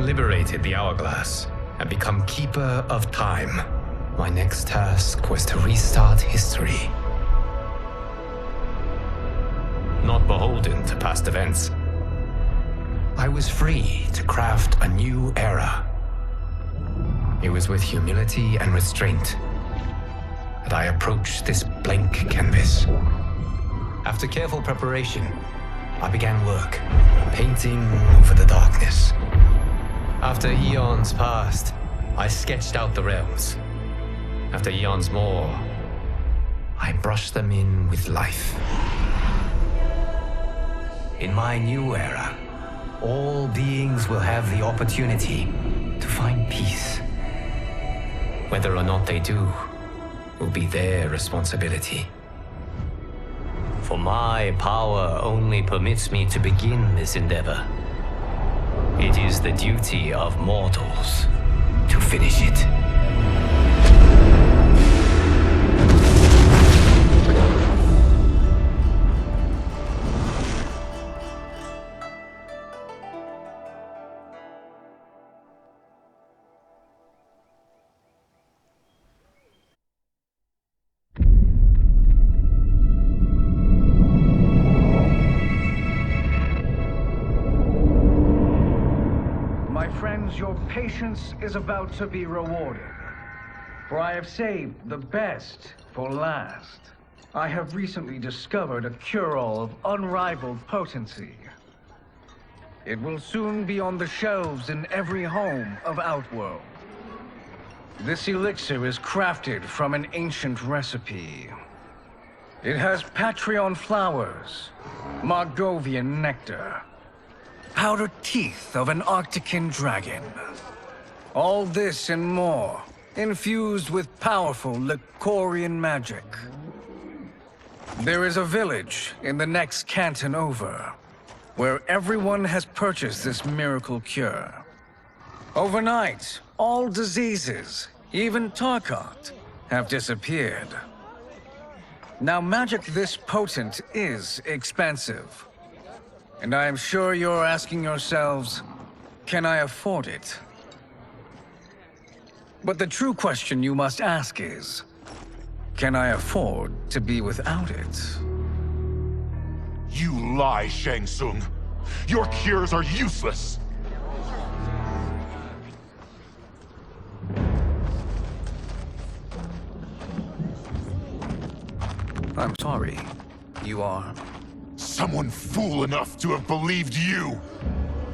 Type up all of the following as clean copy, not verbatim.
Having liberated the hourglass and become keeper of time, my next task was to restart history. Not beholden to past events, I was free to craft a new era. It was with humility and restraint that I approached this blank canvas. After careful preparation, I began work, painting over the darkness. After eons passed, I sketched out the realms. After eons more, I brushed them in with life. In my new era, all beings will have the opportunity to find peace. Whether or not they do will be their responsibility. For my power only permits me to begin this endeavor. It is the duty of mortals to finish it. Your patience is about to be rewarded, for I have saved the best for last. I have recently discovered a cure-all of unrivaled potency. It will soon be on the shelves in every home of Outworld. This elixir is crafted from an ancient recipe. It has Patreon flowers, Margovian nectar, powdered teeth of an Arctican dragon. All this and more, infused with powerful Lycorian magic. There is a village in the next canton over, where everyone has purchased this miracle cure. Overnight, all diseases, even Tarkat, have disappeared. Now, magic this potent is expensive. And I am sure you're asking yourselves, can I afford it? But the true question you must ask is, can I afford to be without it? You lie, Shang Tsung. Your cures are useless. I'm sorry. You are? Someone fool enough to have believed you!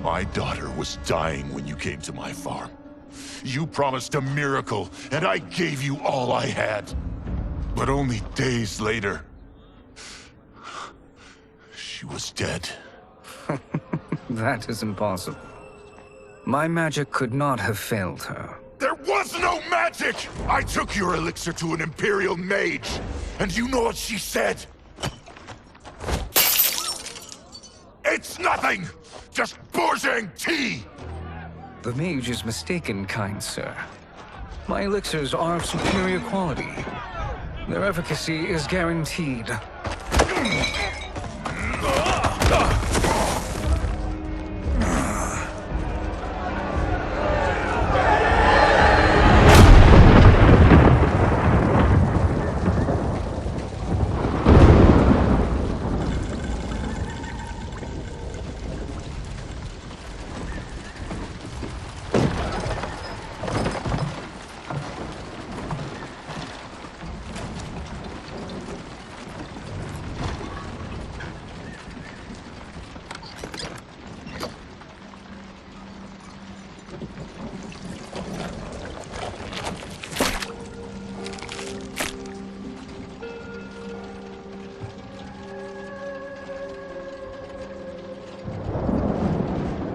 My daughter was dying when you came to my farm. You promised a miracle, and I gave you all I had. But only days later, she was dead. That is impossible. My magic could not have failed her. There was no magic! I took your elixir to an Imperial mage, and you know what she said? It's nothing! Just bourgeois tea! The mage is mistaken, kind sir. My elixirs are of superior quality. Their efficacy is guaranteed.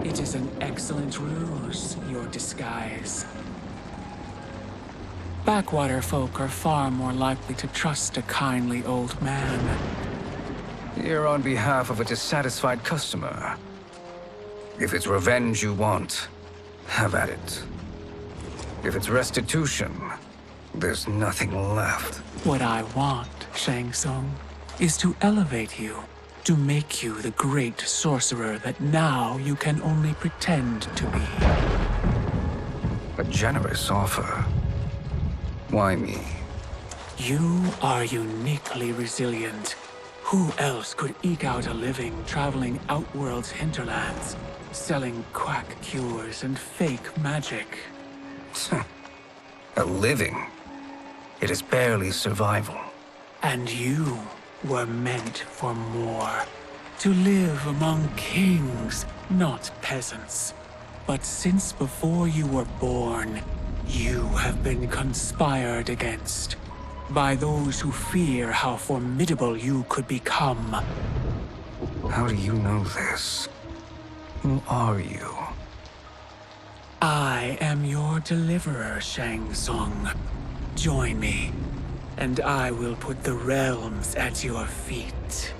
It is an excellent ruse, your disguise. Backwater folk are far more likely to trust a kindly old man. Here on behalf of a dissatisfied customer. If it's revenge you want, have at it. If it's restitution, there's nothing left. What I want, Shang Tsung, is to elevate you, to make you the great sorcerer that now you can only pretend to be. A generous offer. Why me? You are uniquely resilient. Who else could eke out a living traveling Outworld's hinterlands, selling quack cures and fake magic? A living? It is barely survival. And you were meant for more. To live among kings, not peasants. But since before you were born, you have been conspired against by those who fear how formidable you could become. How do you know this? Who are you? I am your deliverer, Shang Tsung. Join me, and I will put the realms at your feet.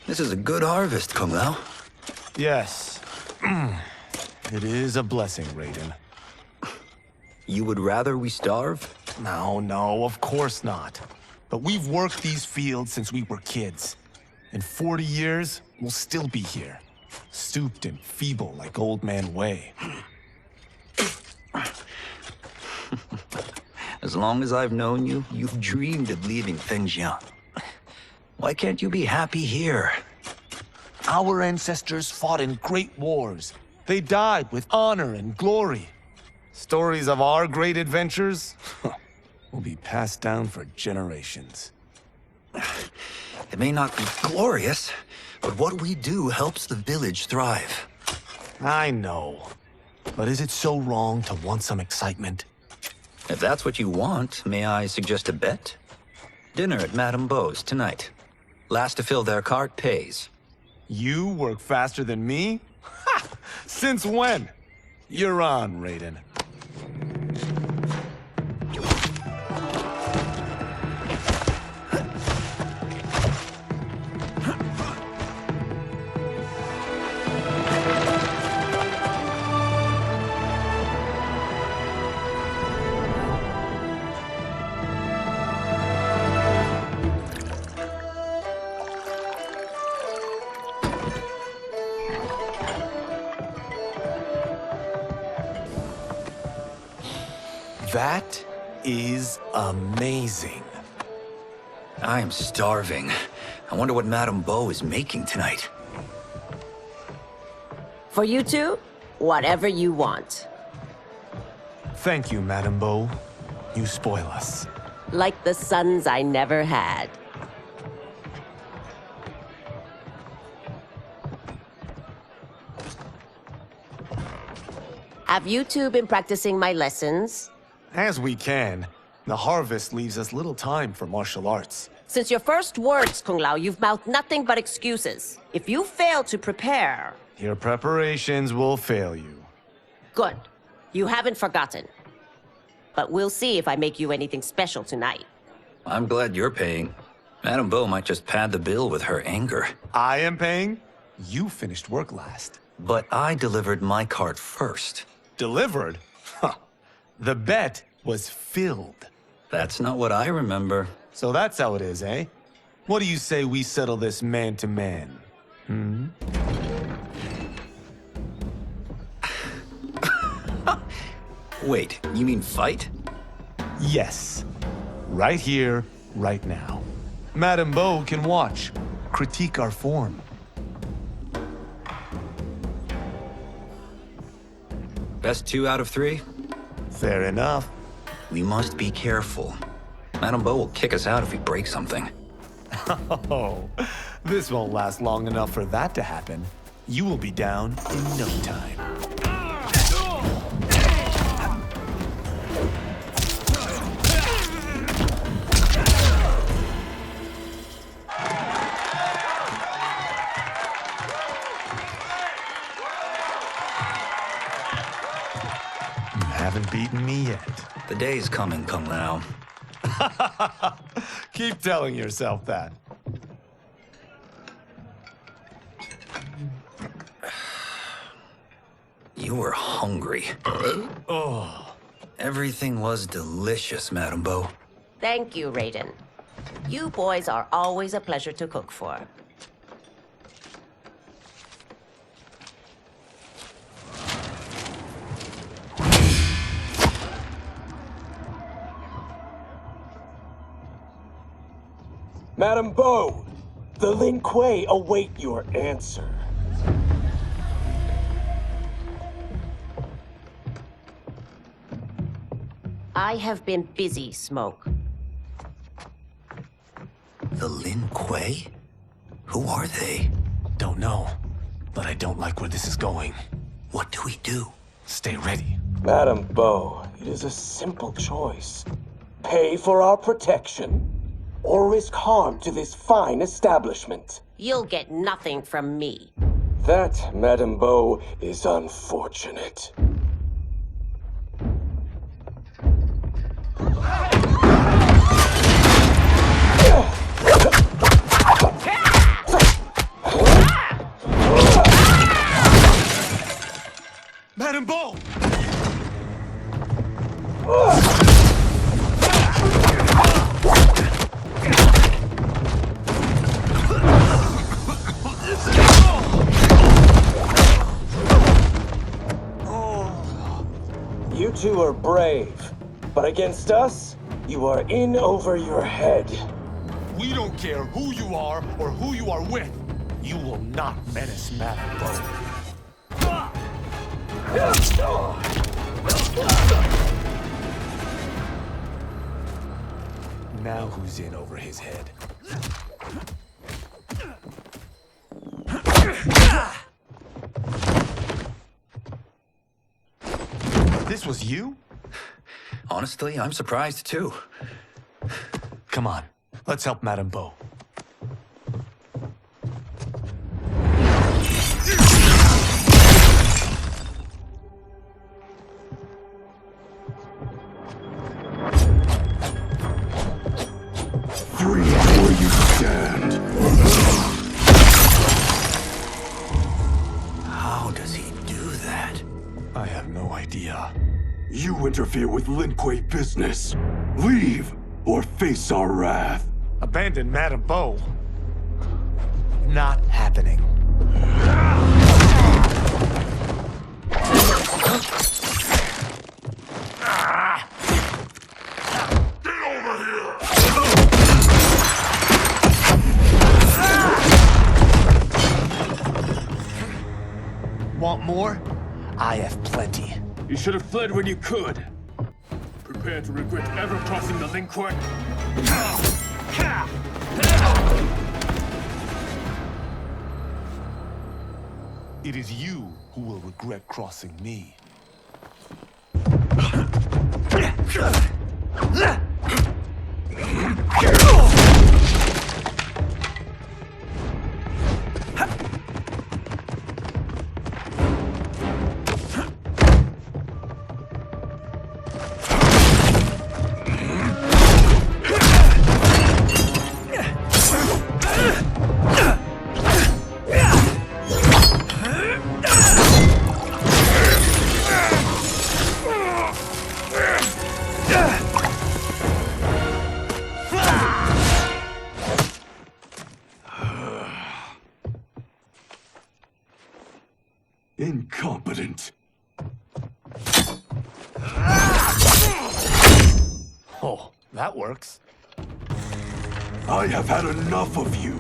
This is a good harvest, Kung Lao. Yes. It is a blessing, Raiden. You would rather we starve? No, of course not. But we've worked these fields since we were kids. In 40 years, we'll still be here. Stooped and feeble like Old Man Wei. As long as I've known you, you've dreamed of leaving Fengjian. Why can't you be happy here? Our ancestors fought in great wars. They died with honor and glory. Stories of our great adventures will be passed down for generations. It may not be glorious, but what we do helps the village thrive. I know. But is it so wrong to want some excitement? If that's what you want, may I suggest a bet? Dinner at Madame Beau's tonight. Last to fill their cart pays. You work faster than me? Ha! Since when? You're on, Raiden. That is amazing. I am starving. I wonder what Madame Beau is making tonight. For you two, whatever you want. Thank you, Madame Beau. You spoil us. Like the sons I never had. Have you two been practicing my lessons? As we can. The harvest leaves us little time for martial arts. Since your first words, Kung Lao, you've mouthed nothing but excuses. If you fail to prepare... Your preparations will fail you. Good. You haven't forgotten. But we'll see if I make you anything special tonight. I'm glad you're paying. Madame Beau might just pad the bill with her anger. I am paying? You finished work last. But I delivered my cart first. Delivered? Huh. The bet was filled. That's not what I remember. So that's how it is, eh? What do you say we settle this man to man? Wait, you mean fight? Yes. Right here, right now. Madame Beau can watch, critique our form. Best 2 out of 3? Fair enough. We must be careful. Madame Beau will kick us out if we break something. Oh, this won't last long enough for that to happen. You will be down in no time. haven't beaten me yet. The day's coming, Kung Lao. Keep telling yourself that. You were hungry. Oh. Everything was delicious, Madame Bo. Thank you, Raiden. You boys are always a pleasure to cook for. Madame Bo, the Lin Kuei await your answer. I have been busy, Smoke. The Lin Kuei? Who are they? Don't know, but I don't like where this is going. What do we do? Stay ready. Madame Bo, it is a simple choice. Pay for our protection, or risk harm to this fine establishment. You'll get nothing from me. That, Madame Bo, is unfortunate. Madame Bo! You two are brave, but against us, you are in over your head. We don't care who you are or who you are with. You will not menace Madame Bo. Now who's in over his head? This was you? Honestly, I'm surprised too. Come on, let's help Madame Bo. Free where you stand. How does he do that? I have no idea. You interfere with Lin Kuei business. Leave, or face our wrath. Abandon Madame Bo? Not happening. Get over here! Want more? I have plenty. You should have fled when you could. Prepare to regret ever crossing the Lin Kuei. It is you who will regret crossing me. Incompetent. Oh, that works. I have had enough of you.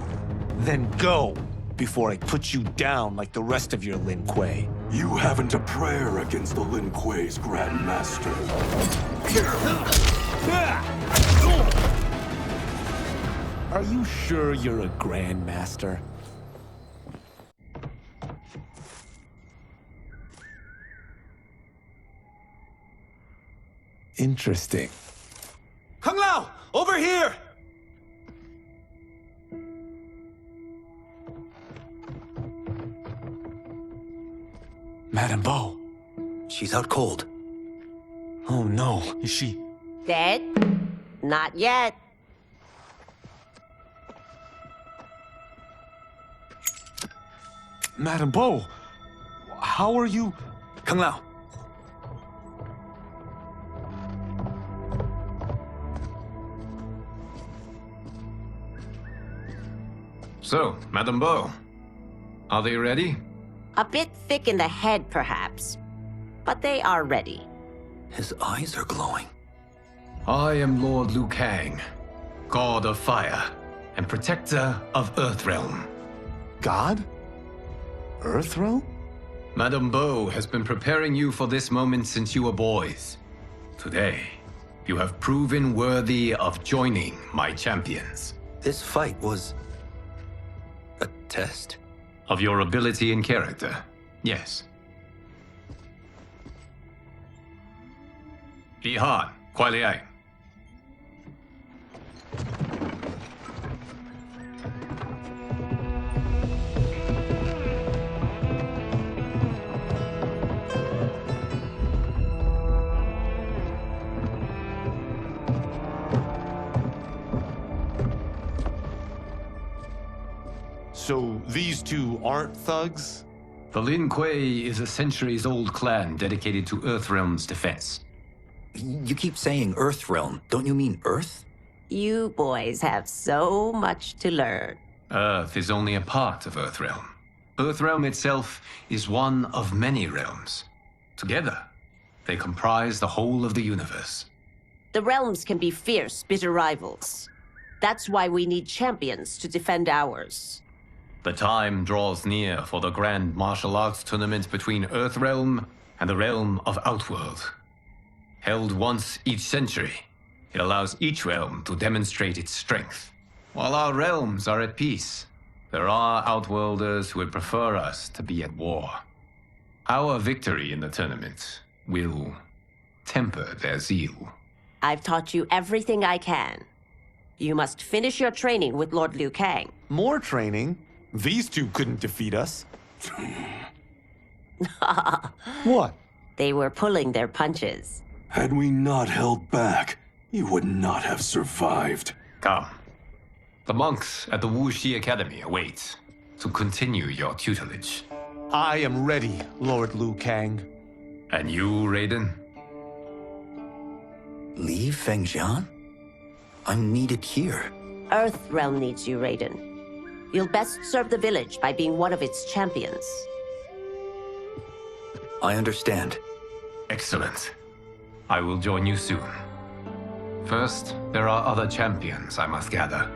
Then go, before I put you down like the rest of your Lin Kuei. You haven't a prayer against the Lin Kuei's Grand Master. Are you sure you're a Grand Master? Interesting. Kung Lao! Over here! Madame Bo. She's out cold. Oh no, is she... Dead? Not yet. Madam Bo, how are you... Kung Lao. So, Madame Bo, are they ready? A bit thick in the head, perhaps. But they are ready. His eyes are glowing. I am Lord Liu Kang, God of Fire and Protector of Earthrealm. God? Earthrealm? Madame Bo has been preparing you for this moment since you were boys. Today, you have proven worthy of joining my champions. This fight was... a test? Of your ability and character, yes. Jihan, Kuai Liang. So these two aren't thugs? The Lin Kuei is a centuries-old clan dedicated to Earthrealm's defense. You keep saying Earthrealm. Don't you mean Earth? You boys have so much to learn. Earth is only a part of Earthrealm. Earthrealm itself is one of many realms. Together, they comprise the whole of the universe. The realms can be fierce, bitter rivals. That's why we need champions to defend ours. The time draws near for the grand martial arts tournament between Earthrealm and the realm of Outworld. Held once each century, it allows each realm to demonstrate its strength. While our realms are at peace, there are Outworlders who would prefer us to be at war. Our victory in the tournament will temper their zeal. I've taught you everything I can. You must finish your training with Lord Liu Kang. More training? These two couldn't defeat us. What? They were pulling their punches. Had we not held back, you would not have survived. Come. The monks at the Wuxi Academy await to continue your tutelage. I am ready, Lord Liu Kang. And you, Raiden? Leave Fengjian? I'm needed here. Earthrealm needs you, Raiden. You'll best serve the village by being one of its champions. I understand. Excellent. I will join you soon. First, there are other champions I must gather.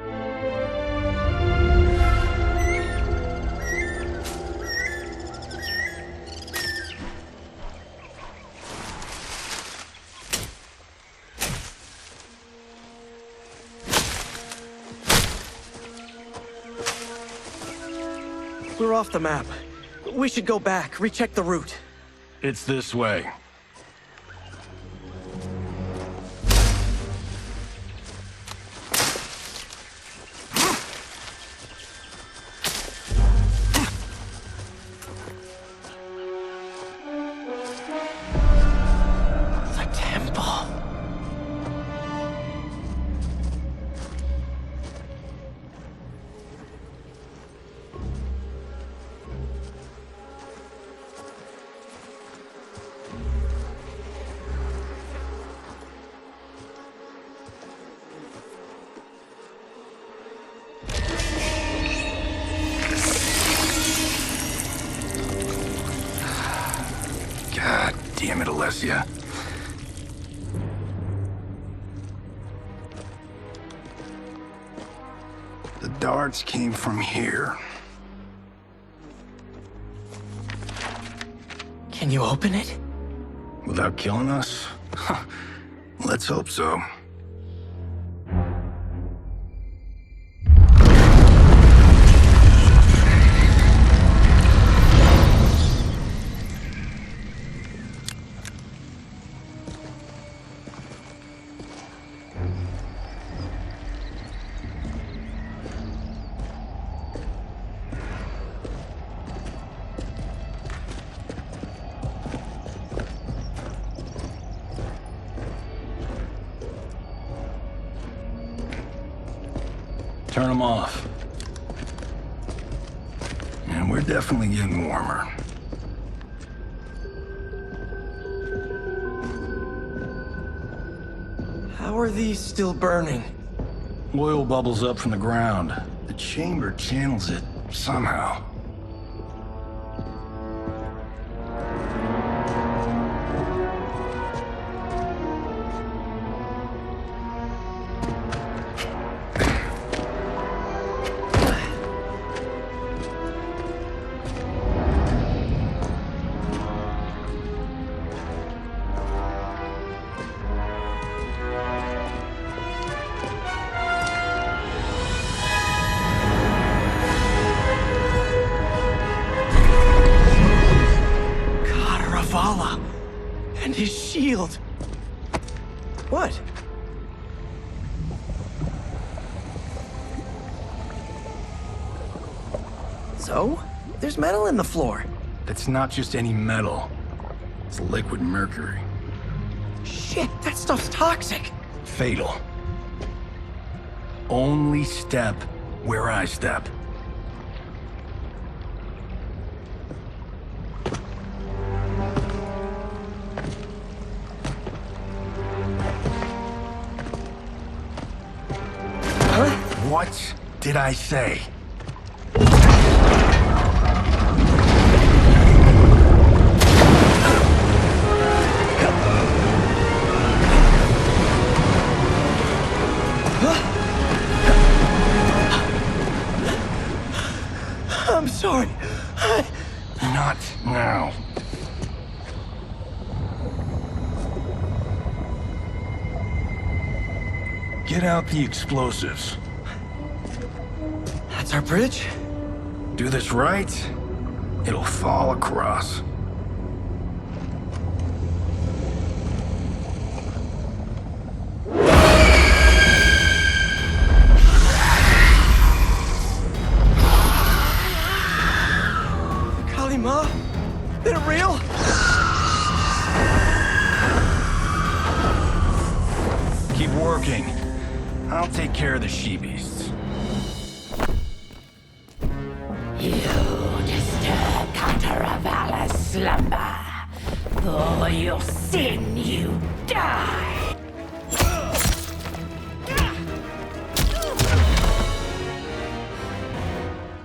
We're off the map. We should go back, recheck the route. It's this way. The temple. God damn it, Alessia. The darts came from here. Can you open it? Without killing us? Let's hope so. turn them off. And we're definitely getting warmer. How are these still burning? Oil bubbles up from the ground. The chamber channels it somehow. And his shield. What? So? There's metal in the floor. It's not just any metal. It's liquid mercury. Shit, that stuff's toxic. Fatal. Only step where I step. What did I say? I'm sorry. Not now. Get out the explosives. That's our bridge? Do this right, it'll fall across. Kalima? Is it real? Keep working. I'll take care of the she-beasts. You disturb Cataravalla's slumber. For your sin, you die.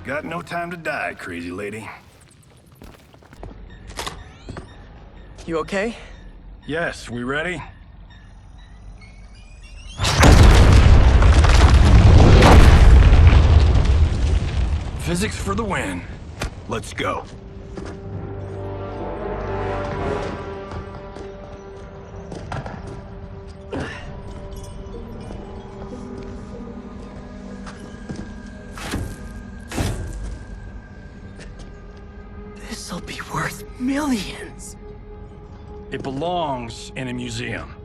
Got no time to die, crazy lady. You okay? Yes, we ready? Physics for the win. Let's go. This'll be worth millions. It belongs in a museum.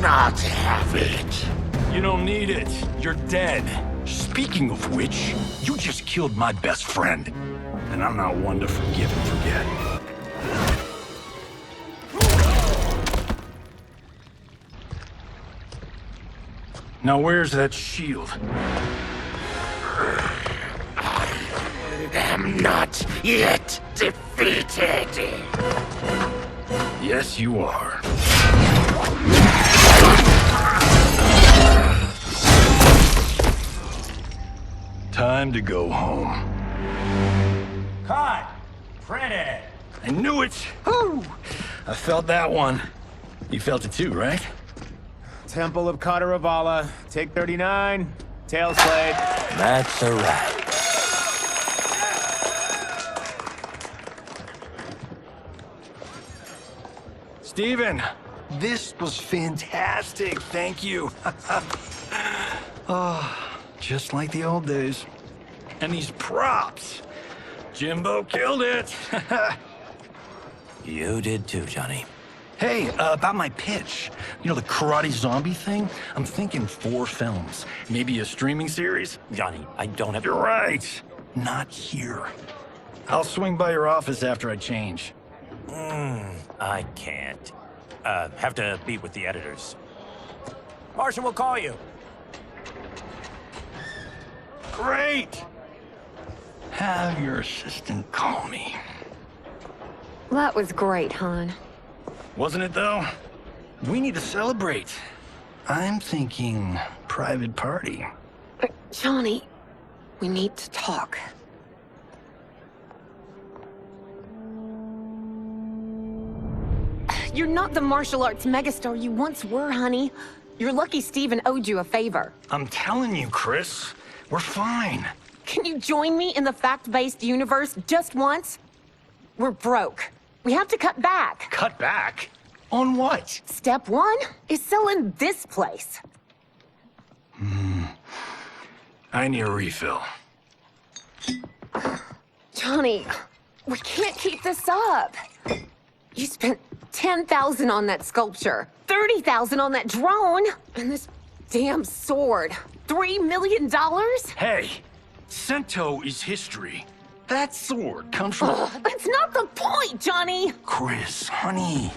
Not have it. You don't need it. You're dead. Speaking of which, you just killed my best friend. And I'm not one to forgive and forget. Now where's that shield? I am not yet defeated. Yes, you are. Time to go home. Cut! Printed! I knew it! Oh, I felt that one. You felt it too, right? Temple of Kataravala, take 39, tail slate. That's a wrap. Steven, this was fantastic. Thank you. Oh, just like the old days. And these props. Jimbo killed it. You did too, Johnny. Hey, about my pitch. You know, the karate zombie thing? I'm thinking 4 films. Maybe a streaming series? Johnny, I don't have... You're right. Not here. I'll swing by your office after I change. I can't. Have to meet with the editors. Martian will call you. Great! Have your assistant call me. That was great, hon. Wasn't it, though? We need to celebrate. I'm thinking private party. Johnny, we need to talk. You're not the martial arts megastar you once were, honey. You're lucky Steven owed you a favor. I'm telling you, Chris, we're fine. Can you join me in the fact-based universe just once? We're broke. We have to cut back. Cut back? On what? Step 1 is selling this place. I need a refill. Johnny, we can't keep this up. You spent $10,000 on that sculpture, $30,000 on that drone, and this damn sword. $3 million? Hey, Sento is history. That sword comes from... That's not the point, Johnny! Chris, honey,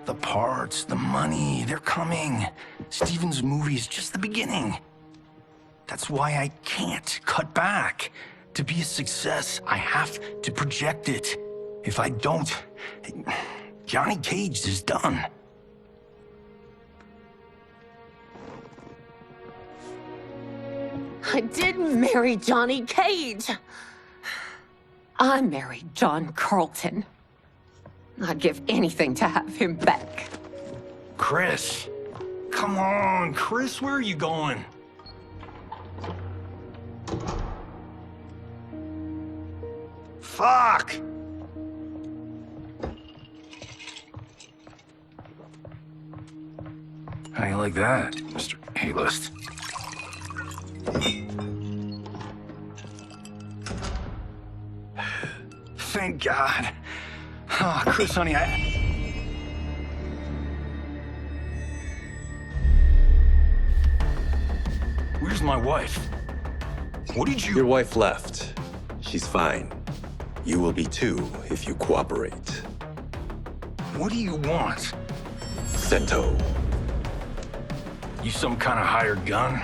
the parts, the money, they're coming. Steven's movie is just the beginning. That's why I can't cut back. To be a success, I have to project it. If I don't, Johnny Cage is done. I didn't marry Johnny Cage. I married John Carlton. I'd give anything to have him back. Chris, come on, Chris, where are you going? Fuck! How you like that, Mr. A-list? Thank God. Oh, Chris, honey, Where's my wife? What did you... Your wife left. She's fine. You will be too if you cooperate. What do you want? Sento. You some kind of hired gun?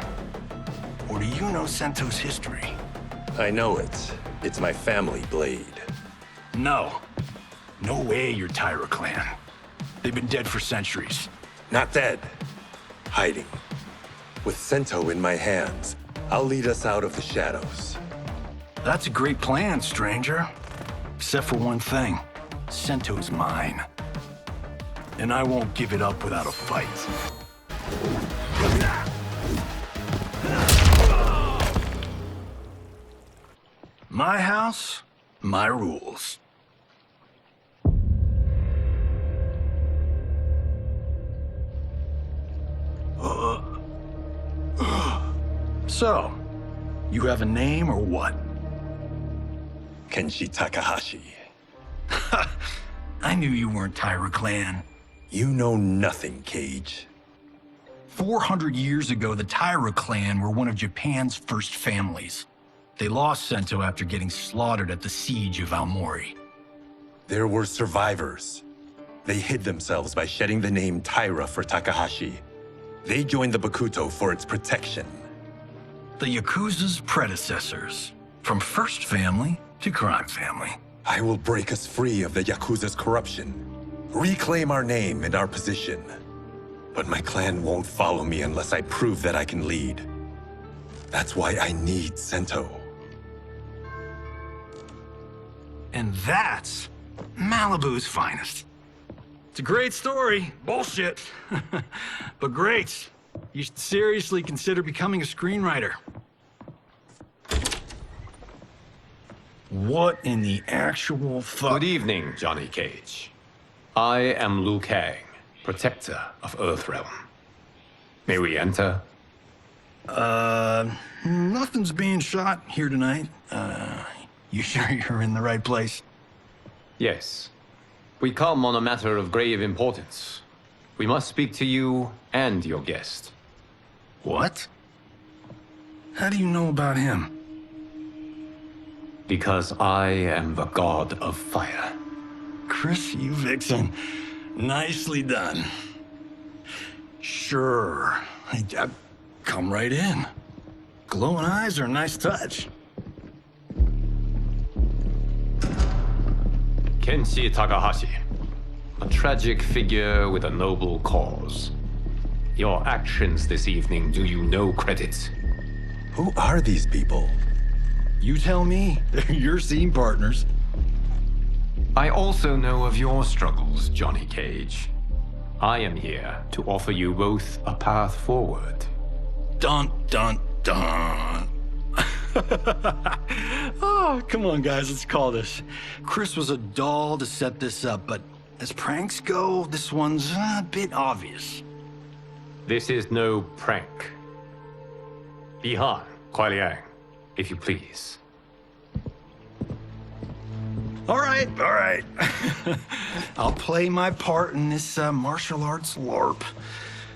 Or do you know Sento's history? I know it. It's my family blade. No. No way you're Tyra clan. They've been dead for centuries. Not dead. Hiding. With Sento in my hands, I'll lead us out of the shadows. That's a great plan, stranger. Except for one thing. Sento's mine. And I won't give it up without a fight. My house, my rules. So, you have a name or what? Kenshi Takahashi. I knew you weren't Tyra clan. You know nothing, Cage. 400 years ago, the Tyra clan were one of Japan's first families. They lost Sento after getting slaughtered at the siege of Aomori. There were survivors. They hid themselves by shedding the name Tyra for Takahashi. They joined the Bakuto for its protection. The Yakuza's predecessors. From first family to crime family. I will break us free of the Yakuza's corruption. Reclaim our name and our position. But my clan won't follow me unless I prove that I can lead. That's why I need Sento. And that's Malibu's finest. It's a great story. Bullshit. But great. You should seriously consider becoming a screenwriter. What in the actual fuck? Good evening, Johnny Cage. I am Liu Kang, protector of Earthrealm. May we enter? Nothing's being shot here tonight. You sure you're in the right place? Yes. We come on a matter of grave importance. We must speak to you and your guest. What? How do you know about him? Because I am the god of fire. Chris, you vixen. Nicely done. Sure. Come right in. Glowing eyes are a nice touch. Kenshi Takahashi. A tragic figure with a noble cause. Your actions this evening do you no credit. Who are these people? You tell me. They're your scene partners. I also know of your struggles, Johnny Cage. I am here to offer you both a path forward. Dun, dun, dun. Oh, come on, guys, let's call this. Chris was a doll to set this up, but as pranks go, this one's a bit obvious. This is no prank. Bihan, Kuai Liang, if you please. All right. I'll play my part in this martial arts LARP.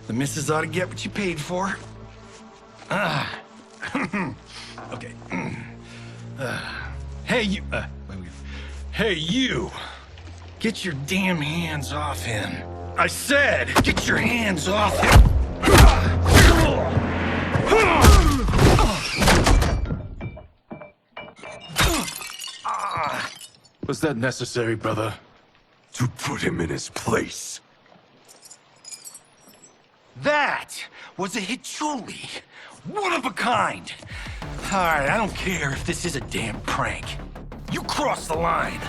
The missus ought to get what you paid for. Okay. Hey, you. Hey, you. Get your damn hands off him. I said, get your hands off him. Was that necessary, brother? To put him in his place. That was a Hichuli. One of a kind. All right, I don't care if this is a damn prank. You crossed the line.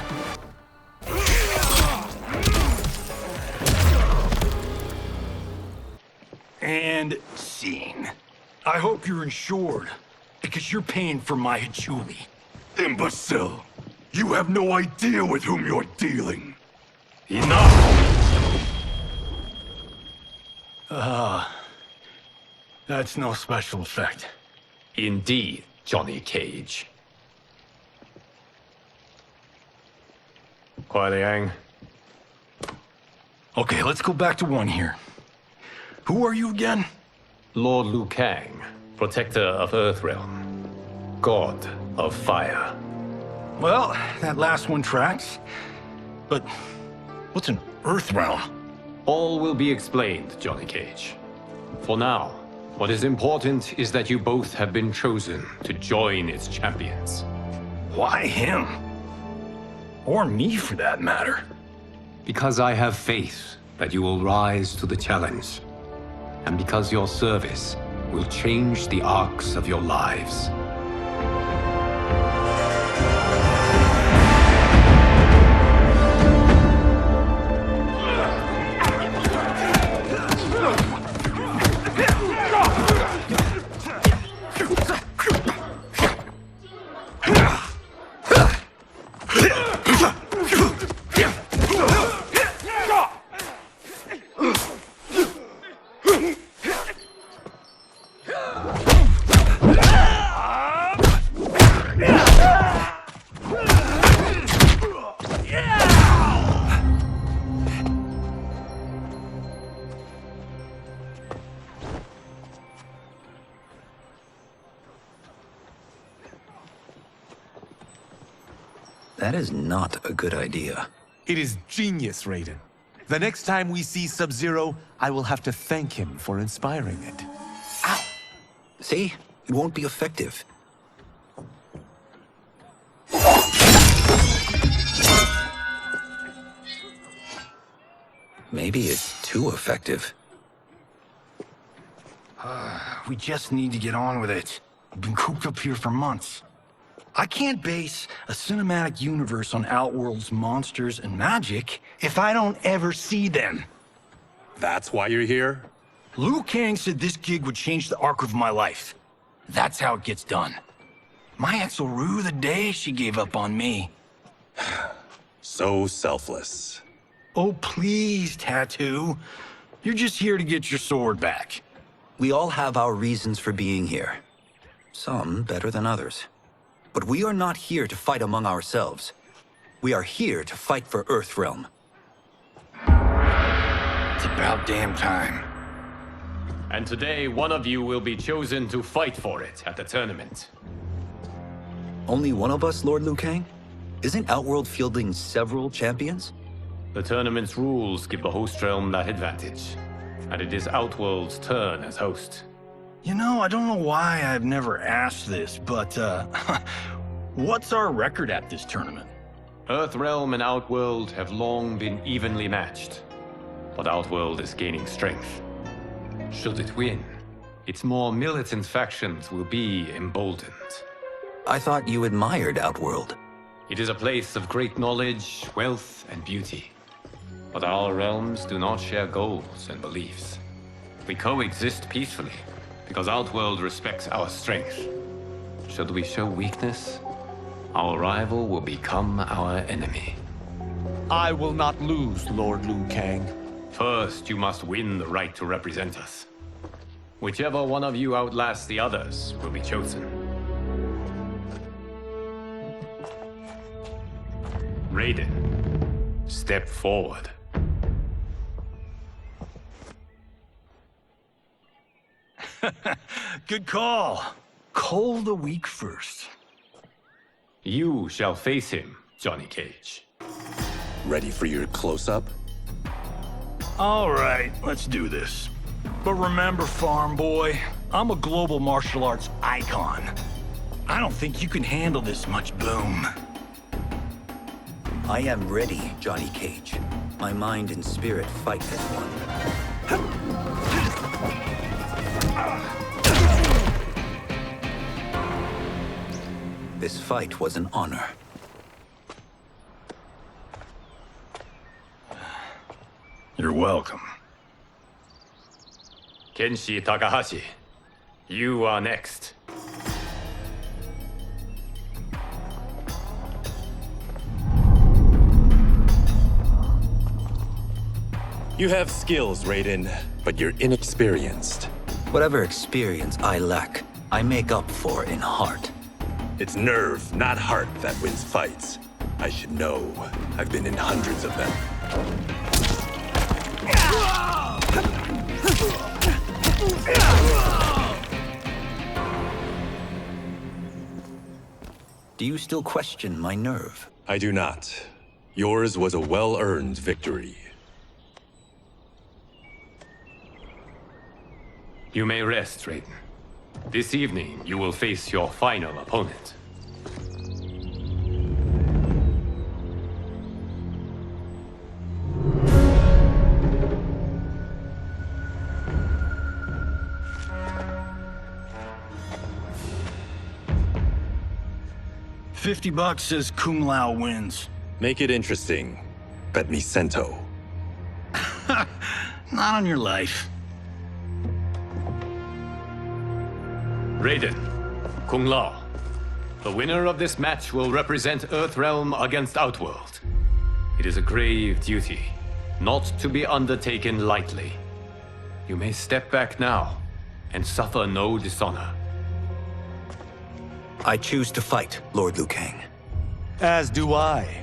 And scene. I hope you're insured, because you're paying for my Hichuli. Imbecile! You have no idea with whom you're dealing. Enough! That's no special effect. Indeed, Johnny Cage. Kuai Liang. Okay, let's go back to one here. Who are you again? Lord Liu Kang, protector of Earthrealm, god of fire. Well, that last one tracks. But what's an Earthrealm? All will be explained, Johnny Cage. For now, what is important is that you both have been chosen to join its champions. Why him? Or me, for that matter. Because I have faith that you will rise to the challenge. And because your service will change the arcs of your lives. That is not a good idea. It is genius, Raiden. The next time we see Sub-Zero, I will have to thank him for inspiring it. Ow! See? It won't be effective. Maybe it's too effective. We just need to get on with it. I've been cooped up here for months. I can't base a cinematic universe on Outworld's monsters and magic if I don't ever see them. That's why you're here? Liu Kang said this gig would change the arc of my life. That's how it gets done. My ex will rue the day she gave up on me. So selfless. Oh, please, Tattoo. You're just here to get your sword back. We all have our reasons for being here. Some better than others. But we are not here to fight among ourselves. We are here to fight for Earthrealm. It's about damn time. And today, one of you will be chosen to fight for it at the tournament. Only one of us, Lord Liu Kang? Isn't Outworld fielding several champions? The tournament's rules give the host realm that advantage. And it is Outworld's turn as host. You know, I don't know why I've never asked this, but, what's our record at this tournament? Earthrealm and Outworld have long been evenly matched. But Outworld is gaining strength. Should it win, its more militant factions will be emboldened. I thought you admired Outworld. It is a place of great knowledge, wealth, and beauty. But our realms do not share goals and beliefs. We coexist peacefully, because Outworld respects our strength. Should we show weakness, our rival will become our enemy. I will not lose, Lord Liu Kang. First, you must win the right to represent us. Whichever one of you outlasts the others will be chosen. Raiden, step forward. Good call. Cole the weak first. You shall face him, Johnny Cage. Ready for your close-up? All right, let's do this. But remember, farm boy, I'm a global martial arts icon. I don't think you can handle this much boom. I am ready, Johnny Cage. My mind and spirit fight as one. This fight was an honor. You're welcome. Kenshi Takahashi, you are next. You have skills, Raiden, but you're inexperienced. Whatever experience I lack, I make up for in heart. It's nerve, not heart, that wins fights. I should know. I've been in hundreds of them. Do you still question my nerve? I do not. Yours was a well-earned victory. You may rest, Raiden. This evening, you will face your final opponent. $50 says Kung Lao wins. Make it interesting. Bet me cento. Not on your life. Raiden, Kung Lao. The winner of this match will represent Earthrealm against Outworld. It is a grave duty, not to be undertaken lightly. You may step back now and suffer no dishonor. I choose to fight, Lord Liu Kang. As do I.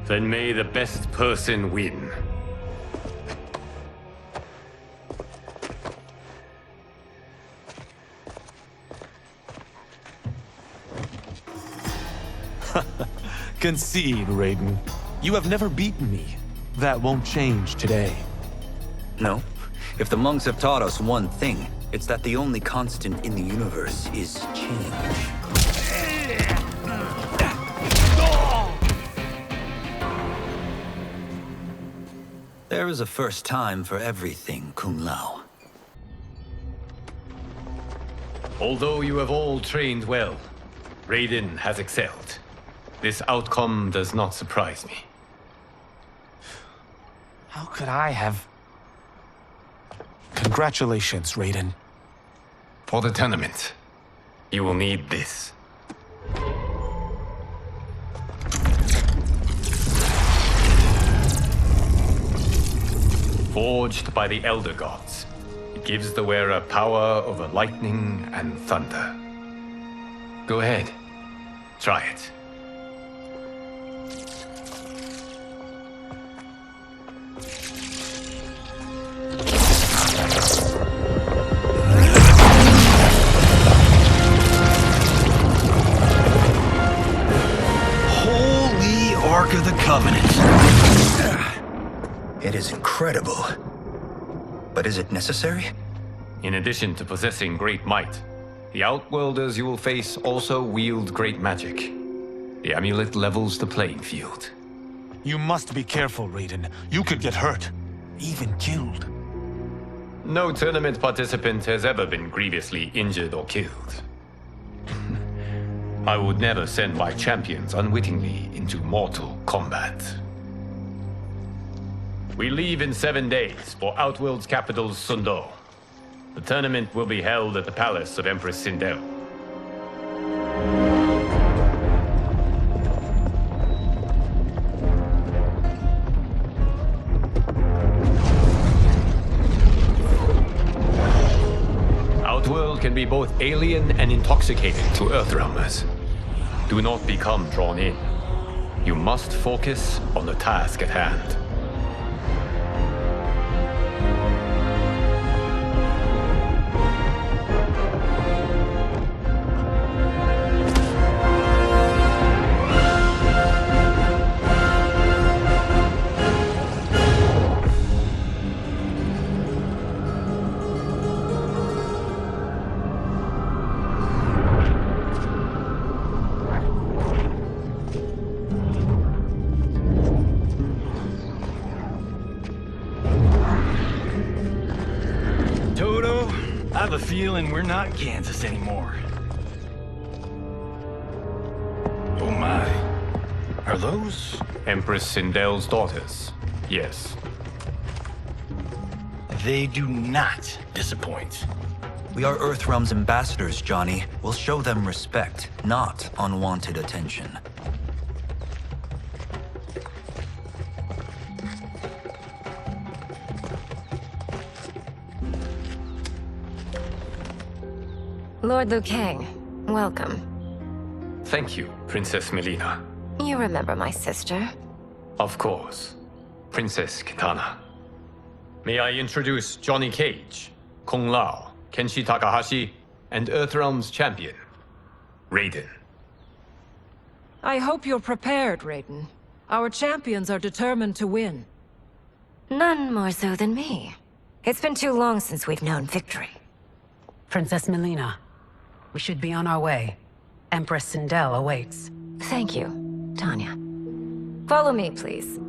Then may the best person win. Concede, Raiden. You have never beaten me. That won't change today. No. If the monks have taught us one thing, it's that the only constant in the universe is change. There is a first time for everything, Kung Lao. Although you have all trained well, Raiden has excelled. This outcome does not surprise me. How could I have... Congratulations, Raiden. For the tournament, you will need this. Forged by the Elder Gods, it gives the wearer power over lightning and thunder. Go ahead. Try it. Holy Ark of the Covenant. It is incredible. But is it necessary? In addition to possessing great might, the Outworlders you will face also wield great magic. The amulet levels the playing field. You must be careful, Raiden. You could get hurt. Even killed. No tournament participant has ever been grievously injured or killed. I would never send my champions unwittingly into Mortal Kombat. We leave in 7 days for Outworld's capital, Sundo. The tournament will be held at the palace of Empress Sindel. Outworld can be both alien and intoxicating to Earthrealmers. Do not become drawn in. You must focus on the task at hand. I have a feeling we're not Kansas anymore. Oh my. Are those? Empress Sindel's daughters, yes. They do not disappoint. We are Earthrealm's ambassadors, Johnny. We'll show them respect, not unwanted attention. Lord Liu Kang, welcome. Thank you, Princess Melina. You remember my sister? Of course. Princess Kitana. May I introduce Johnny Cage, Kung Lao, Kenshi Takahashi, and Earthrealm's champion, Raiden. I hope you're prepared, Raiden. Our champions are determined to win. None more so than me. It's been too long since we've known victory. Princess Melina, we should be on our way. Empress Sindel awaits. Thank you, Tanya. Follow me, please.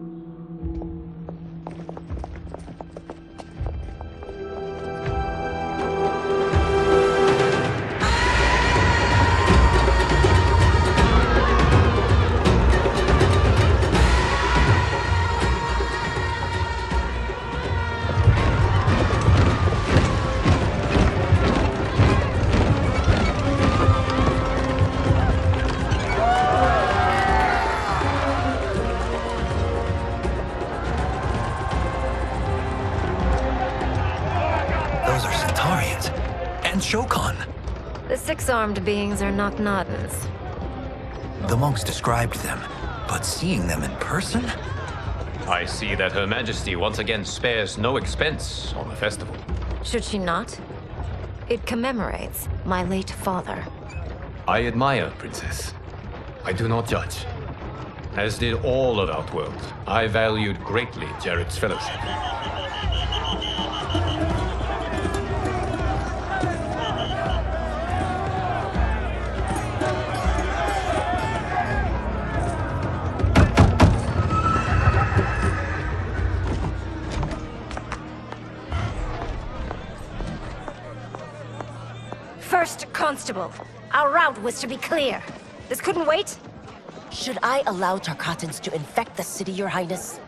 The six-armed beings are Knock-Noddins. The monks described them, but seeing them in person? I see that Her Majesty once again spares no expense on the festival. Should she not? It commemorates my late father. I admire, Princess. I do not judge. As did all of Outworld, I valued greatly Jared's fellowship. First Constable, our route was to be clear. This couldn't wait? Should I allow Tarkatans to infect the city, Your Highness?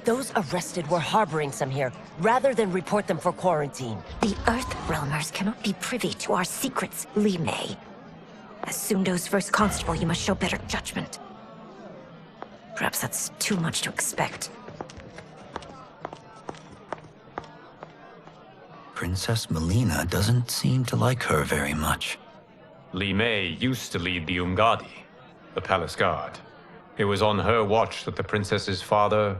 Those arrested were harboring some here, rather than report them for quarantine. The Earthrealmers cannot be privy to our secrets, Li Mei. As Sundo's first constable, you must show better judgment. Perhaps that's too much to expect. Princess Melina doesn't seem to like her very much. Li Mei used to lead the Umgadi, the palace guard. It was on her watch that the princess's father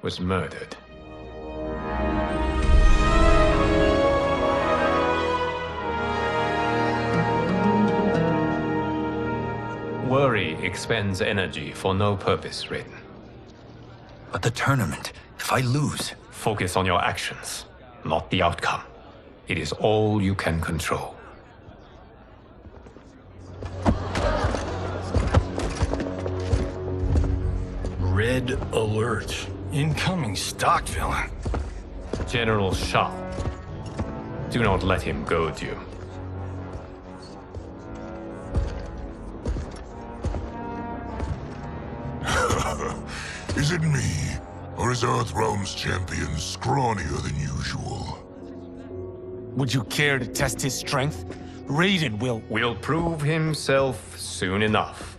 was murdered. Worry expends energy for no purpose, Raiden. But the tournament, if I lose... Focus on your actions, not the outcome. It is all you can control. Red alert. Incoming stock villain. General Shah. Do not let him goad you. Is it me? Or is Earthrealm's champion scrawnier than usual? Would you care to test his strength? Raiden will prove himself soon enough.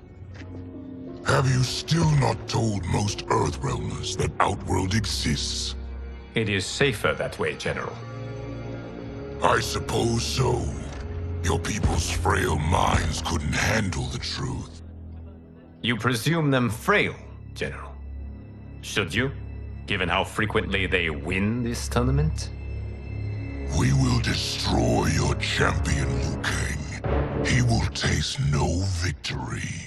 Have you still not told most Earthrealmers that Outworld exists? It is safer that way, General. I suppose so. Your people's frail minds couldn't handle the truth. You presume them frail, General. Should you, given how frequently they win this tournament? We will destroy your champion, Liu Kang. He will taste no victory.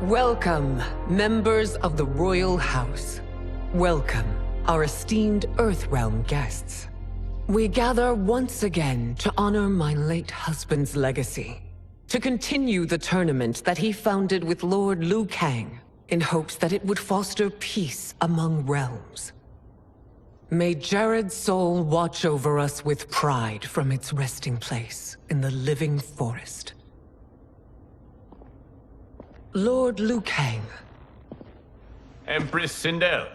Welcome, members of the Royal House. Welcome, our esteemed Earthrealm guests. We gather once again to honor my late husband's legacy, to continue the tournament that he founded with Lord Liu Kang, in hopes that it would foster peace among realms. May Jared's soul watch over us with pride from its resting place in the living forest. Lord Liu Kang. Empress Sindel,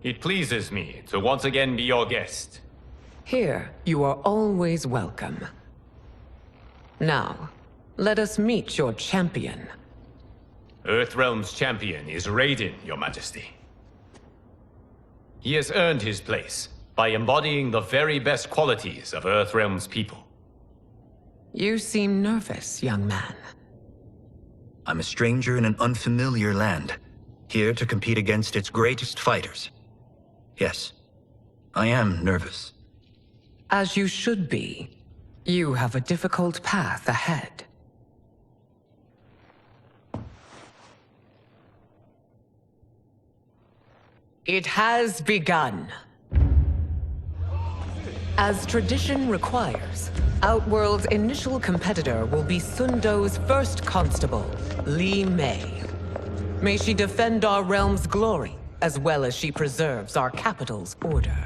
it pleases me to once again be your guest. Here, you are always welcome. Now, let us meet your champion. Earthrealm's champion is Raiden, Your Majesty. He has earned his place by embodying the very best qualities of Earthrealm's people. You seem nervous, young man. I'm a stranger in an unfamiliar land, here to compete against its greatest fighters. Yes, I am nervous. As you should be. You have a difficult path ahead. It has begun. As tradition requires, Outworld's initial competitor will be Sundo's first constable, Li Mei. May she defend our realm's glory, as well as she preserves our capital's order.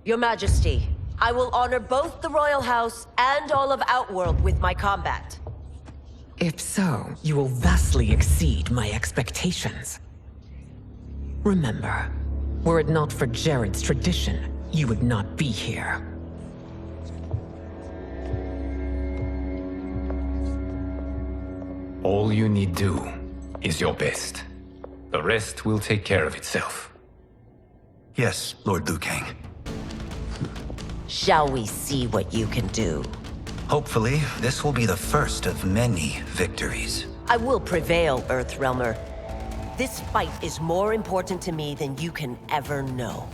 Your Majesty, I will honor both the Royal House and all of Outworld with my combat. If so, you will vastly exceed my expectations. Remember, were it not for Jared's tradition, you would not be here. All you need do is your best. The rest will take care of itself. Yes, Lord Liu Kang. Shall we see what you can do? Hopefully, this will be the first of many victories. I will prevail, Earthrealmer. This fight is more important to me than you can ever know.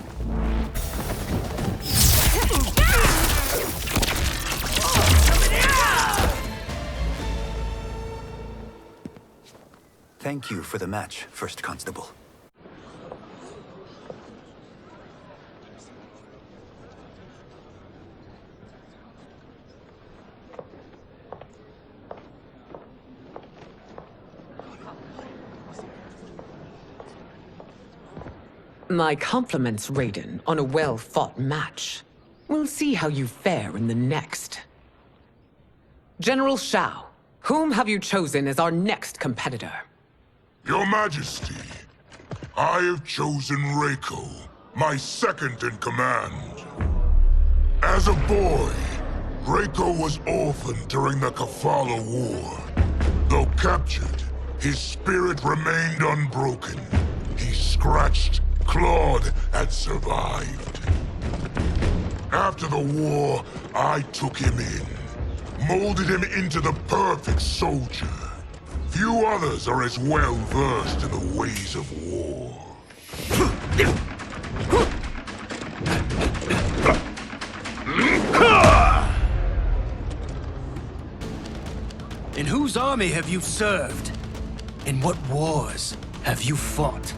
Thank you for the match, First Constable. My compliments, Raiden, on a well-fought match. We'll see how you fare in the next. General Shao, whom have you chosen as our next competitor? Your Majesty, I have chosen Reiko, my second in command. As a boy, Reiko was orphaned during the Kafala War. Though captured, his spirit remained unbroken. He scratched, clawed, and survived. After the war, I took him in, molded him into the perfect soldier. Few others are as well versed in the ways of war. In whose army have you served? In what wars have you fought?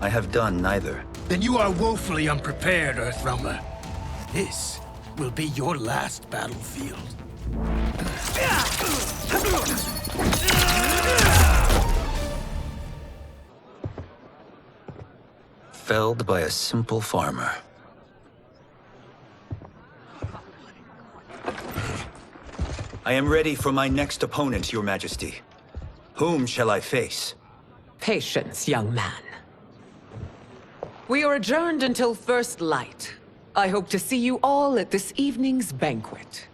I have done neither. Then you are woefully unprepared, Earthrealmer. This will be your last battlefield. Felled by a simple farmer. I am ready for my next opponent, Your Majesty. Whom shall I face? Patience, young man. We are adjourned until first light. I hope to see you all at this evening's banquet.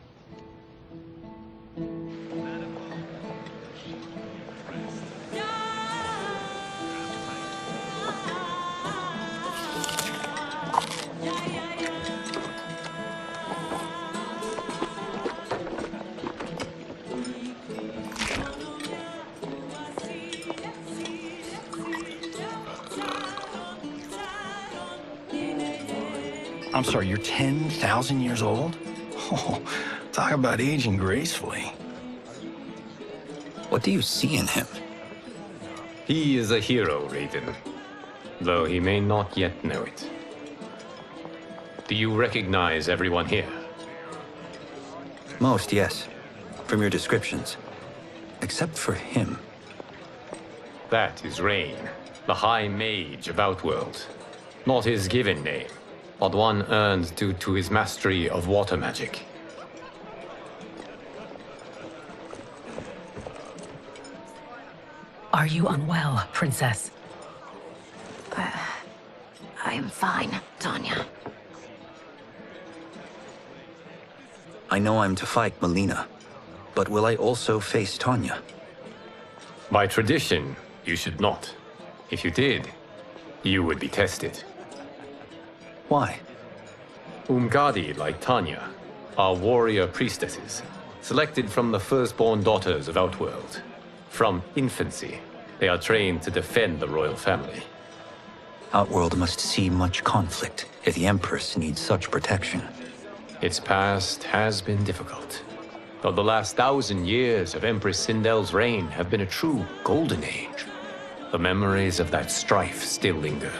I'm sorry, you're 10,000 years old? Oh, talk about aging gracefully. What do you see in him? He is a hero, Raiden. Though he may not yet know it. Do you recognize everyone here? Most, yes. From your descriptions. Except for him. That is Rain, the High Mage of Outworld. Not his given name, but one earned due to his mastery of water magic. Are you unwell, Princess? I am fine, Tanya. I know I'm to fight Melina, but will I also face Tanya? By tradition, you should not. If you did, you would be tested. Why? Umgadi, like Tanya, are warrior priestesses, selected from the firstborn daughters of Outworld. From infancy, they are trained to defend the royal family. Outworld must see much conflict if the Empress needs such protection. Its past has been difficult, though the last 1,000 years of Empress Sindel's reign have been a true golden age. The memories of that strife still linger.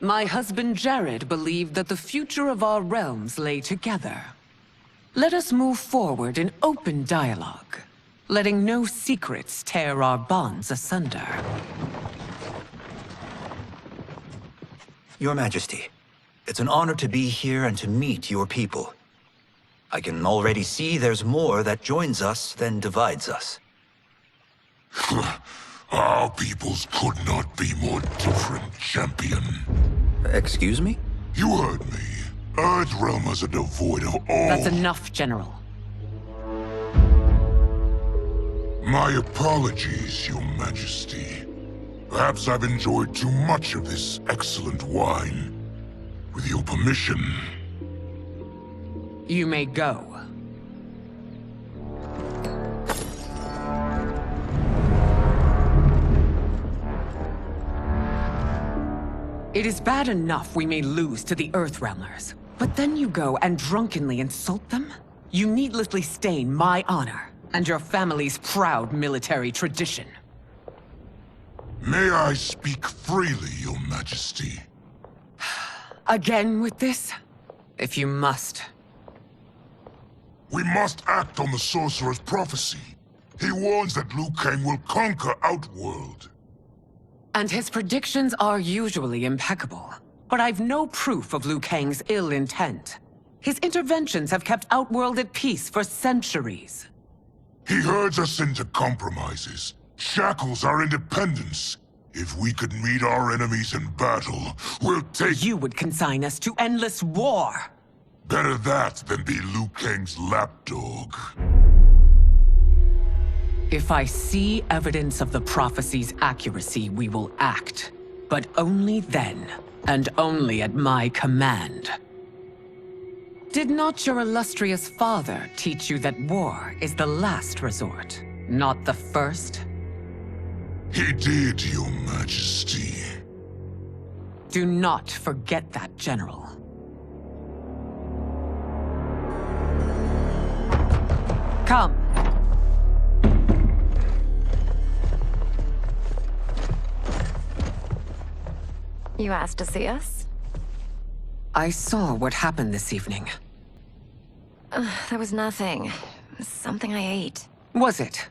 My husband Jared believed that the future of our realms lay together. Let us move forward in open dialogue, letting no secrets tear our bonds asunder. Your Majesty, it's an honor to be here and to meet your people. I can already see there's more that joins us than divides us. Our peoples could not be more different, champion. Excuse me? You heard me. Earthrealmers are devoid of all... That's enough, General. My apologies, Your Majesty. Perhaps I've enjoyed too much of this excellent wine. With your permission... You may go. It is bad enough we may lose to the Earthrealmers, but then you go and drunkenly insult them? You needlessly stain my honor and your family's proud military tradition. May I speak freely, Your Majesty? Again with this? If you must. We must act on the Sorcerer's prophecy. He warns that Liu Kang will conquer Outworld. And his predictions are usually impeccable. But I've no proof of Liu Kang's ill intent. His interventions have kept Outworld at peace for centuries. He herds us into compromises, shackles our independence. If we could meet our enemies in battle, we'll take— You would consign us to endless war! Better that than be Liu Kang's lapdog. If I see evidence of the prophecy's accuracy, we will act. But only then, and only at my command. Did not your illustrious father teach you that war is the last resort, not the first? He did, Your Majesty. Do not forget that, General. Come. You asked to see us? I saw what happened this evening. There was nothing. Something I ate. Was it?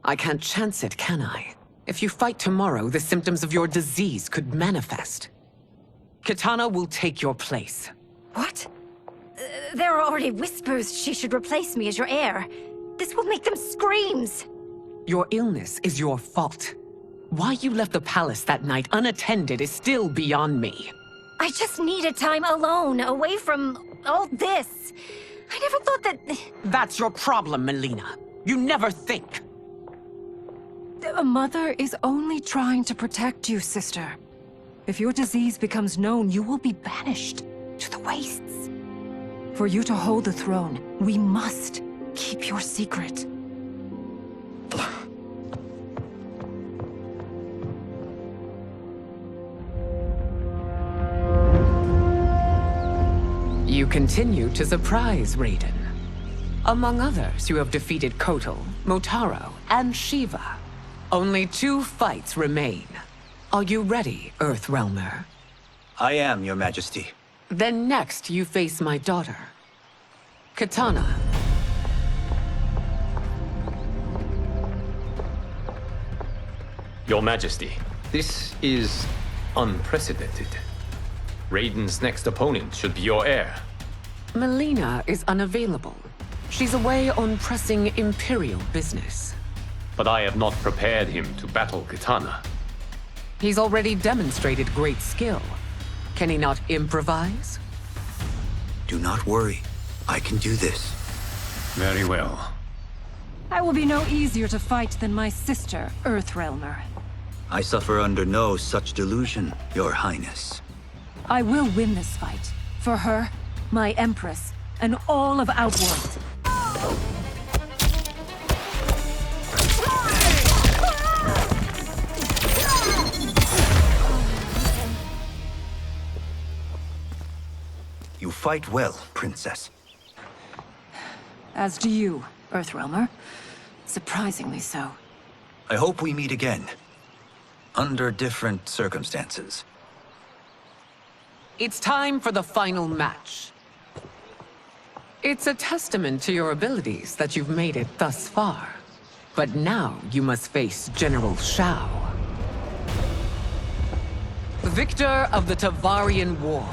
I can't chance it, can I? If you fight tomorrow, the symptoms of your disease could manifest. Kitana will take your place. What? There are already whispers she should replace me as your heir. This will make them screams! Your illness is your fault. Why you left the palace that night unattended is still beyond me. I just needed time alone, away from all this. I never thought that... That's your problem, Melina. You never think. A mother is only trying to protect you, sister. If your disease becomes known, you will be banished to the wastes. For you to hold the throne, we must keep your secret. You continue to surprise Raiden. Among others, you have defeated Kotal, Motaro, and Shiva. Only 2 fights remain. Are you ready, Earthrealmer? I am, Your Majesty. Then next, you face my daughter, Kitana. Your Majesty, this is unprecedented. Raiden's next opponent should be your heir. Melina is unavailable. She's away on pressing Imperial business. But I have not prepared him to battle Kitana. He's already demonstrated great skill. Can he not improvise? Do not worry. I can do this. Very well. I will be no easier to fight than my sister, Earthrealmer. I suffer under no such delusion, Your Highness. I will win this fight. For her, my Empress, and all of Outworld. You fight well, Princess. As do you, Earthrealmer. Surprisingly so. I hope we meet again. Under different circumstances. It's time for the final match. It's a testament to your abilities that you've made it thus far. But now you must face General Shao. Victor of the Tavarian War.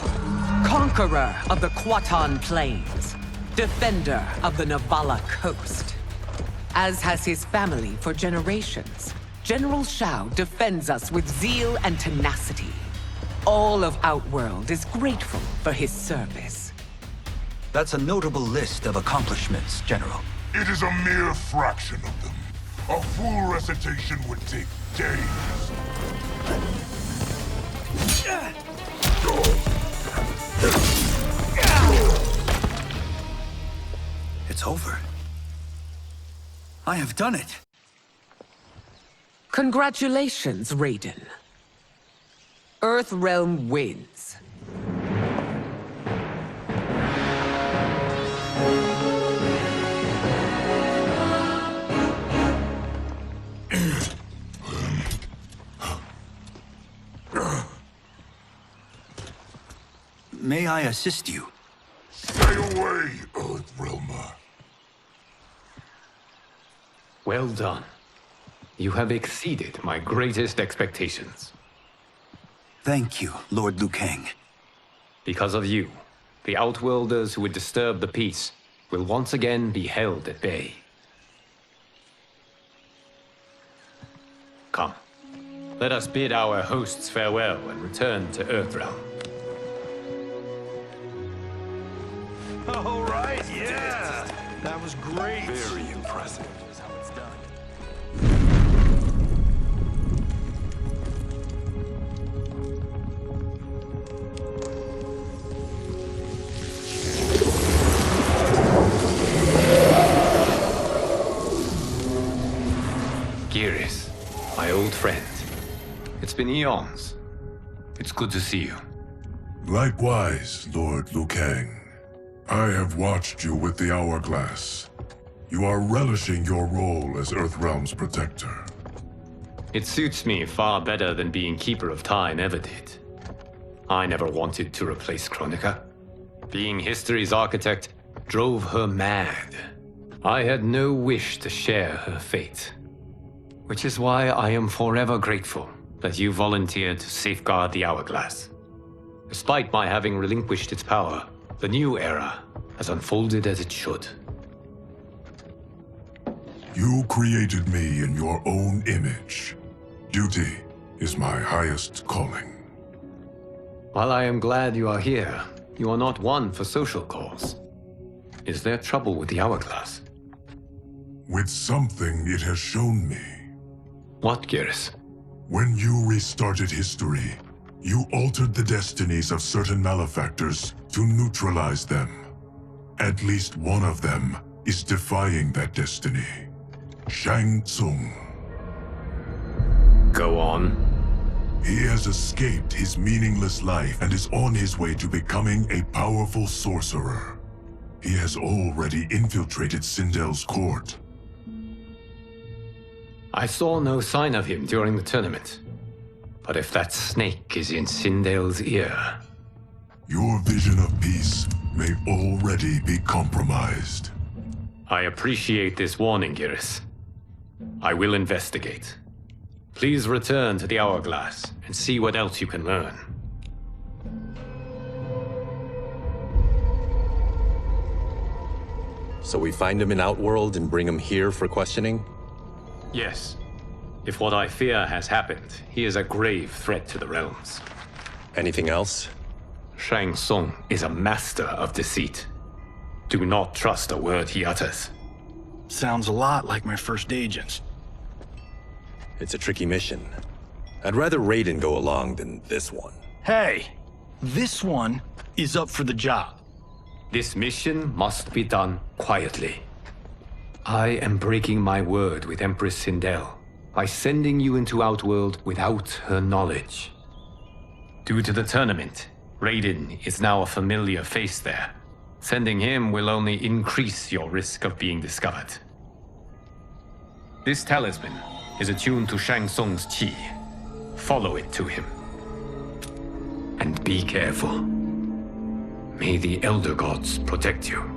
Conqueror of the Kwatan Plains. Defender of the Navala Coast. As has his family for generations, General Shao defends us with zeal and tenacity. All of Outworld is grateful for his service. That's a notable list of accomplishments, General. It is a mere fraction of them. A full recitation would take days. It's over. I have done it. Congratulations, Raiden. Earthrealm wins. May I assist you? Stay away, Earthrealmer. Well done. You have exceeded my greatest expectations. Thank you, Lord Liu Kang. Because of you, the Outworlders who would disturb the peace will once again be held at bay. Come, let us bid our hosts farewell and return to Earthrealm. All right, yeah! That was great! Very impressive. Here's how it's done. Geras, my old friend. It's been eons. It's good to see you. Likewise, Lord Liu Kang. I have watched you with the Hourglass. You are relishing your role as Earthrealm's protector. It suits me far better than being Keeper of Time ever did. I never wanted to replace Chronica. Being history's architect drove her mad. I had no wish to share her fate. Which is why I am forever grateful that you volunteered to safeguard the Hourglass. Despite my having relinquished its power, the new era has unfolded as it should. You created me in your own image. Duty is my highest calling. While I am glad you are here, you are not one for social calls. Is there trouble with the Hourglass? With something it has shown me. What, Geras? When you restarted history, you altered the destinies of certain malefactors to neutralize them. At least one of them is defying that destiny. Shang Tsung. Go on. He has escaped his meaningless life and is on his way to becoming a powerful sorcerer. He has already infiltrated Sindel's court. I saw no sign of him during the tournament. But if that snake is in Sindel's ear... Your vision of peace may already be compromised. I appreciate this warning, Geras. I will investigate. Please return to the Hourglass and see what else you can learn. So we find him in Outworld and bring him here for questioning? Yes. If what I fear has happened, he is a grave threat to the realms. Anything else? Shang Tsung is a master of deceit. Do not trust a word he utters. Sounds a lot like my first agents. It's a tricky mission. I'd rather Raiden go along than this one. Hey, this one is up for the job. This mission must be done quietly. I am breaking my word with Empress Sindel by sending you into Outworld without her knowledge. Due to the tournament, Raiden is now a familiar face there. Sending him will only increase your risk of being discovered. This talisman is attuned to Shang Tsung's chi. Follow it to him. And be careful. May the Elder Gods protect you.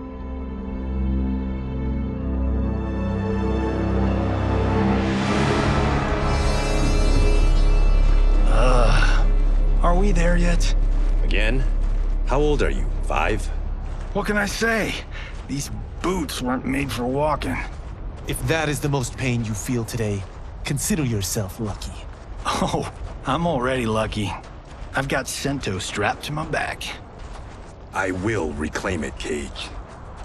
Are we there yet? Again? How old are you? 5? What can I say? These boots weren't made for walking. If that is the most pain you feel today, consider yourself lucky. Oh, I'm already lucky. I've got Sento strapped to my back. I will reclaim it, Cage.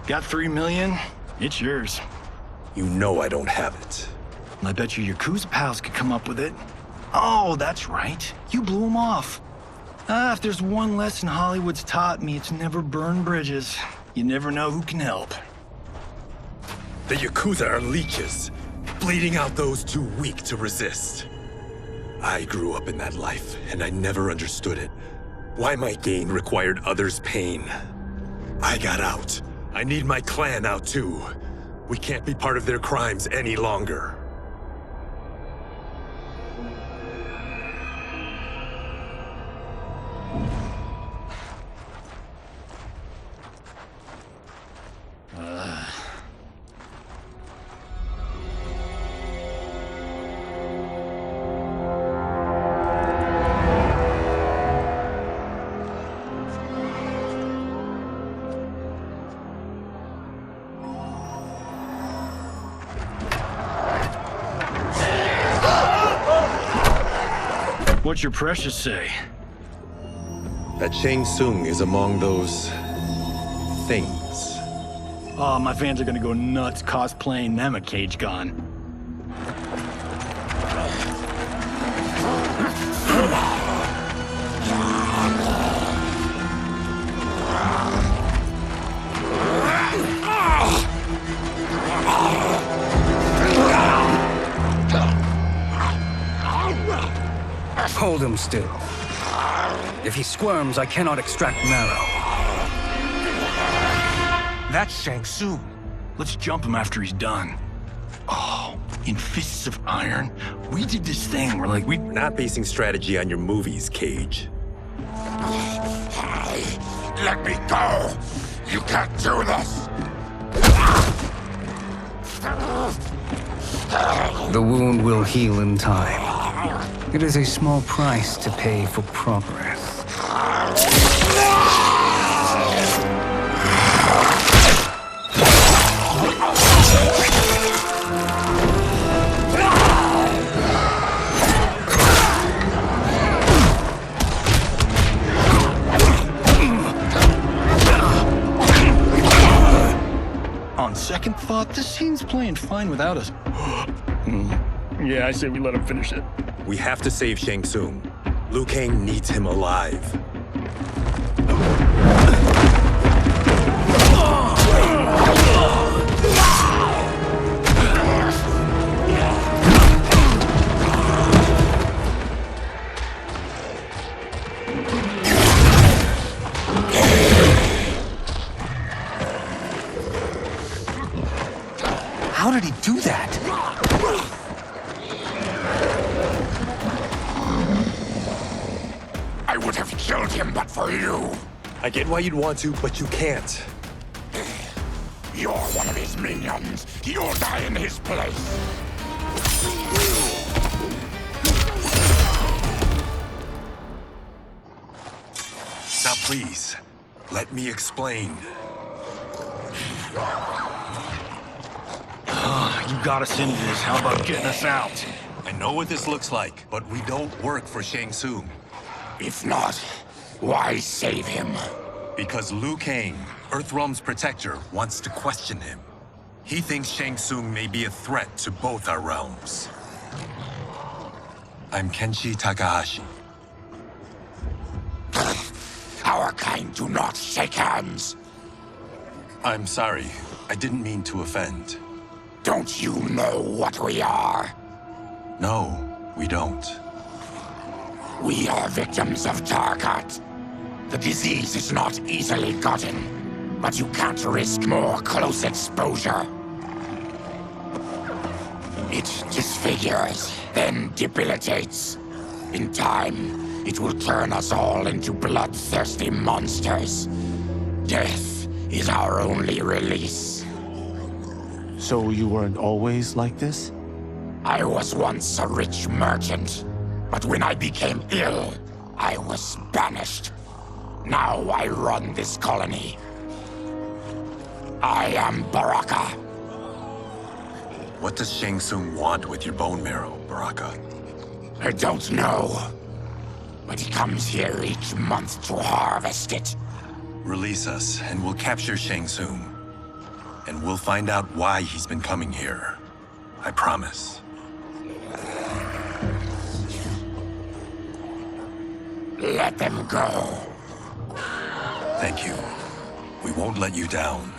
Got 3 million? It's yours. You know I don't have it. I bet your Yakuza pals could come up with it. Oh, that's right. You blew them off. If there's one lesson Hollywood's taught me, it's never burn bridges. You never know who can help. The Yakuza are leeches, bleeding out those too weak to resist. I grew up in that life, and I never understood it. Why my gain required others' pain. I got out. I need my clan out too. We can't be part of their crimes any longer. What's your precious say? That Shang Tsung is among those... things. Oh, my fans are gonna go nuts cosplaying them a Cage Gon. Hold him still. If he squirms, I cannot extract marrow. That's Shang Tsung. Let's jump him after he's done. Oh, in Fists of Iron, we did this thing where like We're not basing strategy on your movies, Cage. Let me go! You can't do this! The wound will heal in time. It is a small price to pay for progress. On second thought, this scene's playing fine without us. Yeah, I say we let him finish it. We have to save Shang Tsung. Liu Kang needs him alive. How did he do that? I would have killed him but for you. I get why you'd want to, but you can't. You're one of his minions. You'll die in his place. Now please, let me explain. You got us into this. How about getting us out? I know what this looks like, but we don't work for Shang Tsung. If not, why save him? Because Liu Kang, Earthrealm's protector, wants to question him. He thinks Shang Tsung may be a threat to both our realms. I'm Kenshi Takahashi. Our kind do not shake hands. I'm sorry. I didn't mean to offend. Don't you know what we are? No, we don't. We are victims of Tarkat. The disease is not easily gotten, but you can't risk more close exposure. It disfigures, then debilitates. In time, it will turn us all into bloodthirsty monsters. Death is our only release. So you weren't always like this? I was once a rich merchant, but when I became ill, I was banished. Now I run this colony. I am Baraka. What does Shang Tsung want with your bone marrow, Baraka? I don't know, but he comes here each month to harvest it. Release us, and we'll capture Shang Tsung. And we'll find out why he's been coming here. I promise. Let them go. Thank you. We won't let you down.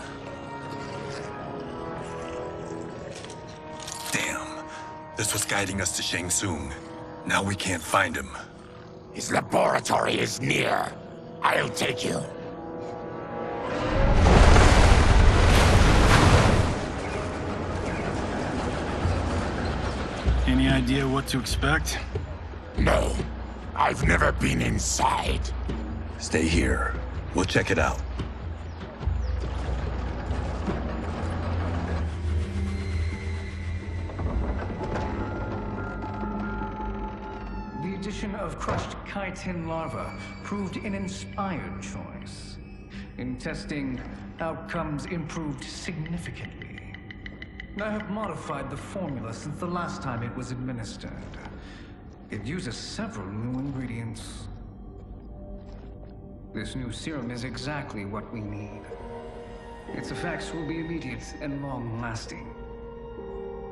Damn. This was guiding us to Shang Tsung. Now we can't find him. His laboratory is near. I'll take you. Any idea what to expect? No. I've never been inside. Stay here. We'll check it out. The addition of crushed chitin larva proved an inspired choice. In testing, outcomes improved significantly. I have modified the formula since the last time it was administered. It uses several new ingredients. This new serum is exactly what we need. Its effects will be immediate and long-lasting.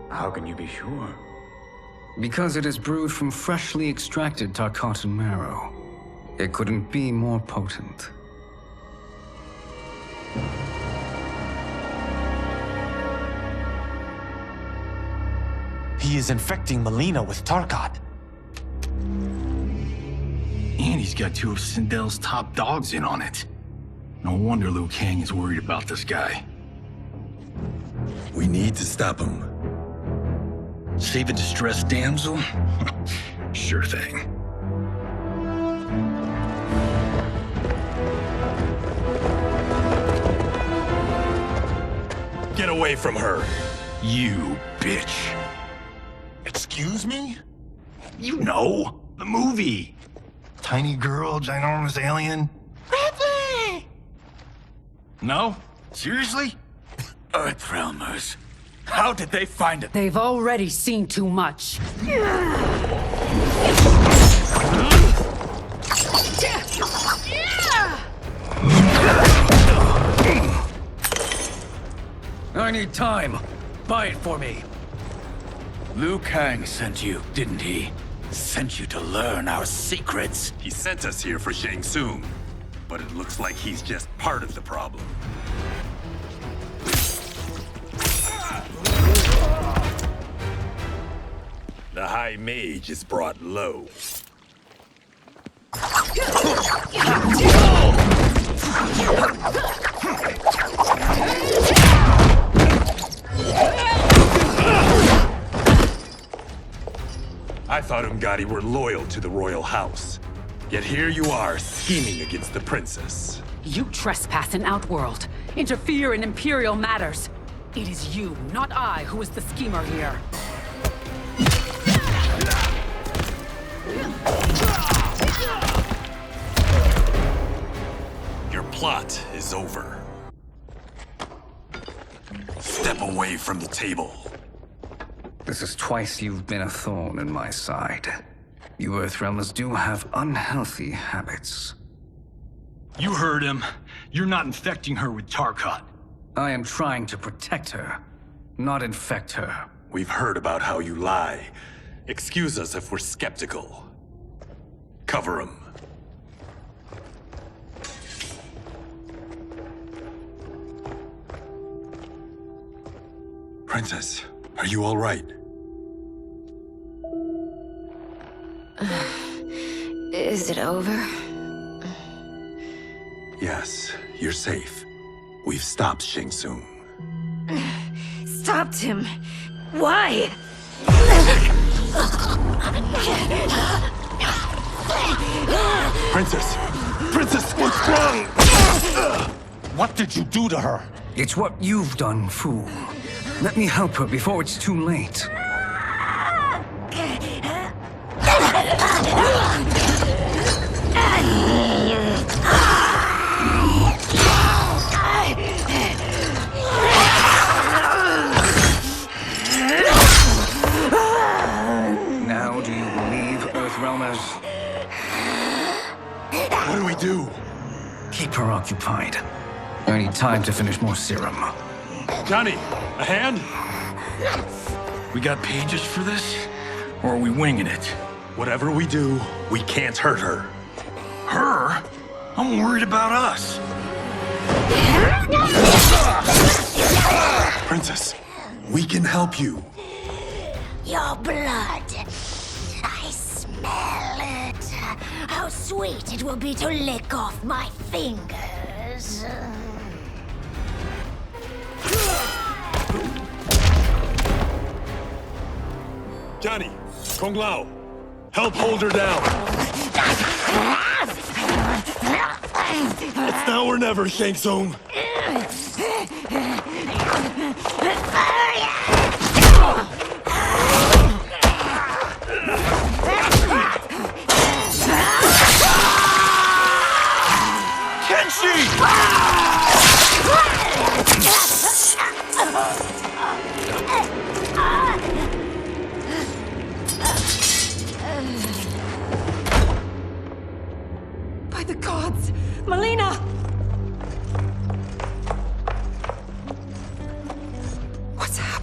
How can you be sure? Because it is brewed from freshly extracted Tarkatan marrow. It couldn't be more potent. He is infecting Melina with Tarkat. And he's got two of Sindel's top dogs in on it. No wonder Liu Kang is worried about this guy. We need to stop him. Save a distressed damsel? Sure thing. Get away from her! You bitch. Excuse me? You know, the movie. Tiny girl, ginormous alien. No? Seriously? Earthrealmers. How did they find it? They've already seen too much. I need time. Buy it for me. Liu Kang sent you, didn't he? Sent you to learn our secrets. He sent us here for Shang Tsung, but it looks like he's just part of the problem. The High Mage is brought low. I thought Ungadi were loyal to the royal house. Yet here you are, scheming against the princess. You trespass in Outworld, interfere in Imperial matters. It is you, not I, who is the schemer here. Your plot is over. Step away from the table. This is twice you've been a thorn in my side. You Earthrealmers do have unhealthy habits. You heard him. You're not infecting her with Tarkat. I am trying to protect her, not infect her. We've heard about how you lie. Excuse us if we're skeptical. Cover him. Princess, are you all right? Is it over? Yes, you're safe. We've stopped Shang Tsung. Stopped him? Why? Princess! Princess, what's wrong? What did you do to her? It's what you've done, fool. Let me help her before it's too late. Now do you believe, Earthrealmers? What do we do? Keep her occupied. I need time to finish more serum. Johnny, a hand? We got pages for this? Or are we winging it? Whatever we do, we can't hurt her. Her? I'm worried about us. Princess, we can help you. Your blood. I smell it. How sweet it will be to lick off my fingers. Johnny, Kung Lao, help hold her down. It's now or never, Shang Tsung.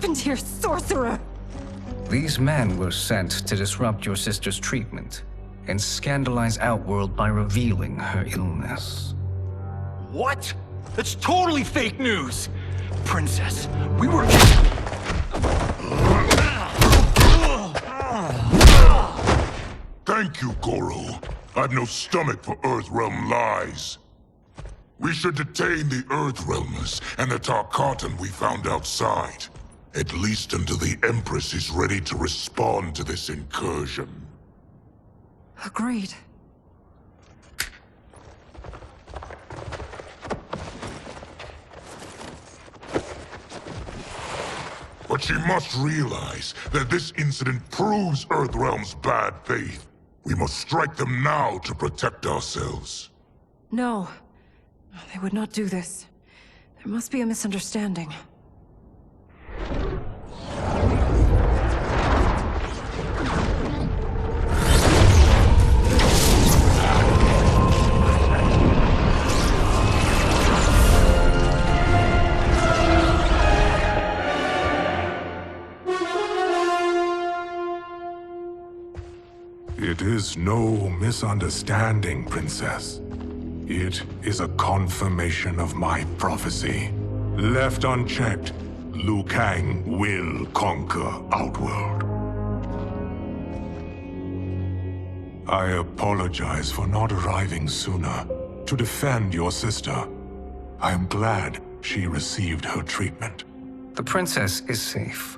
happened here, sorcerer? These men were sent to disrupt your sister's treatment and scandalize Outworld by revealing her illness. What? That's totally fake news! Princess, we were... Thank you, Goro. I've no stomach for Earthrealm lies. We should detain the Earthrealmers and the Tarkatan we found outside. At least until the Empress is ready to respond to this incursion. Agreed. But she must realize that this incident proves Earthrealm's bad faith. We must strike them now to protect ourselves. No. They would not do this. There must be a misunderstanding. It is no misunderstanding, Princess. It is a confirmation of my prophecy. Left unchecked, Liu Kang will conquer Outworld. I apologize for not arriving sooner to defend your sister. I am glad she received her treatment. The princess is safe,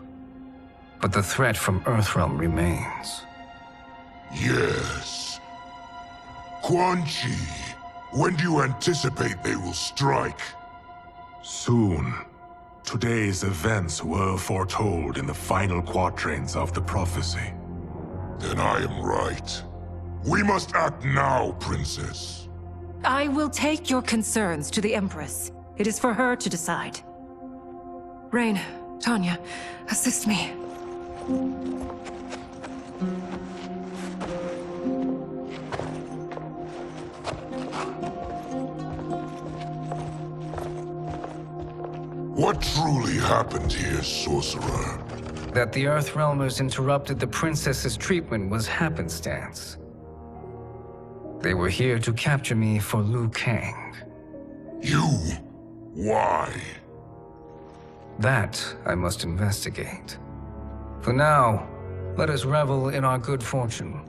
but the threat from Earthrealm remains. Yes. Quan Chi, when do you anticipate they will strike? Soon. Today's events were foretold in the final quatrains of the prophecy. Then I am right. We must act now, Princess. I will take your concerns to the Empress. It is for her to decide. Rain, Tanya, assist me. What truly happened here, Sorcerer? That the Earthrealmers interrupted the princess's treatment was happenstance. They were here to capture me for Liu Kang. You? Why? That I must investigate. For now, let us revel in our good fortune.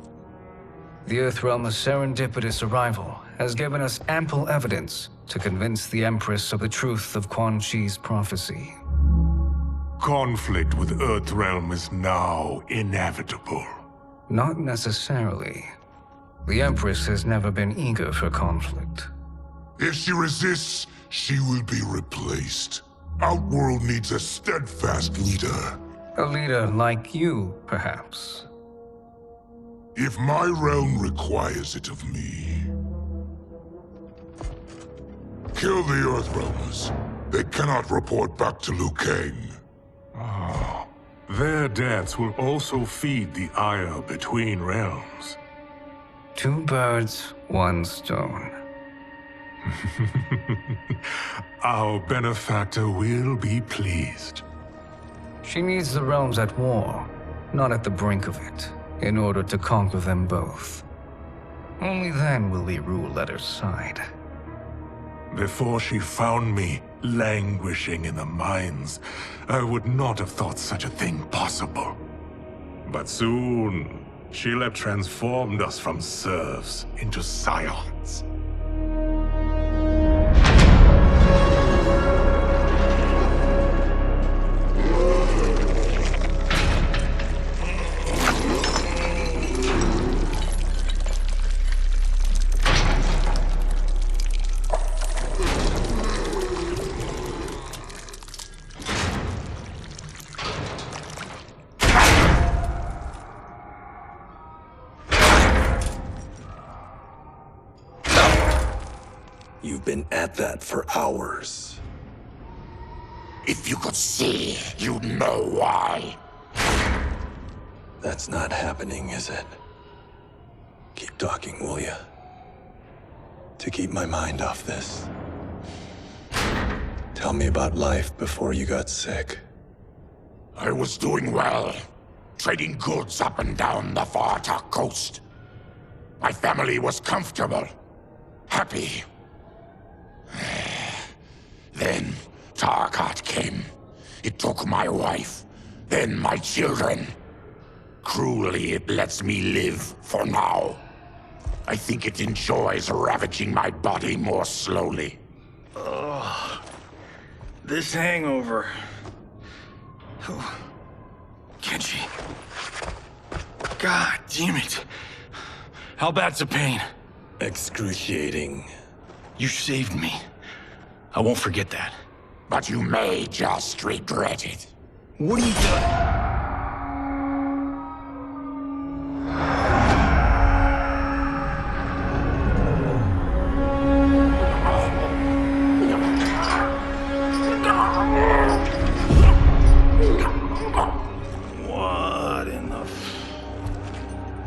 The Earthrealm's serendipitous arrival has given us ample evidence to convince the Empress of the truth of Quan Chi's prophecy. Conflict with Earthrealm is now inevitable. Not necessarily. The Empress has never been eager for conflict. If she resists, she will be replaced. Outworld needs a steadfast leader. A leader like you, perhaps. If my realm requires it of me. Kill the Earthrealmers. They cannot report back to Liu Kang. Oh, their deaths will also feed the ire between realms. Two birds, one stone. Our benefactor will be pleased. She needs the realms at war, not at the brink of it, in order to conquer them both. Only then will we rule at her side. Before she found me languishing in the mines, I would not have thought such a thing possible. But soon, she'll have transformed us from serfs into scions. You've been at that for hours. If you could see, you'd know why. That's not happening, is it? Keep talking, will ya? To keep my mind off this. Tell me about life before you got sick. I was doing well, trading goods up and down the Varta coast. My family was comfortable, happy. Then Tarkat came. It took my wife, then my children. Cruelly, it lets me live for now. I think it enjoys ravaging my body more slowly. Ugh. This hangover. Kenji. God damn it. How bad's the pain? Excruciating. You saved me. I won't forget that. But you may just regret it. What are you doing? What in the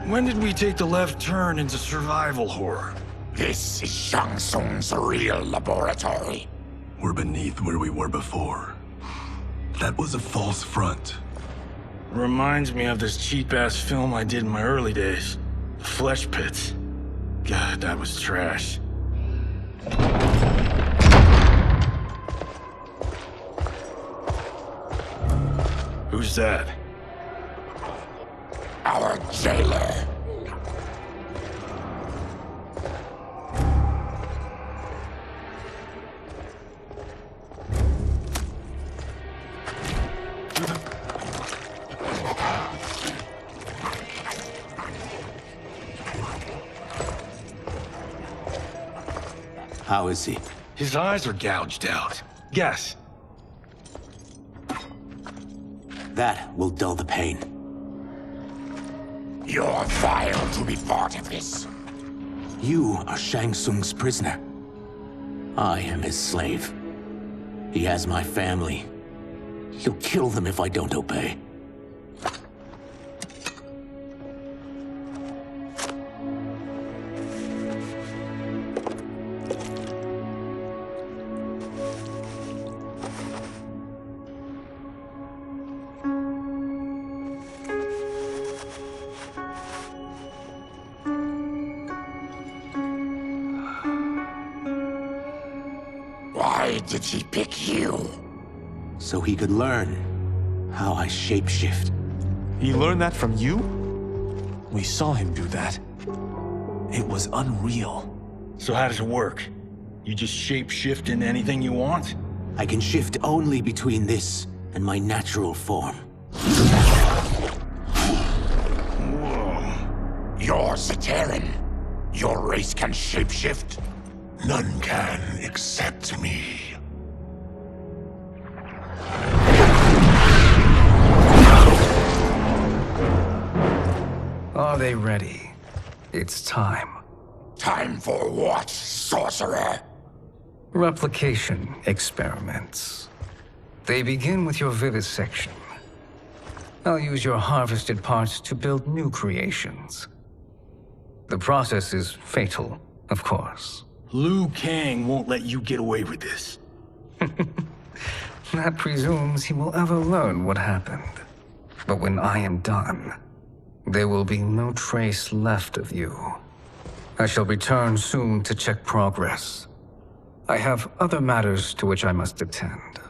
When did we take the left turn into survival horror? This is Shang Tsung's real laboratory. We're beneath where we were before. That was a false front. Reminds me of this cheap-ass film I did in my early days. Flesh Pits. God, that was trash. Who's that? Our jailer. How is he? His eyes are gouged out. Guess. That will dull the pain. You're vile to be part of this. You are Shang Tsung's prisoner. I am his slave. He has my family. He'll kill them if I don't obey. Why did he pick you? So he could learn how I shapeshift. He learned that from you? We saw him do that. It was unreal. So how does it work? You just shape-shift into anything you want? I can shift only between this and my natural form. Whoa. You're Zaterran. Your race can shapeshift? None can except me. Are they ready? It's time. Time for what, sorcerer? Replication experiments. They begin with your vivisection. I'll use your harvested parts to build new creations. The process is fatal, of course. Liu Kang won't let you get away with this. That presumes he will ever learn what happened. But when I am done, there will be no trace left of you. I shall return soon to check progress. I have other matters to which I must attend.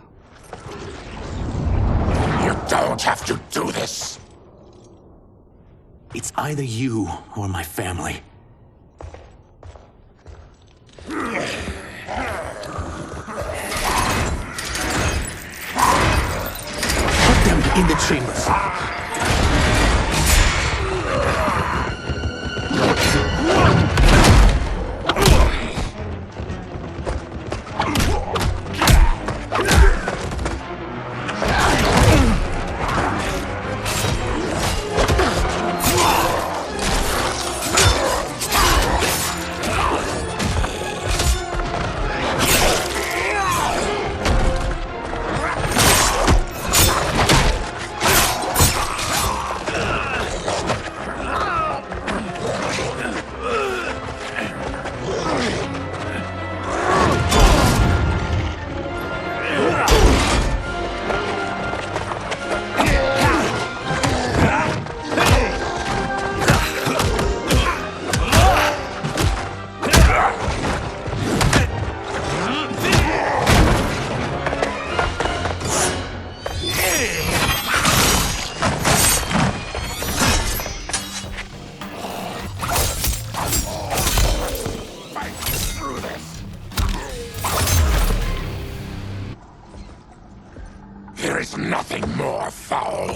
You don't have to do this. It's either you or my family. Put them in the chambers. There is nothing more foul.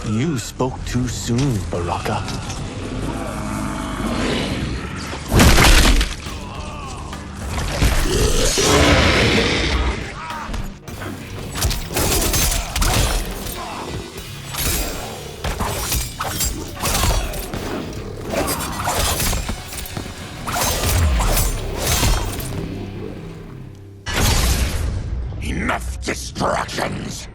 You spoke too soon, Baraka. Enough distractions!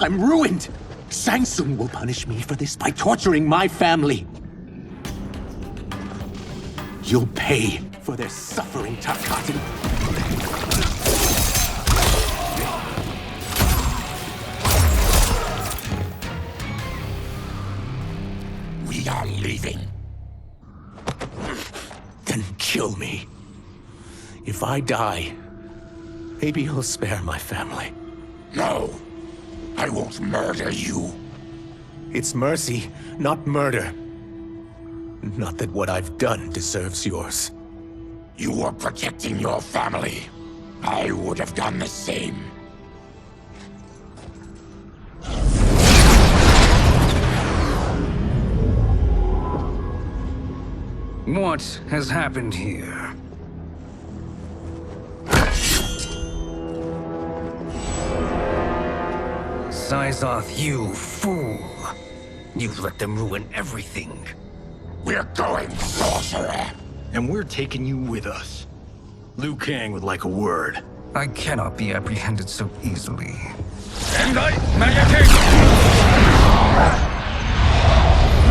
I'm ruined! Shang Tsung will punish me for this by torturing my family. You'll pay for their suffering, Tarkatan. We are leaving. Then kill me. If I die, maybe you'll spare my family. No. I won't murder you. It's mercy, not murder. Not that what I've done deserves yours. You were protecting your family. I would have done the same. What has happened here? Sizoth, you fool! You've let them ruin everything. We're going, sorcerer! And we're taking you with us. Liu Kang would like a word. I cannot be apprehended so easily.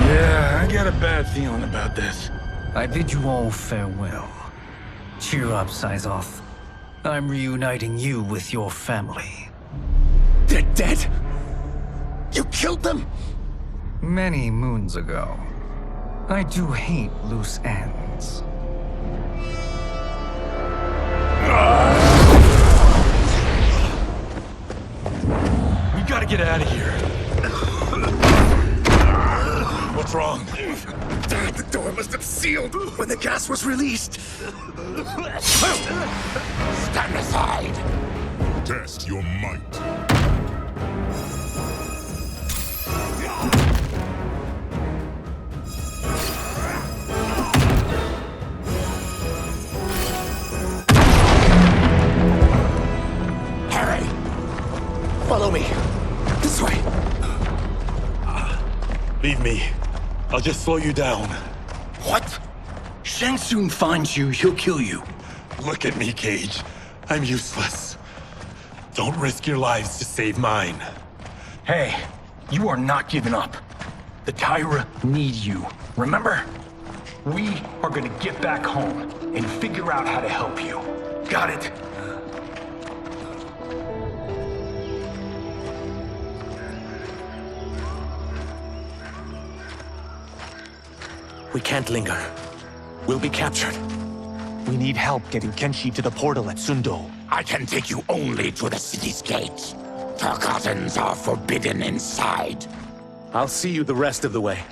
Yeah, I got a bad feeling about this. I bid you all farewell. Cheer up, Sizoth. I'm reuniting you with your family. They're dead? You killed them? Many moons ago. I do hate loose ends. We gotta get out of here. What's wrong? The door must have sealed when the gas was released. Stand aside. Test your might. Follow me. This way. Leave me. I'll just slow you down. What? Shang Tsung finds you, he'll kill you. Look at me, Cage. I'm useless. Don't risk your lives to save mine. Hey, you are not giving up. The Tyra need you, remember? We are gonna get back home and figure out how to help you. Got it? We can't linger. We'll be captured. We need help getting Kenshi to the portal at Sundo. I can take you only to the city's gate. Tarkatans are forbidden inside. I'll see you the rest of the way.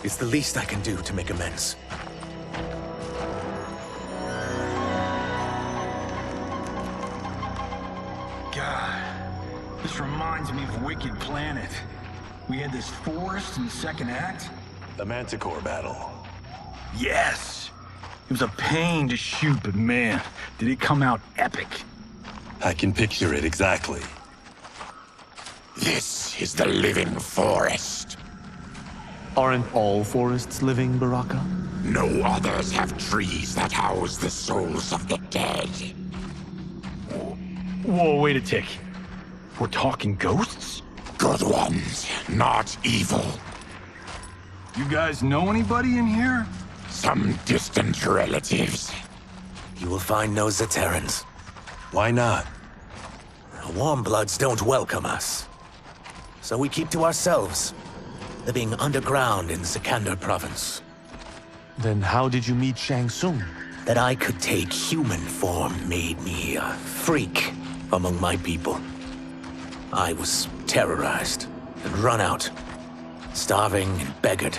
It's the least I can do to make amends. God, this reminds me of Wicked Planet. We had this forest in the second act. The Manticore battle. Yes! It was a pain to shoot, but man, did it come out epic. I can picture it exactly. This is the living forest. Aren't all forests living, Baraka? No others have trees that house the souls of the dead. Whoa, wait a tick. We're talking ghosts? Good ones, not evil. You guys know anybody in here? Some distant relatives. You will find no Zaterrans. Why not? Warmbloods don't welcome us. So we keep to ourselves, living underground in Sikander province. Then how did you meet Shang Tsung? That I could take human form made me a freak among my people. I was terrorized and run out, starving and beggared.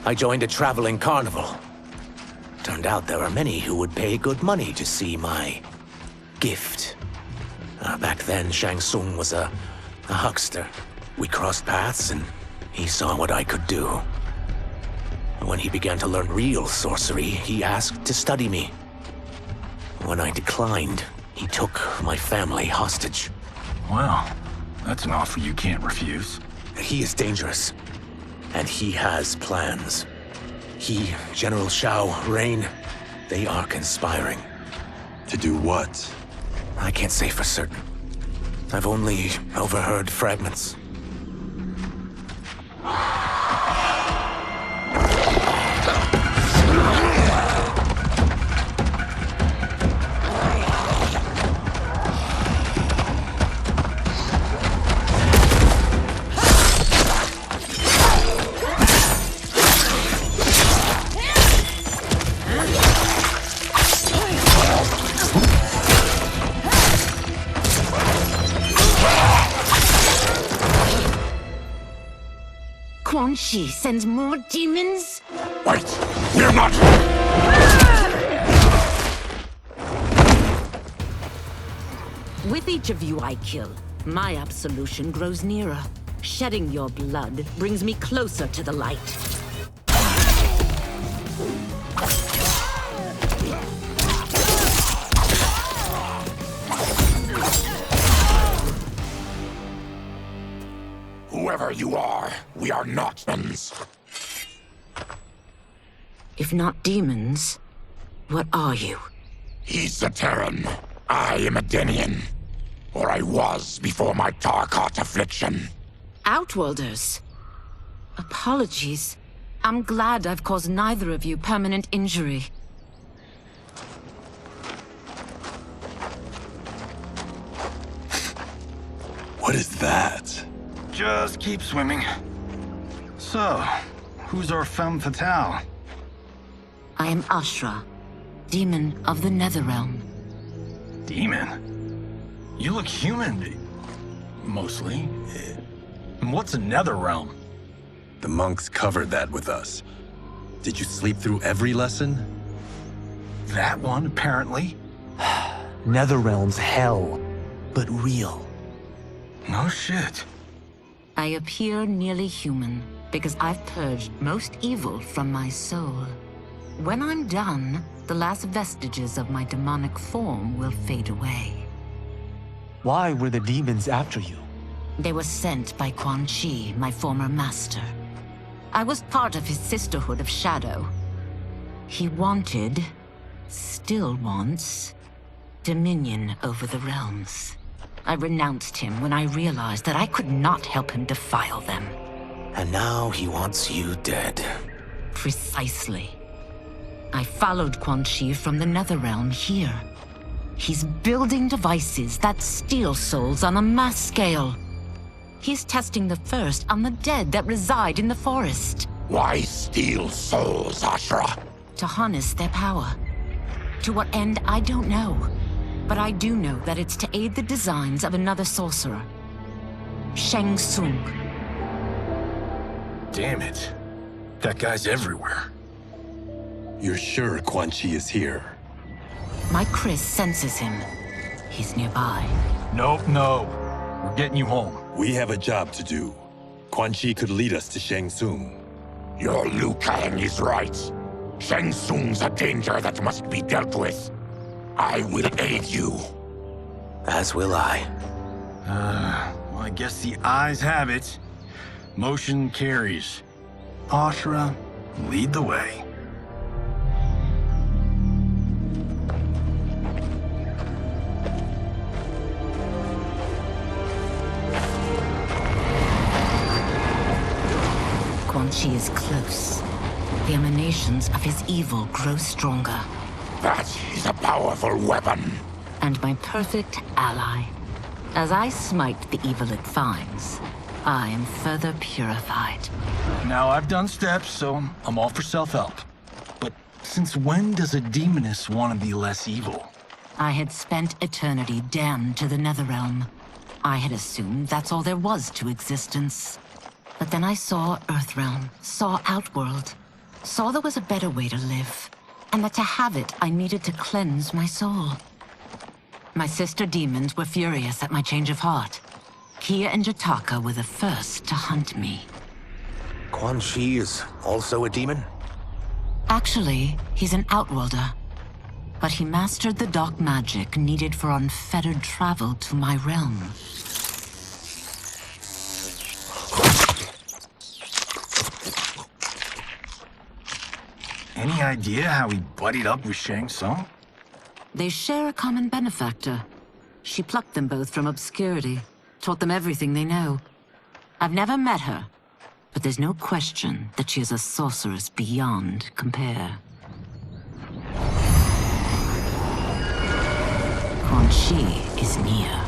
I joined a traveling carnival. Turned out there were many who would pay good money to see my gift. Back then, Shang Tsung was a huckster. We crossed paths and he saw what I could do. When he began to learn real sorcery, he asked to study me. When I declined, he took my family hostage. Well, that's an offer you can't refuse. He is dangerous, and he has plans. He, General Shao, Rain, they are conspiring. To do what? I can't say for certain. I've only overheard fragments. Quan Chi sends more demons? Wait! We're not... With each of you I kill, my absolution grows nearer. Shedding your blood brings me closer to the light. Whoever you are, we are not demons. If not demons, what are you? He's a Terran. I am a Denian. Or I was before my Tarkat affliction. Outworlders. Apologies. I'm glad I've caused neither of you permanent injury. What is that? Just keep swimming. So, who's our femme fatale? I am Ashra, demon of the NetherRealm. Demon? You look human. Mostly. And what's a NetherRealm? The monks covered that with us. Did you sleep through every lesson? That one, apparently. NetherRealm's hell, but real. No shit. I appear nearly human because I've purged most evil from my soul. When I'm done, the last vestiges of my demonic form will fade away. Why were the demons after you? They were sent by Quan Chi, my former master. I was part of his Sisterhood of Shadow. He wanted, still wants, dominion over the realms. I renounced him when I realized that I could not help him defile them. And now he wants you dead. Precisely. I followed Quan Chi from the NetherRealm here. He's building devices that steal souls on a mass scale. He's testing the first on the dead that reside in the forest. Why steal souls, Ashra? To harness their power. To what end, I don't know. But I do know that it's to aid the designs of another sorcerer. Shang Tsung. Damn it. That guy's everywhere. You're sure Quan Chi is here? My Chris senses him. He's nearby. Nope, no. We're getting you home. We have a job to do. Quan Chi could lead us to Shang Tsung. Your Liu Kang is right. Shang Tsung's a danger that must be dealt with. I will aid you. As will I. Well, I guess the eyes have it. Motion carries. Ashra, lead the way. Quan Chi is close. The emanations of his evil grow stronger. That is a powerful weapon. And my perfect ally. As I smite the evil it finds, I am further purified. Now I've done steps, so I'm all for self-help. But since when does a demoness want to be less evil? I had spent eternity damned to the NetherRealm. I had assumed that's all there was to existence. But then I saw Earthrealm, saw Outworld, saw there was a better way to live, and that to have it, I needed to cleanse my soul. My sister demons were furious at my change of heart. Kia and Jataka were the first to hunt me. Quan Chi is also a demon? Actually, he's an Outworlder. But he mastered the dark magic needed for unfettered travel to my realm. Any idea how he buddied up with Shang Tsung? They share a common benefactor. She plucked them both from obscurity, taught them everything they know. I've never met her, but there's no question that she is a sorceress beyond compare. Quan Chi is near.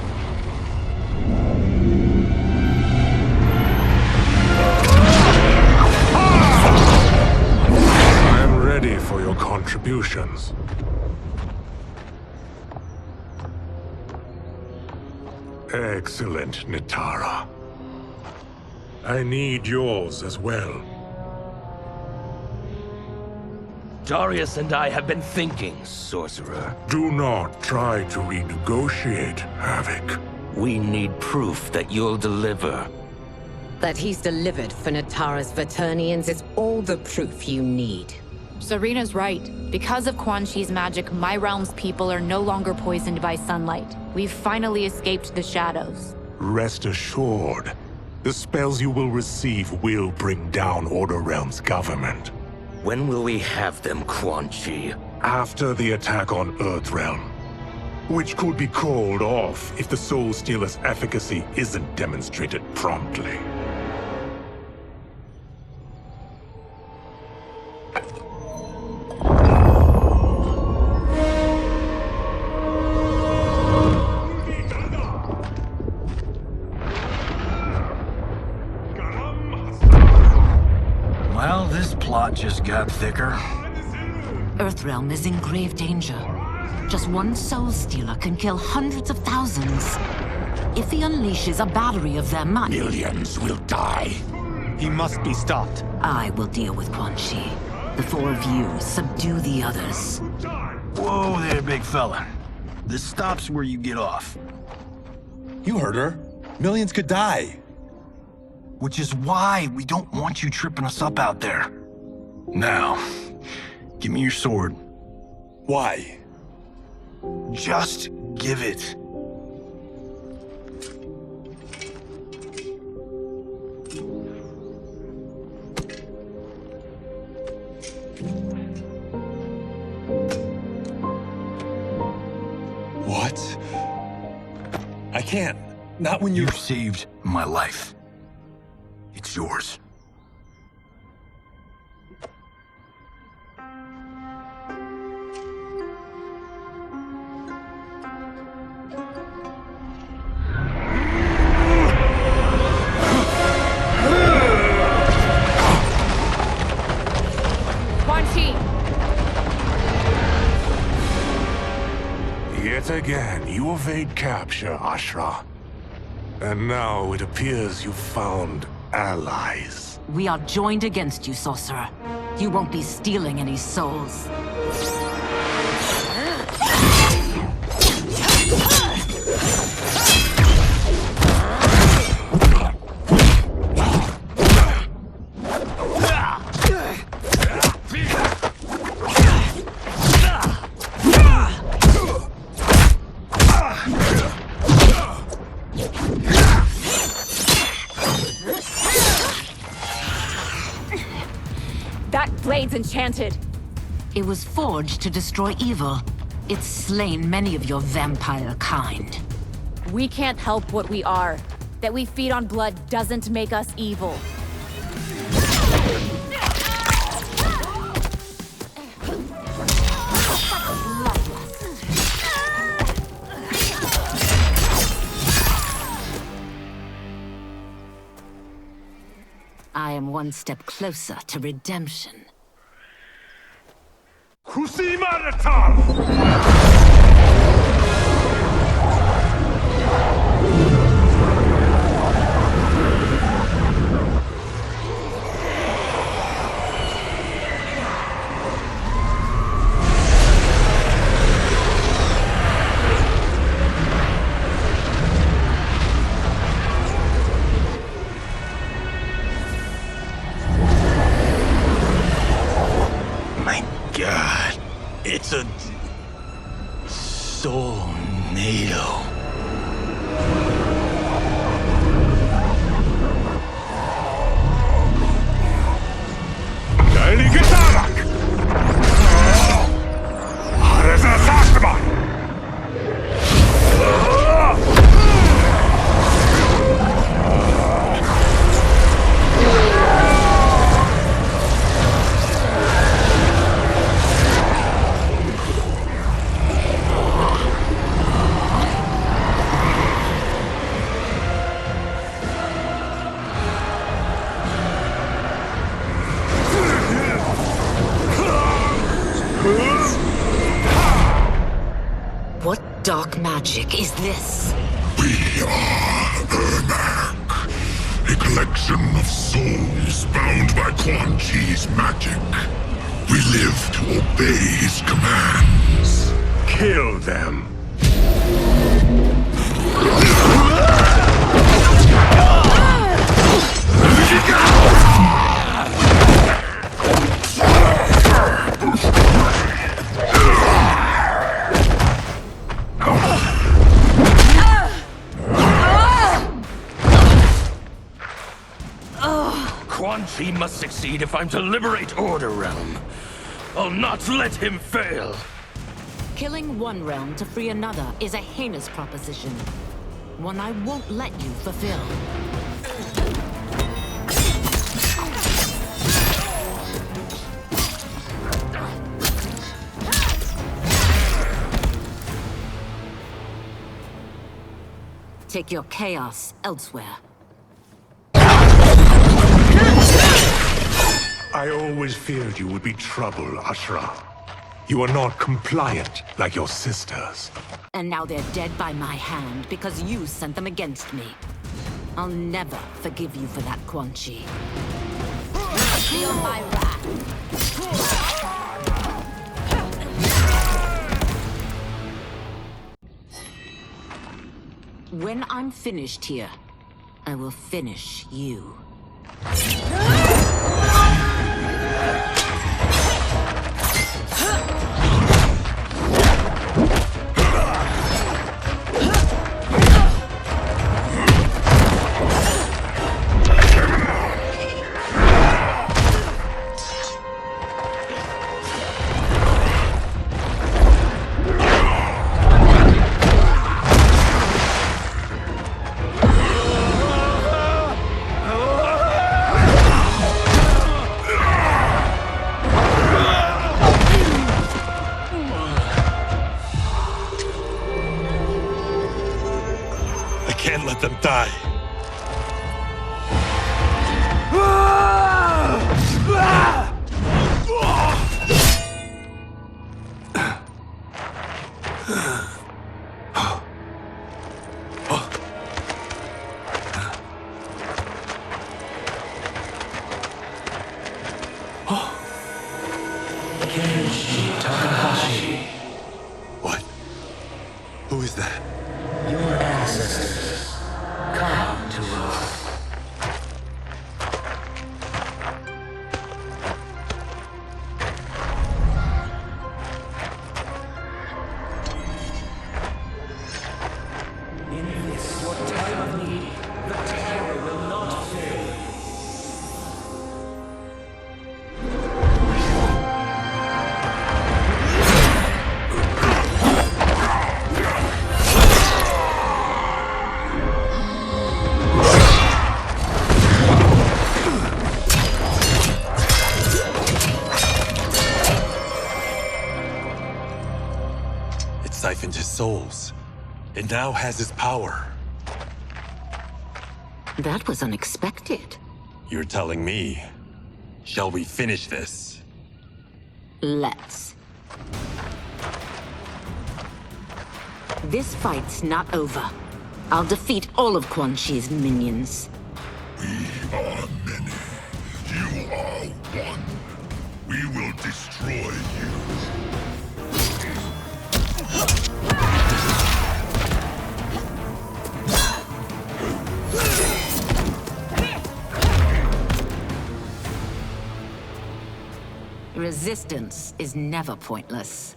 I am ready for your contributions. Excellent, Nitara. I need yours as well. Darius and I have been thinking, Sorcerer. Do not try to renegotiate, Havoc. We need proof that you'll deliver. That he's delivered for Natara's Vaternians is all the proof you need. Serena's right. Because of Quan Chi's magic, my realm's people are no longer poisoned by sunlight. We've finally escaped the shadows. Rest assured, the spells you will receive will bring down Order Realm's government. When will we have them, Quan Chi? After the attack on Earthrealm, which could be called off if the Soul Stealer's efficacy isn't demonstrated promptly. Well, this plot just got thicker. Earthrealm is in grave danger. Just one Soul Stealer can kill hundreds of thousands. If he unleashes a battery of them, Millions will die. He must be stopped. I will deal with Quan Chi. The four of you subdue the others. Whoa there, big fella. This stops where you get off. You heard her. Millions could die. Which is why we don't want you tripping us up out there. Now, give me your sword. Why? Just give it. What? I can't. Not when you saved my life. It's yours. Quan Chi! Yet again, you evade capture, Ashra. And now it appears you've found allies. We are joined against you, Sorcerer. You won't be stealing any souls. Blade's enchanted. It was forged to destroy evil. It's slain many of your vampire kind. We can't help what we are. That we feed on blood doesn't make us evil. I am one step closer to redemption. God, it's a soul-nado. What dark magic is this? We are Ermac, a collection of souls bound by Quan Chi's magic. We live to obey his commands. Kill them. Quan Chi must succeed if I'm to liberate Order Realm. I'll not let him fail. Killing one realm to free another is a heinous proposition. One I won't let you fulfill. Take your chaos elsewhere. I always feared you would be trouble, Ashra. You are not compliant like your sisters. And now they're dead by my hand because you sent them against me. I'll never forgive you for that, Quan Chi. Feel my wrath. When I'm finished here, I will finish you. Can't let them die. What? Who is that? Your ancestors. Come to us. In this, your time of need, the terror will not fail. Siphoned his souls. It now has his power. That was unexpected. You're telling me. Shall we finish this? Let's. This fight's not over. I'll defeat all of Quan Chi's minions. We are many. You are one. We will destroy you. Resistance is never pointless.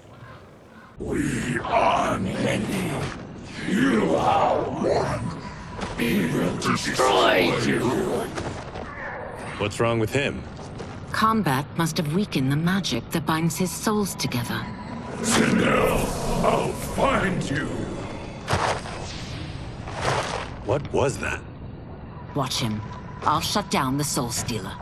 We are many. You are one. We will destroy you. What's wrong with him? Combat must have weakened the magic that binds his souls together. Sinel, I'll find you. What was that? Watch him. I'll shut down the Soul Stealer.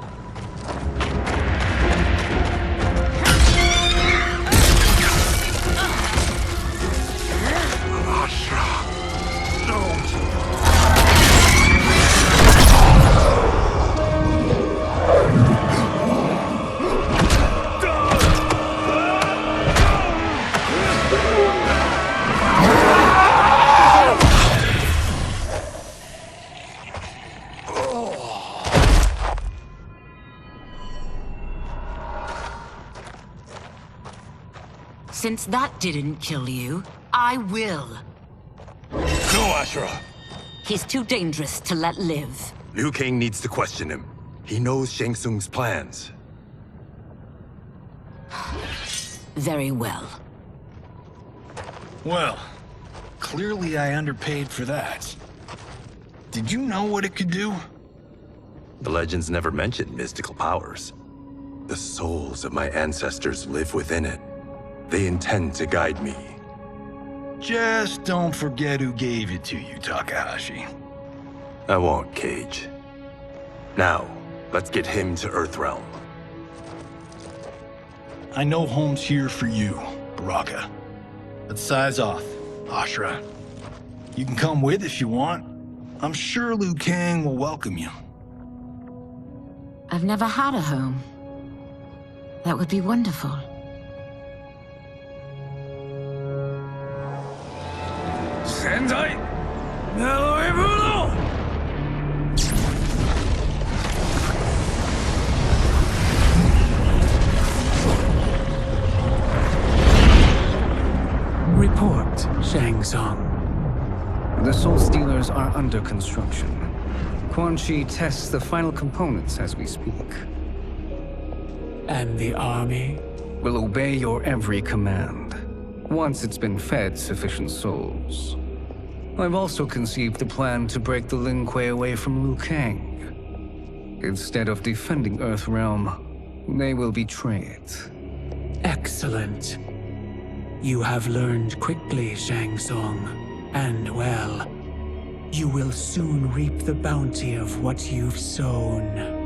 Since that didn't kill you, I will. No, Ashura! He's too dangerous to let live. Liu Kang needs to question him. He knows Shang Tsung's plans. Very well. Well, clearly I underpaid for that. Did you know what it could do? The legends never mentioned mystical powers. The souls of my ancestors live within it. They intend to guide me. Just don't forget who gave it to you, Takahashi. I won't, Cage. Now, let's get him to Earthrealm. I know home's here for you, Baraka. Let's size off, Ashura. You can come with if you want. I'm sure Liu Kang will welcome you. I've never had a home. That would be wonderful. Sendai! Naloibuno! Report, Shang Tsung. The Soul Stealers are under construction. Quan Chi tests the final components as we speak. And the army? Will obey your every command, once it's been fed sufficient souls. I've also conceived a plan to break the Lin Kuei away from Liu Kang. Instead of defending Earthrealm, they will betray it. Excellent. You have learned quickly, Shang Tsung, and well. You will soon reap the bounty of what you've sown.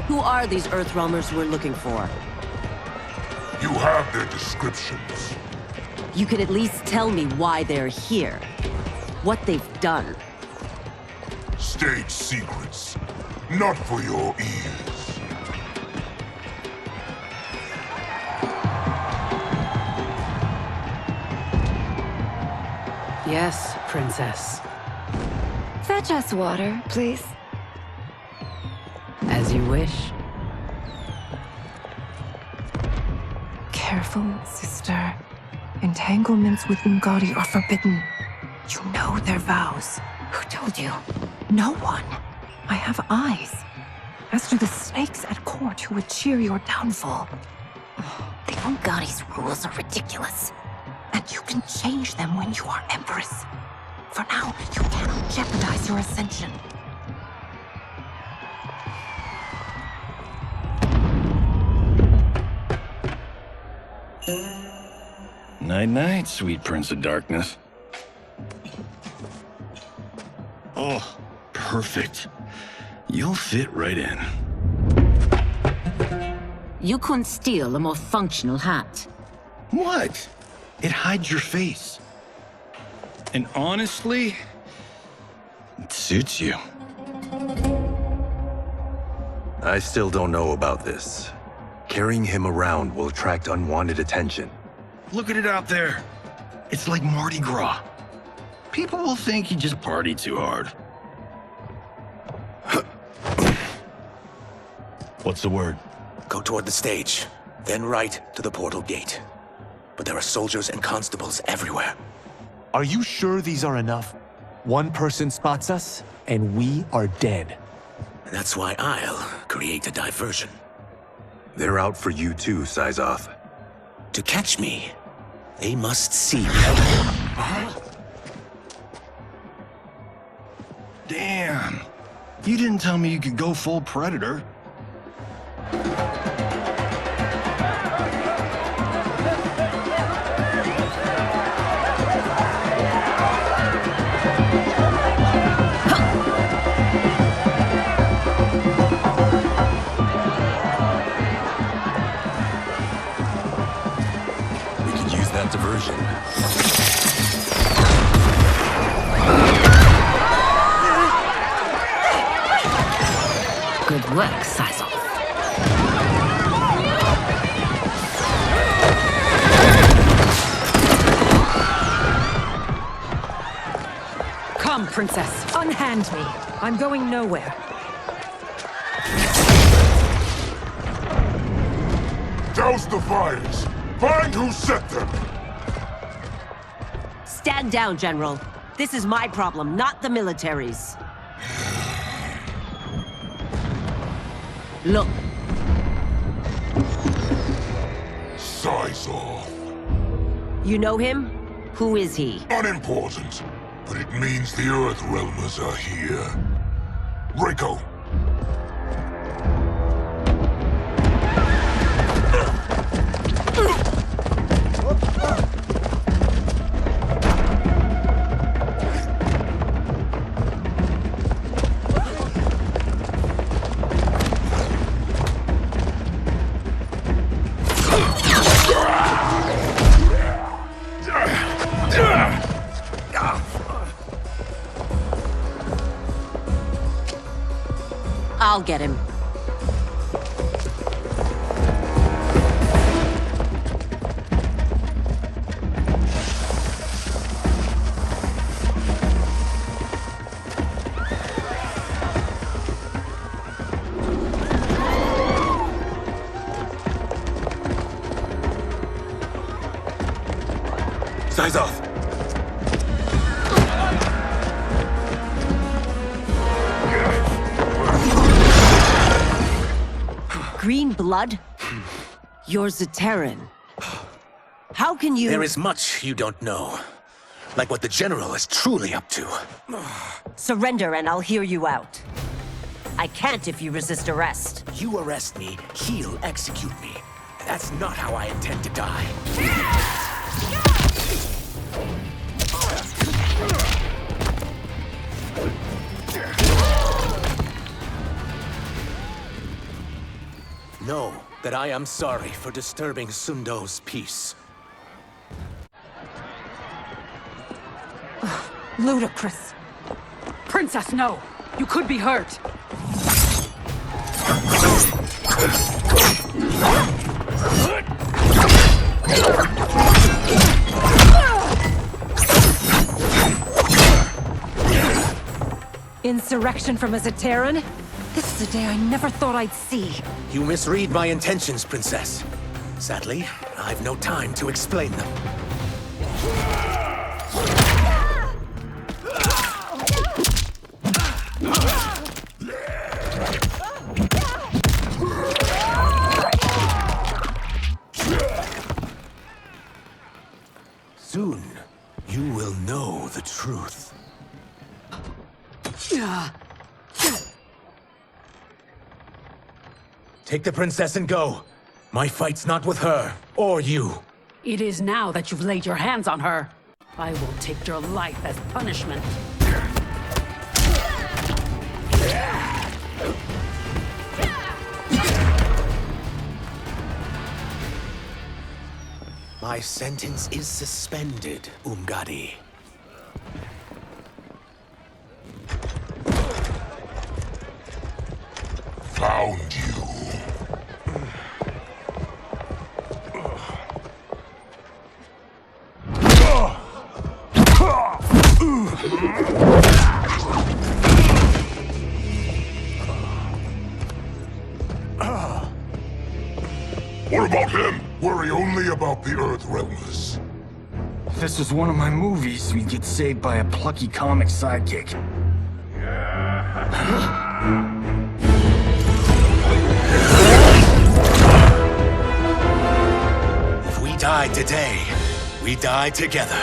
Who are these Earthrealmers we're looking for? You have their descriptions. You could at least tell me why they're here. What they've done. State secrets. Not for your ears. Yes, Princess. Fetch us water, please. As you wish. Careful, sister. Entanglements with Ungadi are forbidden. You know their vows. Who told you? No one. I have eyes. As do the snakes at court who would cheer your downfall. The Ungadi's rules are ridiculous. And you can change them when you are Empress. For now, you cannot jeopardize your ascension. Night-night, sweet Prince of Darkness. Oh, perfect. You'll fit right in. You couldn't steal a more functional hat. What? It hides your face. And honestly, it suits you. I still don't know about this. Carrying him around will attract unwanted attention. Look at it out there. It's like Mardi Gras. People will think you just party too hard. What's the word? Go toward the stage, then right to the portal gate. But there are soldiers and constables everywhere. Are you sure these are enough? One person spots us, and we are dead. That's why I'll create a diversion. They're out for you too, Syzoth. To catch me, they must see me. Damn. You didn't tell me you could go full Predator. We could use that diversion. Good work, Syzoth. Come, Princess. Unhand me. I'm going nowhere. Douse the fires! Find who set them! Stand down, General. This is my problem, not the military's. Look. Syzoth. You know him? Who is he? Unimportant, but it means the Earthrealmers are here. Reiko. I'll get him. Syzoth! Green blood? You're Zaterran. How can you— There is much you don't know. Like what the General is truly up to. Surrender and I'll hear you out. I can't if you resist arrest. You arrest me, he'll execute me. That's not how I intend to die. Know that I am sorry for disturbing Sundo's peace. Ludicrous. Princess, no! You could be hurt! Insurrection from a Zaterran? This is a day I never thought I'd see. You misread my intentions, Princess. Sadly, I've no time to explain them. Soon, you will know the truth. Take the princess and go. My fight's not with her, or you. It is now that you've laid your hands on her. I will take your life as punishment. My sentence is suspended, Umgadi. Found you. What about him? Worry only about the Earthrealmers. If this was one of my movies, we'd get saved by a plucky comic sidekick. If we die today, we die together.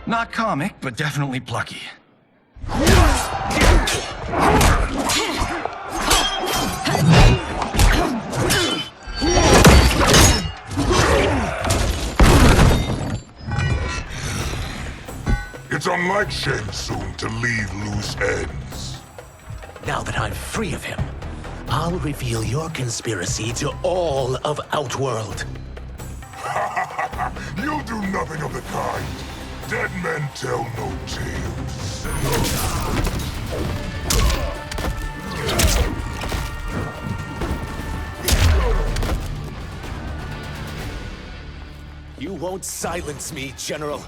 Not comic, but definitely plucky. It's unlike Shang Tsung to leave loose ends. Now that I'm free of him, I'll reveal your conspiracy to all of Outworld. You'll do nothing of the kind. Dead men tell no tales. You won't silence me, General.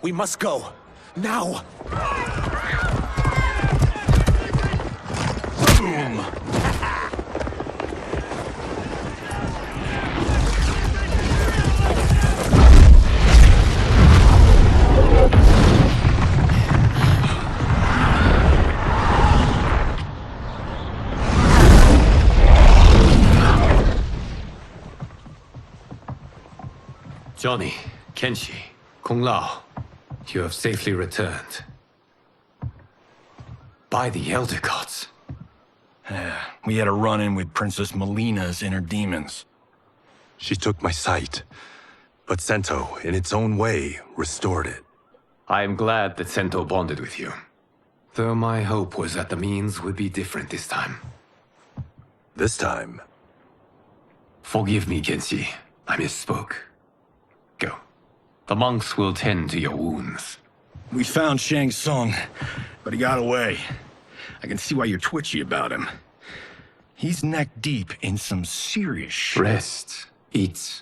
We must go. Now! Boom! Johnny, Kenshi, Kung Lao, you have safely returned. By the Elder Gods. We had a run-in with Princess Melina's inner demons. She took my sight, but Sento, in its own way, restored it. I am glad that Sento bonded with you. Though my hope was that the means would be different this time. This time? Forgive me, Kenshi. I misspoke. Go. The monks will tend to your wounds. We found Shang Tsung, but he got away. I can see why you're twitchy about him. He's neck deep in some serious shit. Rest. Eat.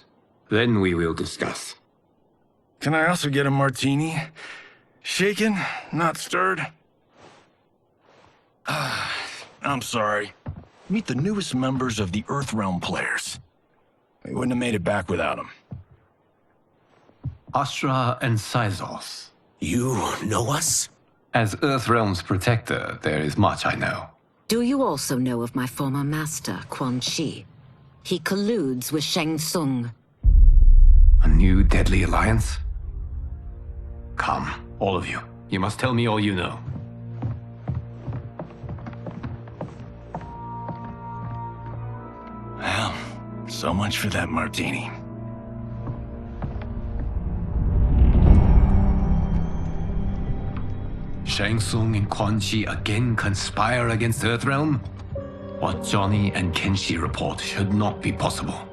Then we will discuss. Can I also get a martini? Shaken, not stirred? I'm sorry. Meet the newest members of the Earthrealm players. We wouldn't have made it back without them. Astra and Syzos. You know us? As Earthrealm's protector, there is much I know. Do you also know of my former master, Quan Chi? He colludes with Shang Tsung. A new deadly alliance? Come, all of you. You must tell me all you know. Well, so much for that martini. Shang Tsung and Quan Chi again conspire against Earthrealm? What Johnny and Kenshi report should not be possible.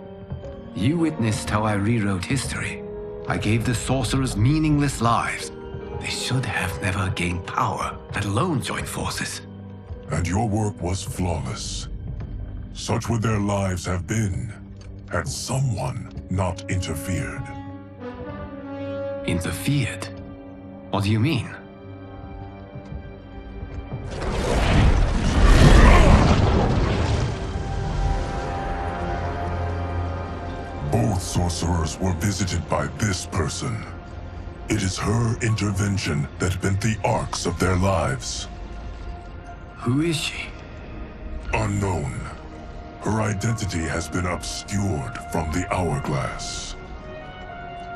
You witnessed how I rewrote history. I gave the sorcerers meaningless lives. They should have never gained power, let alone joined forces. And your work was flawless. Such would their lives have been, had someone not interfered. Interfered? What do you mean? Both sorcerers were visited by this person. It is her intervention that bent the arcs of their lives. Who is she? Unknown. Her identity has been obscured from the hourglass.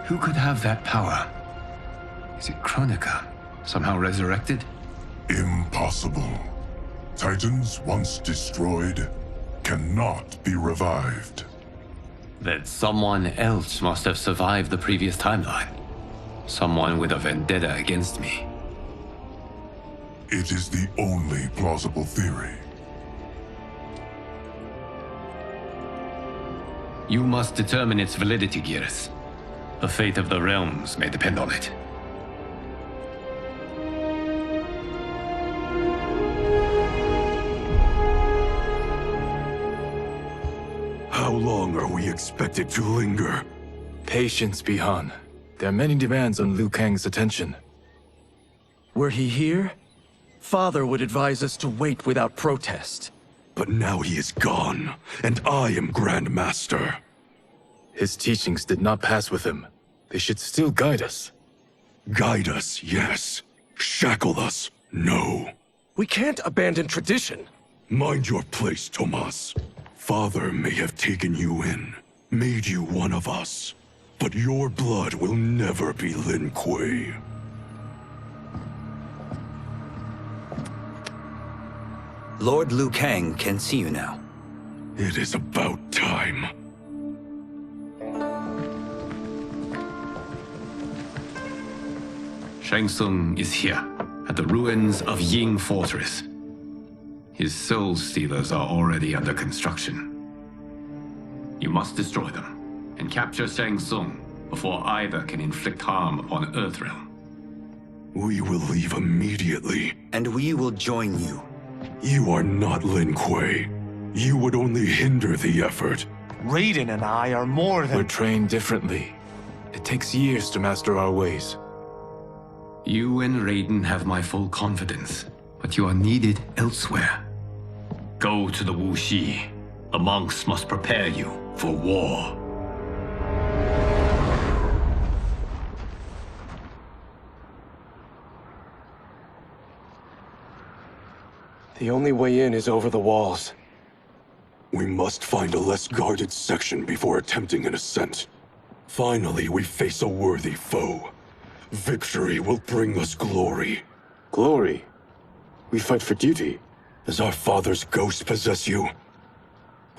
Who could have that power? Is it Kronika? Somehow resurrected? Impossible. Titans once destroyed cannot be revived. Then someone else must have survived the previous timeline. Someone with a vendetta against me. It is the only plausible theory. You must determine its validity, Geras. The fate of the realms may depend on it. How long are we expected to linger? Patience, Bihan. There are many demands on Liu Kang's attention. Were he here, Father would advise us to wait without protest. But now he is gone, and I am Grand Master. His teachings did not pass with him. They should still guide us. Guide us, yes. Shackle us, no. We can't abandon tradition. Mind your place, Tomas. Father may have taken you in, made you one of us. But your blood will never be Lin Kuei. Lord Liu Kang can see you now. It is about time. Shang Tsung is here, at the ruins of Ying Fortress. His Soul Stealers are already under construction. You must destroy them, and capture Shang Tsung before either can inflict harm upon Earthrealm. We will leave immediately. And we will join you. You are not Lin Kuei. You would only hinder the effort. Raiden and I are more than— We're trained differently. It takes years to master our ways. You and Raiden have my full confidence, but you are needed elsewhere. Go to the Wuxi. The monks must prepare you for war. The only way in is over the walls. We must find a less guarded section before attempting an ascent. Finally, we face a worthy foe. Victory will bring us glory. Glory? We fight for duty. Does our father's ghost possess you?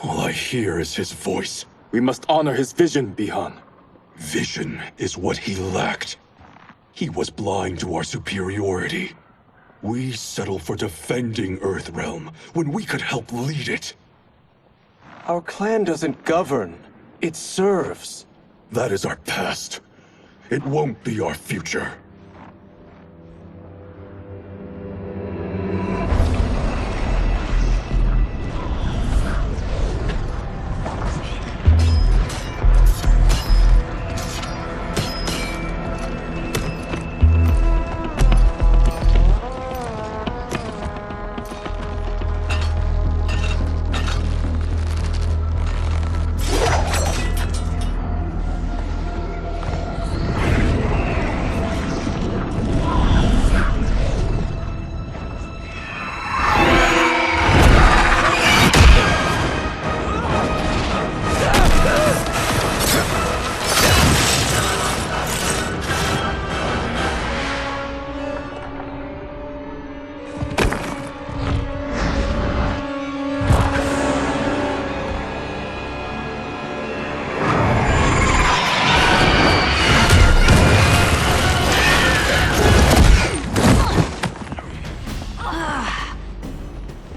All I hear is his voice. We must honor his vision, Bihan. Vision is what he lacked. He was blind to our superiority. We settle for defending Earthrealm when we could help lead it. Our clan doesn't govern. It serves. That is our past. It won't be our future.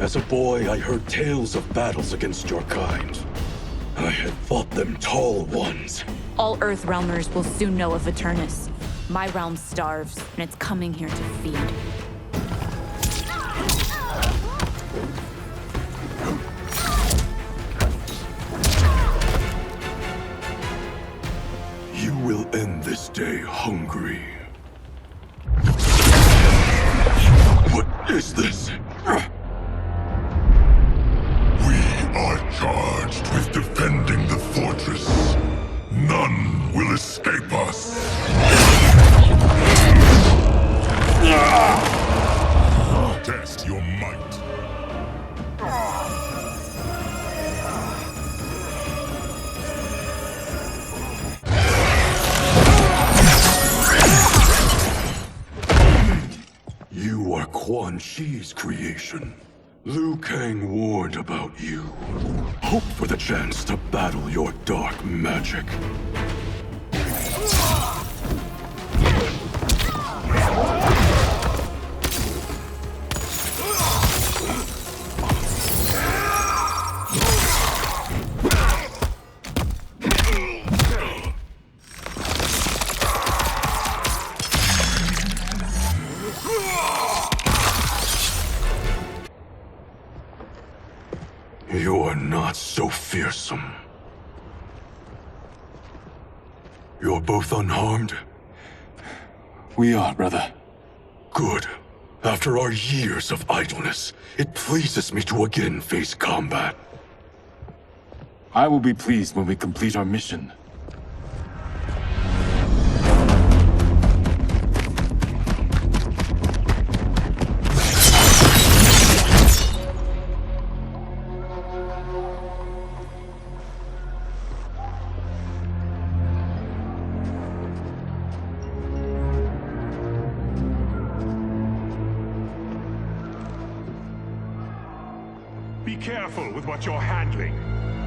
As a boy, I heard tales of battles against your kind. I had fought them tall ones. All Earthrealmers will soon know of Eternus. My realm starves, and it's coming here to feed. stay hungry. What is this? We are charged with defending the fortress. None will escape us. Test your might. You are Quan Chi's creation. Liu Kang warned about you. Hope for the chance to battle your dark magic. You are not so fearsome. You're both unharmed? We are, brother. Good. After our years of idleness, it pleases me to again face combat. I will be pleased when we complete our mission. Be careful with what you're handling.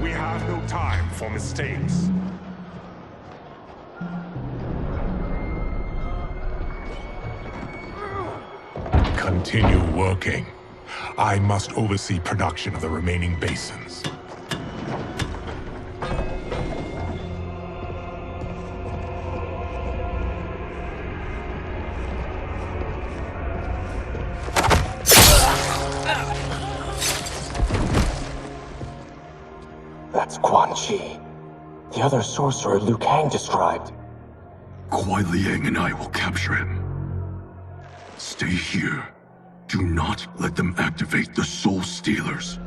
We have no time for mistakes. Continue working. I must oversee production of the remaining basins. That's Quan Chi. The other sorcerer Liu Kang described. Kuai Liang and I will capture him. Stay here. Do not let them activate the Soul Stealers.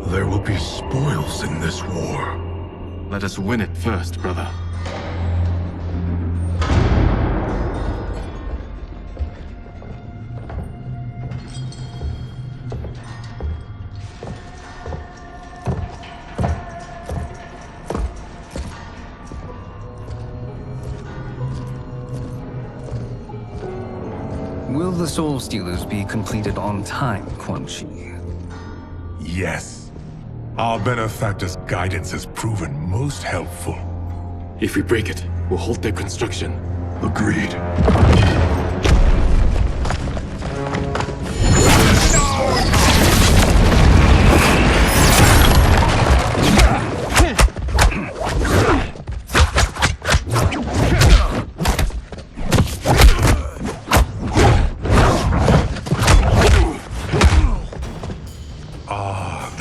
There will be spoils in this war. Let us win it first, brother. Will the Soul Stealers be completed on time, Quan Chi? Yes. Our benefactor's guidance has proven most helpful. If we break it, we'll halt their construction. Agreed.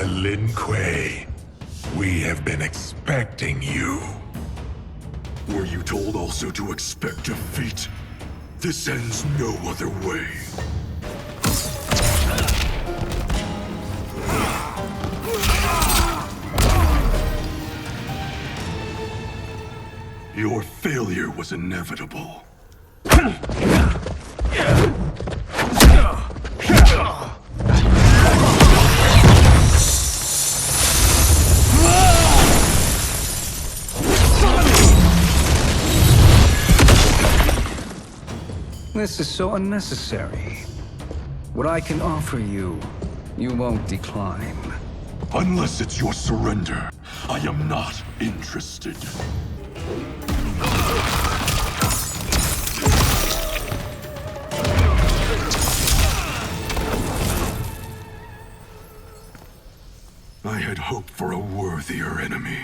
Lin Kuei, we have been expecting you. Were you told also to expect defeat? This ends no other way. Your failure was inevitable. this is so unnecessary. What I can offer you, you won't decline. Unless it's your surrender, I am not interested. I had hoped for a worthier enemy.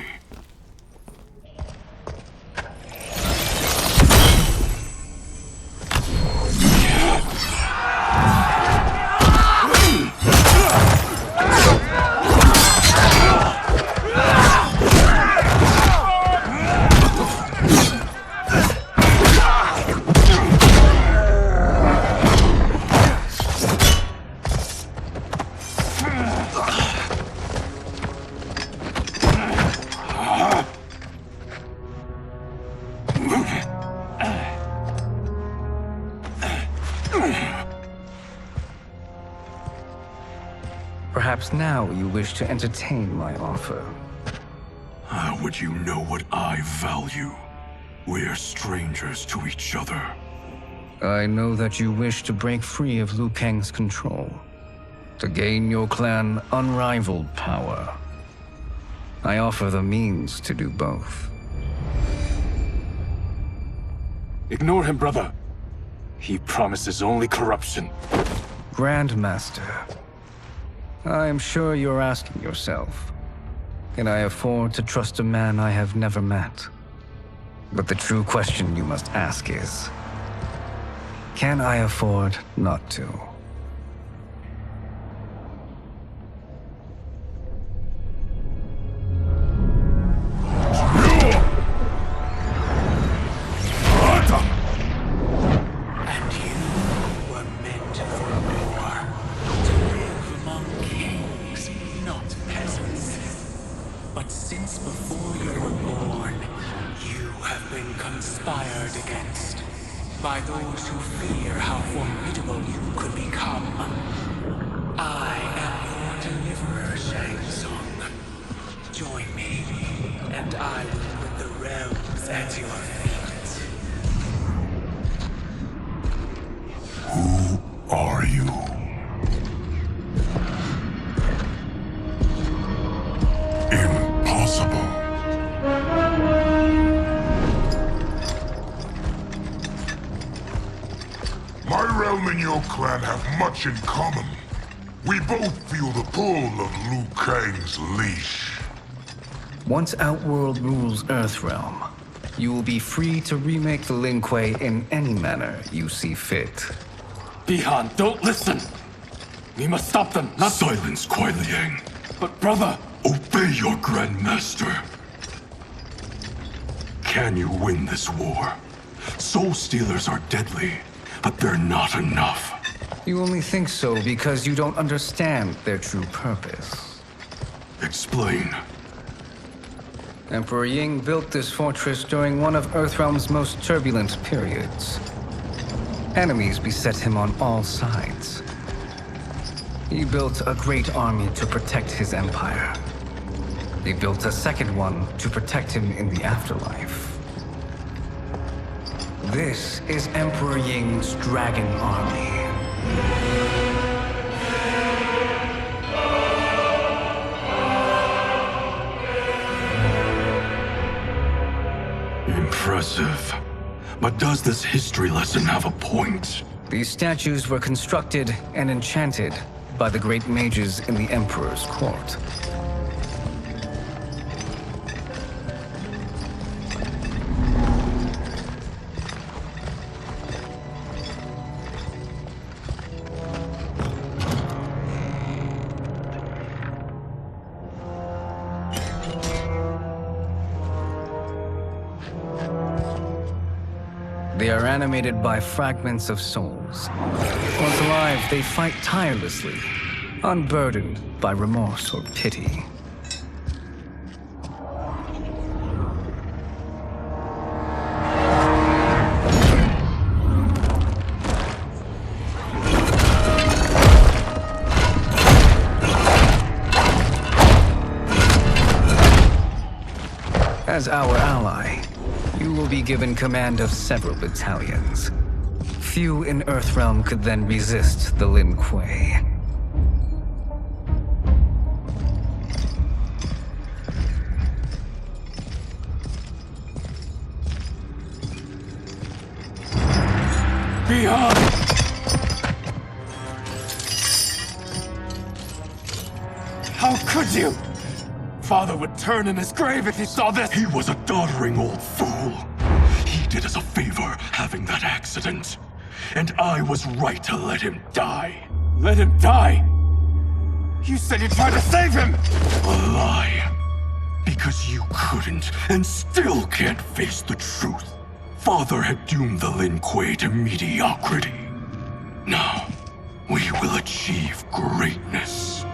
Perhaps now you wish to entertain my offer. How would you know what I value? We're strangers to each other. I know that you wish to break free of Liu Kang's control, to gain your clan unrivaled power. I offer the means to do both. Ignore him, brother. He promises only corruption. Grandmaster, I am sure you're asking yourself, can I afford to trust a man I have never met? But the true question you must ask is, can I afford not to? By those who fear how formidable you could become. I am your deliverer, Shang Tsung. Join me, and I will put the realms at your feet. Who are you? Impossible. My realm and your clan have much in common. We both feel the pull of Liu Kang's leash. Once Outworld rules Earthrealm, you will be free to remake the Lin Kuei in any manner you see fit. Bihan, don't listen! We must stop them, not— Silence, Kuai Liang. But brother— Obey your Grandmaster. Can you win this war? Soul Stealers are deadly, but they're not enough. You only think so because you don't understand their true purpose. Explain. Emperor Ying built this fortress during one of Earthrealm's most turbulent periods. Enemies beset him on all sides. He built a great army to protect his empire. He built a second one to protect him in the afterlife. This is Emperor Ying's Dragon Army. Impressive. But does this history lesson have a point? These statues were constructed and enchanted by the great mages in the Emperor's court. They are animated by fragments of souls. Once alive, they fight tirelessly, unburdened by remorse or pity. As our ally, you will be given command of several battalions. Few in Earthrealm could then resist the Lin Kuei. Behind! How could you? Father would turn in his grave if he saw this! He was a doddering old fool. He did us a favor having that accident. And I was right to let him die. Let him die? You said you tried to save him! A lie. Because you couldn't and still can't face the truth. Father had doomed the Lin Kuei to mediocrity. Now, we will achieve greatness.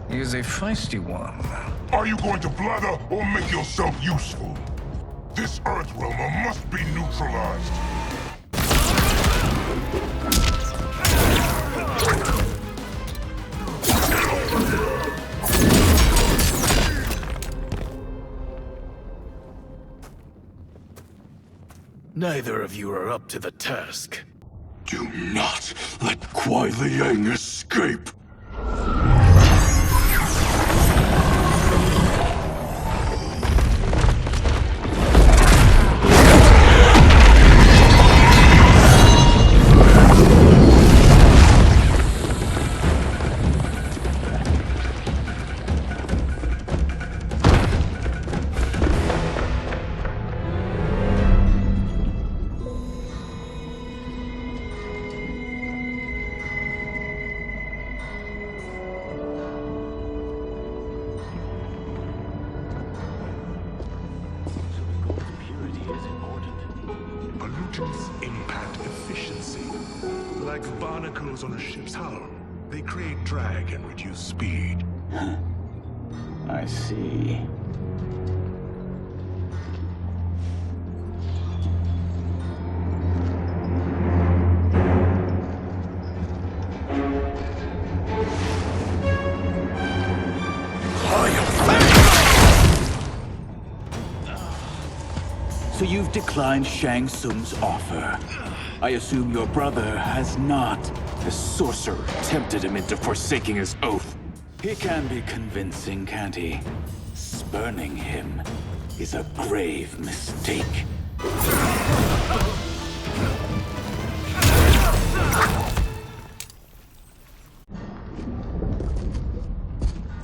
He is a feisty one. Are you going to blather or make yourself useful? This Earthrealmer must be neutralized. Neither of you are up to the task. Do not let Kuai Liang escape! Pollutants impact efficiency. Like barnacles on a ship's hull, they create drag and reduce speed. I see. So you've declined Shang Tsung's offer. I assume your brother has not. The sorcerer tempted him into forsaking his oath. He can be convincing, can't he? Spurning him is a grave mistake.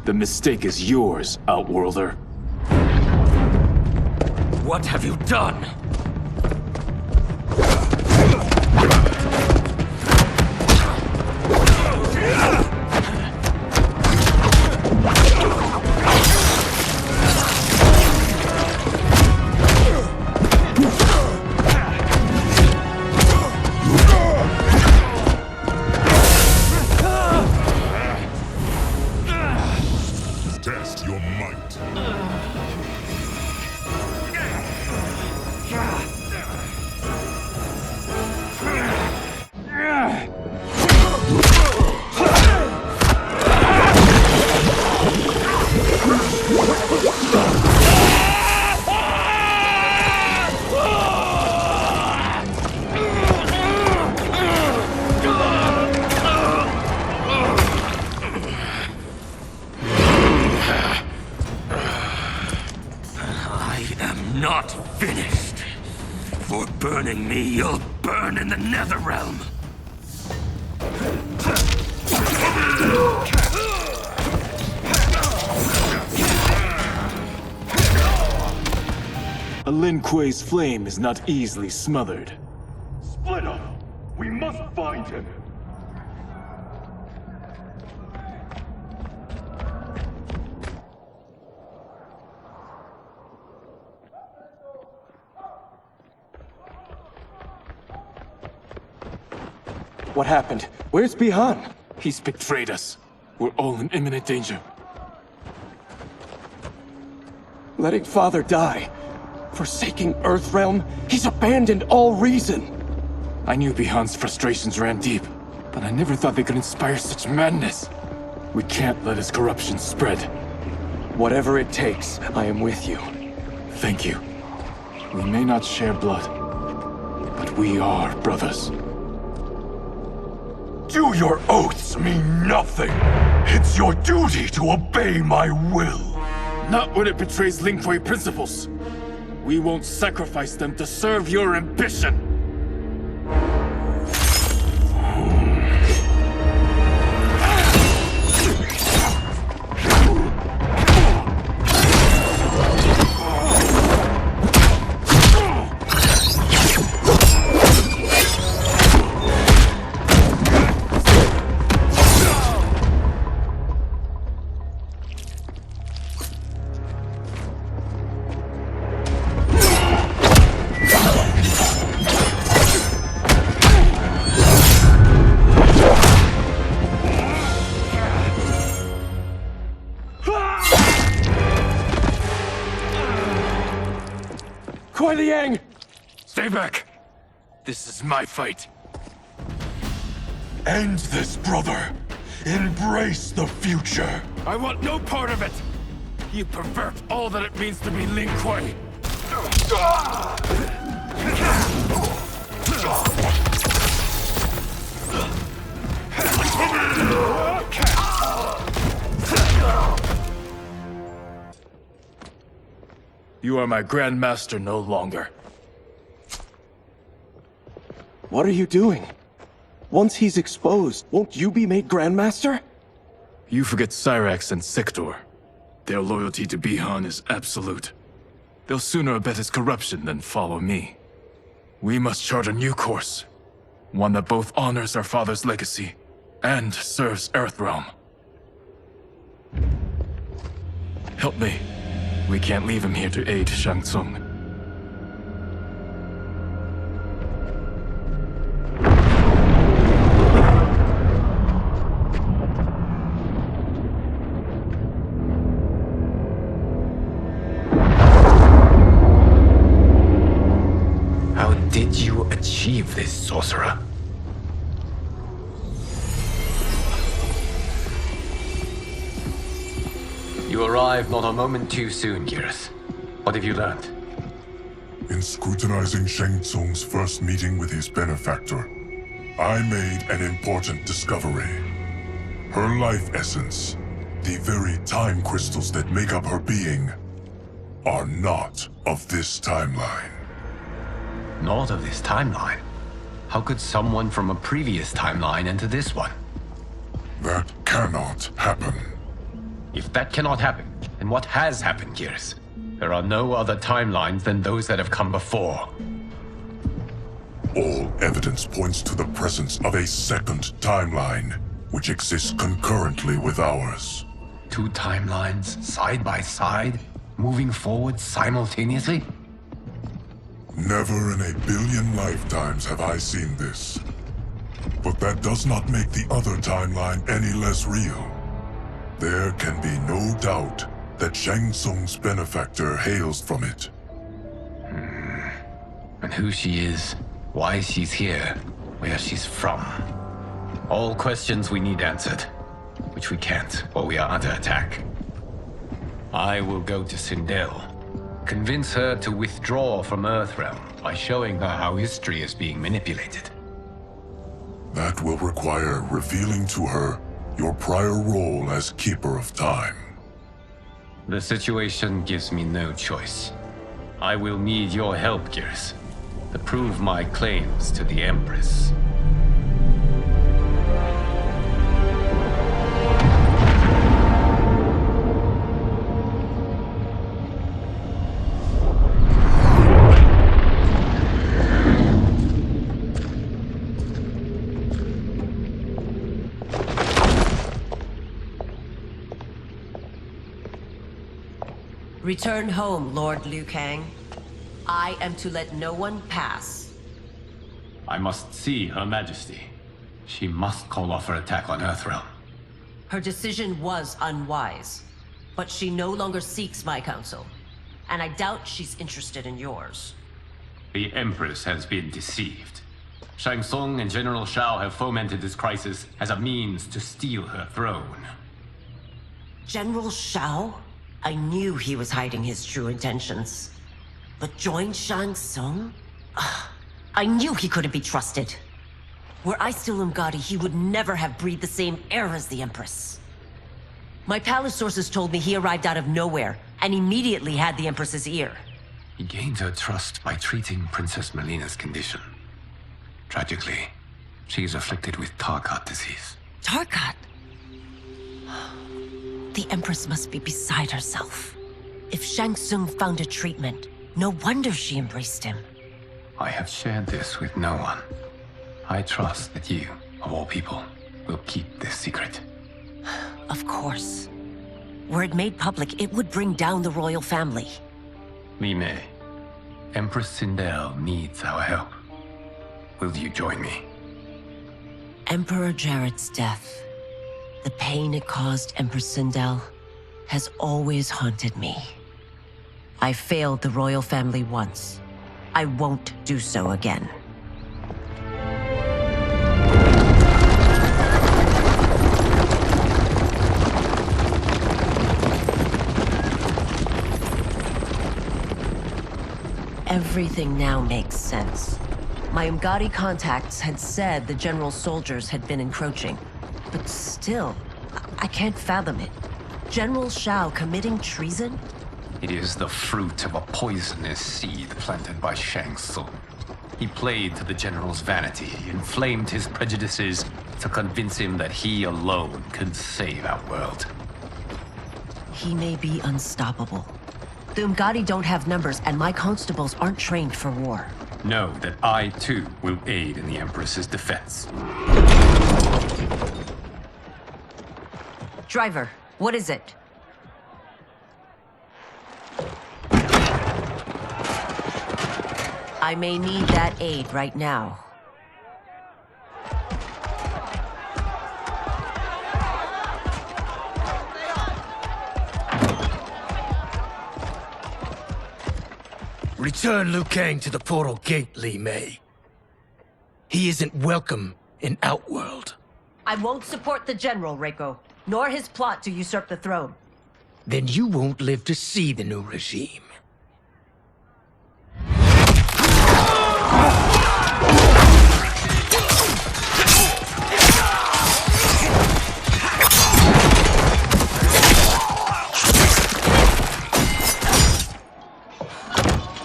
The mistake is yours, Outworlder. What have you done? Test your might. Not finished. For burning me, you'll burn in the NetherRealm. A Lin Kuei's flame is not easily smothered. Split up! We must find him! What happened? Where's Bihan? He's betrayed us. We're all in imminent danger. Letting Father die. Forsaking Earthrealm. He's abandoned all reason. I knew Bihan's frustrations ran deep, but I never thought they could inspire such madness. We can't let his corruption spread. Whatever it takes, I am with you. Thank you. We may not share blood, but we are brothers. Do your oaths mean nothing? It's your duty to obey my will. Not when it betrays Lin Kuei principles. We won't sacrifice them to serve your ambition. Stay back. This is my fight. End this, brother. Embrace the future. I want no part of it. You pervert all that it means to be Lin Kuei. You are my Grandmaster no longer. What are you doing? Once he's exposed, won't you be made Grandmaster? You forget Cyrax and Sector. Their loyalty to Bihan is absolute. They'll sooner abet his corruption than follow me. We must chart a new course. One that both honors our father's legacy and serves Earthrealm. Help me. We can't leave him here to aid Shang Tsung. How did you achieve this, sorcerer? You arrived not a moment too soon, Geras. What have you learned? In scrutinizing Shang Tsung's first meeting with his benefactor, I made an important discovery. Her life essence, the very time crystals that make up her being, are not of this timeline. Not of this timeline? How could someone from a previous timeline enter this one? That cannot happen. If that cannot happen, then what has happened, Geras? There are no other timelines than those that have come before. All evidence points to the presence of a second timeline, which exists concurrently with ours. Two timelines, side by side, moving forward simultaneously? Never in a billion lifetimes have I seen this. But that does not make the other timeline any less real. There can be no doubt that Shang Tsung's benefactor hails from it. And who she is, why she's here, where she's from. All questions we need answered, which we can't while we are under attack. I will go to Sindel, convince her to withdraw from Earthrealm by showing her how history is being manipulated. That will require revealing to her your prior role as Keeper of Time. The situation gives me no choice. I will need your help, Geras, to prove my claims to the Empress. Return home, Lord Liu Kang. I am to let no one pass. I must see Her Majesty. She must call off her attack on Earthrealm. Her decision was unwise, but she no longer seeks my counsel, and I doubt she's interested in yours. The Empress has been deceived. Shang Tsung and General Shao have fomented this crisis as a means to steal her throne. General Shao? I knew he was hiding his true intentions. But join Shang Tsung? I knew he couldn't be trusted. Were I still Umgadi, he would never have breathed the same air as the Empress. My palace sources told me he arrived out of nowhere, and immediately had the Empress's ear. He gained her trust by treating Princess Melina's condition. Tragically, she is afflicted with Tarkat disease. Tarkat? The Empress must be beside herself. If Shang Tsung found a treatment, no wonder she embraced him. I have shared this with no one. I trust that you, of all people, will keep this secret. Of course. Were it made public, it would bring down the royal family. Li Mei, Empress Sindel needs our help. Will you join me? Emperor Jared's death, the pain it caused Empress Sindel, has always haunted me. I failed the royal family once. I won't do so again. Everything now makes sense. My Umgadi contacts had said the general's soldiers had been encroaching. But still, I can't fathom it. General Shao committing treason? It is the fruit of a poisonous seed planted by Shang Tsung. He played to the general's vanity, inflamed his prejudices to convince him that he alone could save our world. He may be unstoppable. The Umgadi don't have numbers, and my constables aren't trained for war. Know that I, too, will aid in the Empress's defense. Driver, what is it? I may need that aid right now. Return Liu Kang to the portal gate, Li Mei. He isn't welcome in Outworld. I won't support the General, Reiko, nor his plot to usurp the throne. Then you won't live to see the new regime.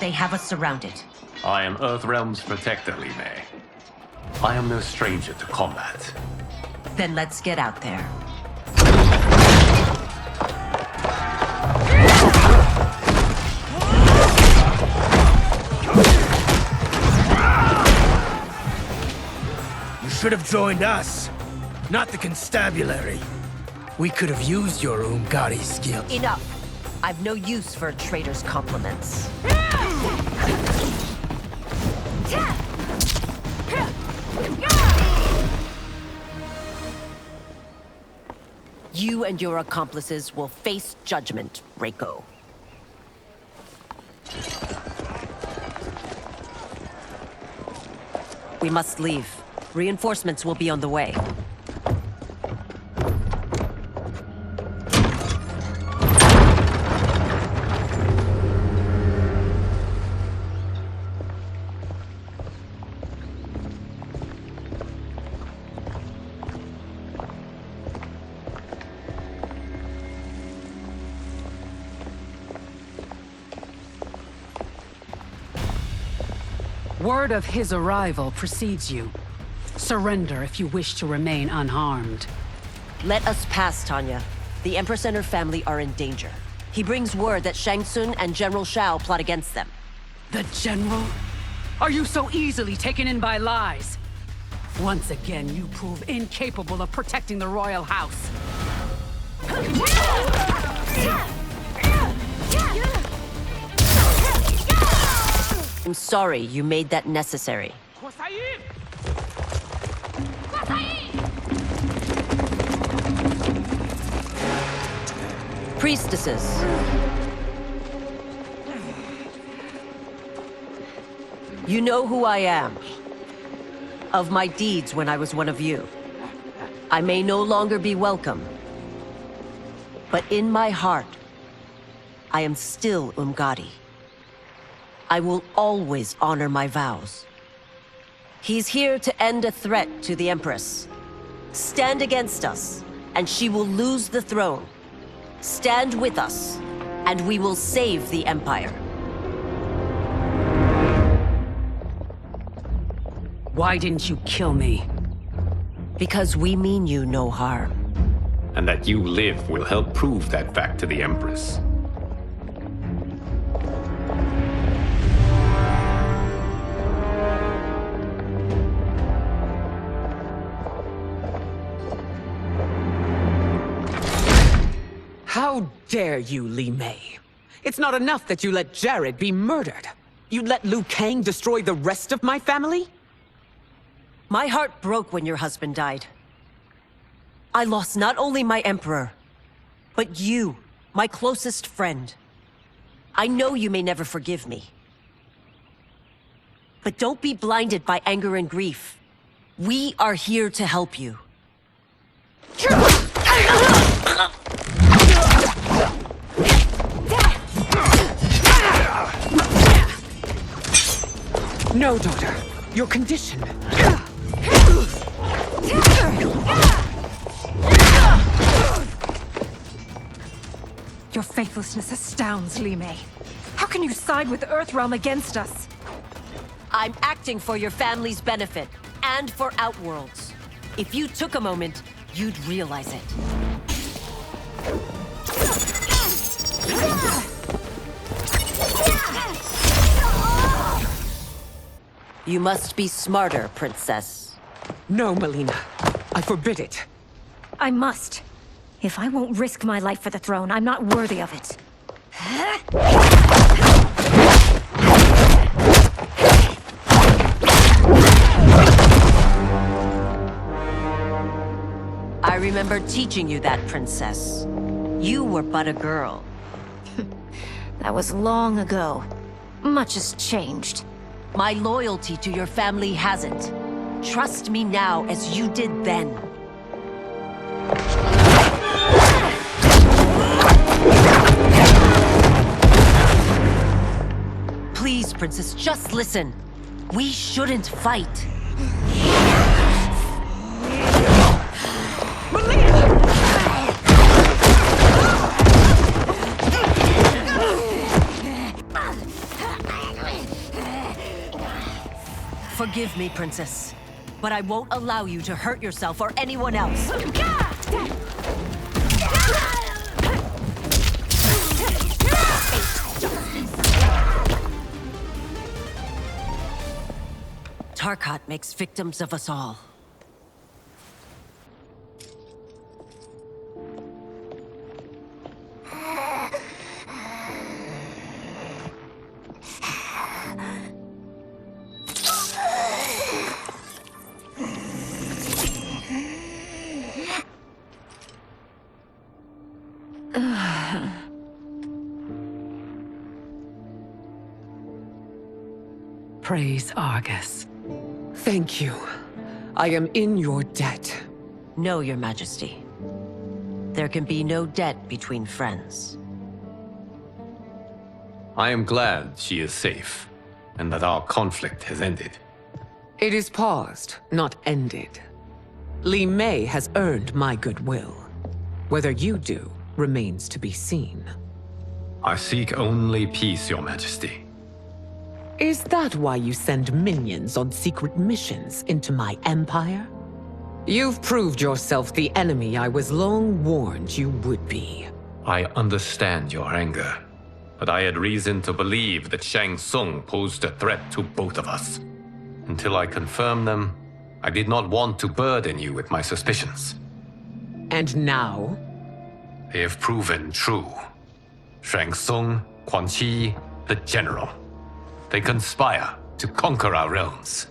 They have us surrounded. I am Earthrealm's protector, Li Mei. I am no stranger to combat. Then let's get out there. You should have joined us, not the constabulary. We could have used your Umgadi skill. Enough! I've no use for a traitor's compliments. You and your accomplices will face judgment, Reiko. We must leave. Reinforcements will be on the way. Word of his arrival precedes you. Surrender if you wish to remain unharmed. Let us pass, Tanya. The Empress and her family are in danger. He brings word that Shang Tsung and General Shao plot against them. The General? Are you so easily taken in by lies? Once again, you prove incapable of protecting the royal house. I'm sorry you made that necessary. Priestesses. You know who I am. Of my deeds when I was one of you. I may no longer be welcome. But in my heart, I am still Umgadi. I will always honor my vows. He's here to end a threat to the Empress. Stand against us, and she will lose the throne. Stand with us, and we will save the Empire. Why didn't you kill me? Because we mean you no harm. And that you live will help prove that fact to the Empress. How dare you, Li Mei? It's not enough that you let Jared be murdered. You'd let Liu Kang destroy the rest of my family? My heart broke when your husband died. I lost not only my emperor, but you, my closest friend. I know you may never forgive me. But don't be blinded by anger and grief. We are here to help you. No, daughter. Your condition. Your faithlessness astounds, Li Mei. How can you side with Earthrealm against us? I'm acting for your family's benefit, and for Outworld's. If you took a moment, you'd realize it. You must be smarter, Princess. No, Melina. I forbid it. I must. If I won't risk my life for the throne, I'm not worthy of it. I remember teaching you that, Princess. You were but a girl. That was long ago. Much has changed. My loyalty to your family hasn't. Trust me now as you did then. Please, Princess, just listen. We shouldn't fight. Forgive me, Princess, but I won't allow you to hurt yourself or anyone else. Tarkat makes victims of us all. Praise Argus. Thank you. I am in your debt. No, Your Majesty. There can be no debt between friends. I am glad she is safe, and that our conflict has ended. It is paused, not ended. Li Mei has earned my goodwill. Whether you do remains to be seen. I seek only peace, Your Majesty. Is that why you send minions on secret missions into my empire? You've proved yourself the enemy I was long warned you would be. I understand your anger, but I had reason to believe that Shang Tsung posed a threat to both of us. Until I confirmed them, I did not want to burden you with my suspicions. And now? They have proven true. Shang Tsung, Quan Chi, the General. They conspire to conquer our realms.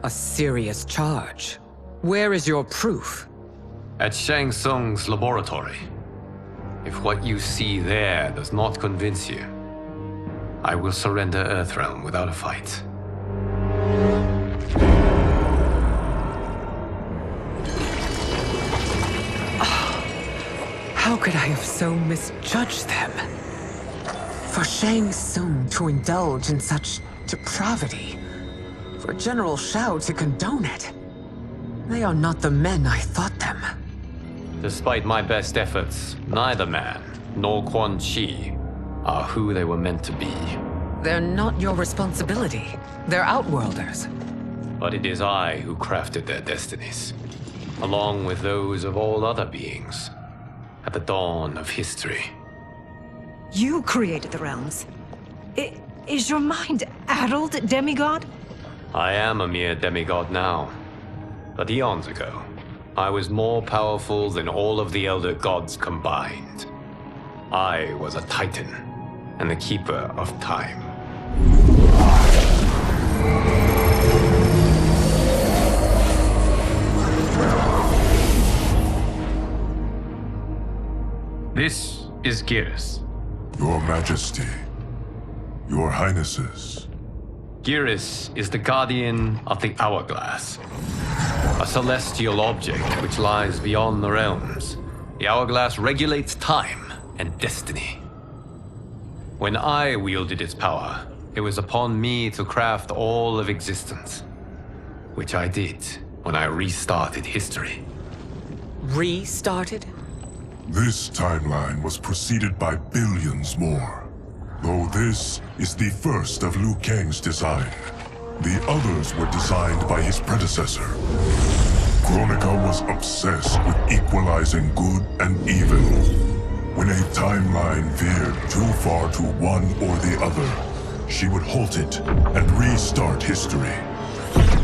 A serious charge. Where is your proof? At Shang Tsung's laboratory. If what you see there does not convince you, I will surrender Earthrealm without a fight. How could I have so misjudged them? For Shang Tsung to indulge in such depravity, for General Shao to condone it, they are not the men I thought them. Despite my best efforts, neither man nor Quan Chi are who they were meant to be. They're not your responsibility. They're Outworlders. But it is I who crafted their destinies, along with those of all other beings, at the dawn of history. You created the realms. Is your mind addled, demigod? I am a mere demigod now. But eons ago, I was more powerful than all of the Elder Gods combined. I was a Titan, and the Keeper of Time. This is Geras. Your Majesty. Your Highnesses. Geras is the guardian of the Hourglass. A celestial object which lies beyond the realms. The Hourglass regulates time and destiny. When I wielded its power, it was upon me to craft all of existence. Which I did when I restarted history. Restarted? This timeline was preceded by billions more. Though this is the first of Liu Kang's design. The others were designed by his predecessor. Kronika was obsessed with equalizing good and evil. When a timeline veered too far to one or the other, she would halt it and restart history,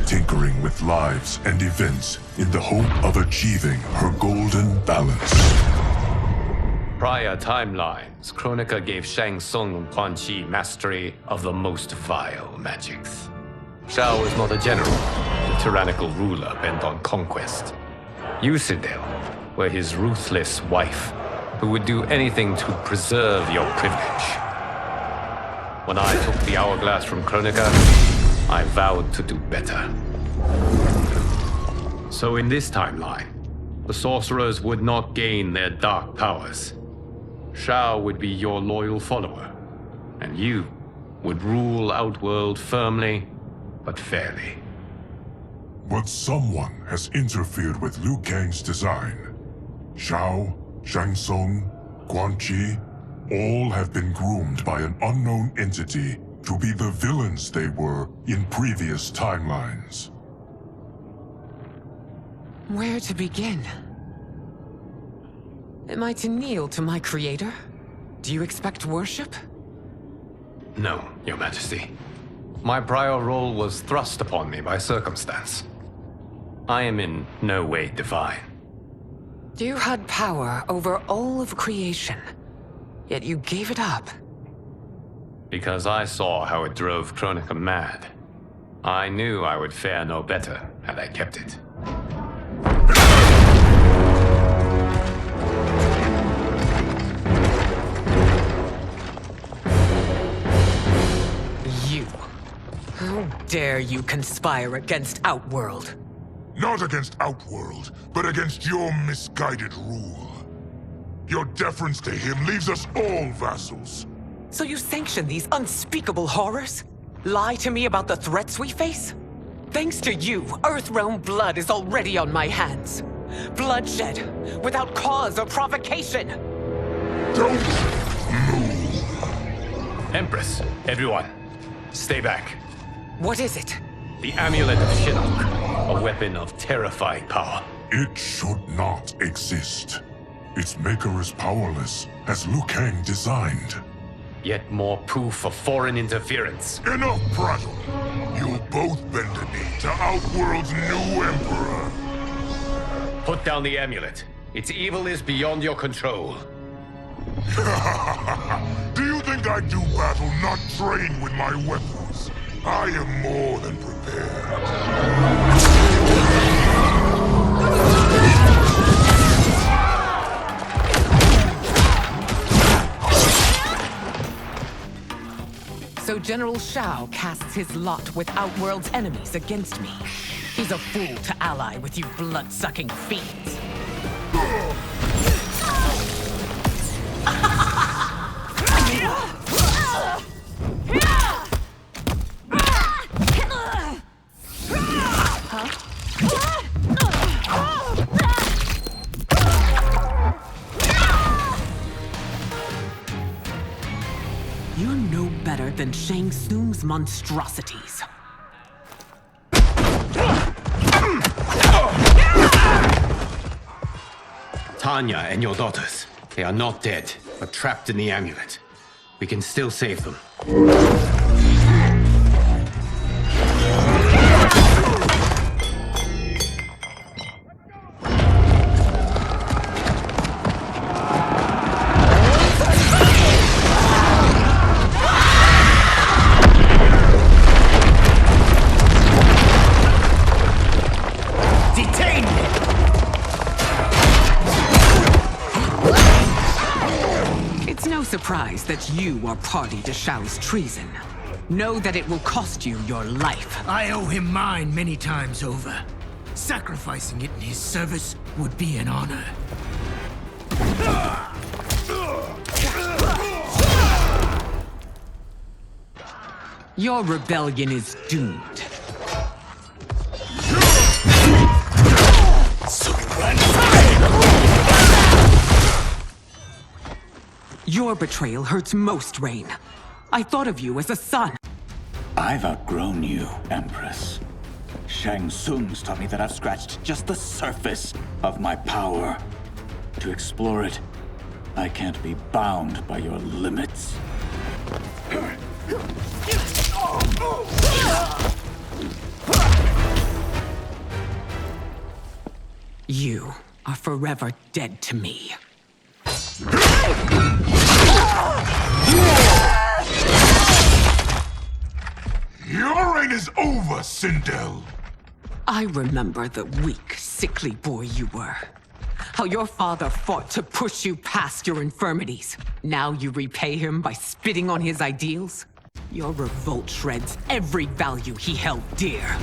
tinkering with lives and events in the hope of achieving her golden balance. Prior timelines, Kronika gave Shang Tsung and Quan Chi mastery of the most vile magics. Shao was not a general, a tyrannical ruler bent on conquest. Yusidel were his ruthless wife, who would do anything to preserve your privilege. When I took the Hourglass from Kronika, I vowed to do better. So in this timeline, the sorcerers would not gain their dark powers. Shao would be your loyal follower, and you would rule Outworld firmly, but fairly. But someone has interfered with Liu Kang's design. Shao, Shang Tsung, Quan Chi, all have been groomed by an unknown entity to be the villains they were in previous timelines. Where to begin? Am I to kneel to my creator? Do you expect worship? No, Your Majesty. My prior role was thrust upon me by circumstance. I am in no way divine. You had power over all of creation, yet you gave it up. Because I saw how it drove Kronika mad. I knew I would fare no better had I kept it. How dare you conspire against Outworld? Not against Outworld, but against your misguided rule. Your deference to him leaves us all vassals. So you sanction these unspeakable horrors? Lie to me about the threats we face? Thanks to you, Earthrealm blood is already on my hands. Bloodshed, without cause or provocation. Don't move. Empress, everyone, stay back. What is it? The Amulet of Shinnok, a weapon of terrifying power. It should not exist. Its maker is powerless, as Liu Kang designed. Yet more proof of foreign interference. Enough prattle. You'll both bend a knee to Outworld's new emperor. Put down the amulet. Its evil is beyond your control. Do you think I do battle not trained with my weapons. I am more than prepared. So General Shao casts his lot with Outworld's enemies against me. He's a fool to ally with you blood-sucking fiends. You're no better than Shang Tsung's monstrosities. Tanya and your daughters, they are not dead, but trapped in the amulet. We can still save them. Surprised that you are party to Shao's treason. Know that it will cost you your life. I owe him mine many times over. Sacrificing it in his service would be an honor. Your rebellion is doomed. Your betrayal hurts most, Rain. I thought of you as a son. I've outgrown you, Empress. Shang Tsung's taught me that I've scratched just the surface of my power. To explore it, I can't be bound by your limits. You are forever dead to me. Your reign is over, Sindel. I remember the weak, sickly boy you were. How your father fought to push you past your infirmities. Now you repay him by spitting on his ideals? Your revolt shreds every value he held dear.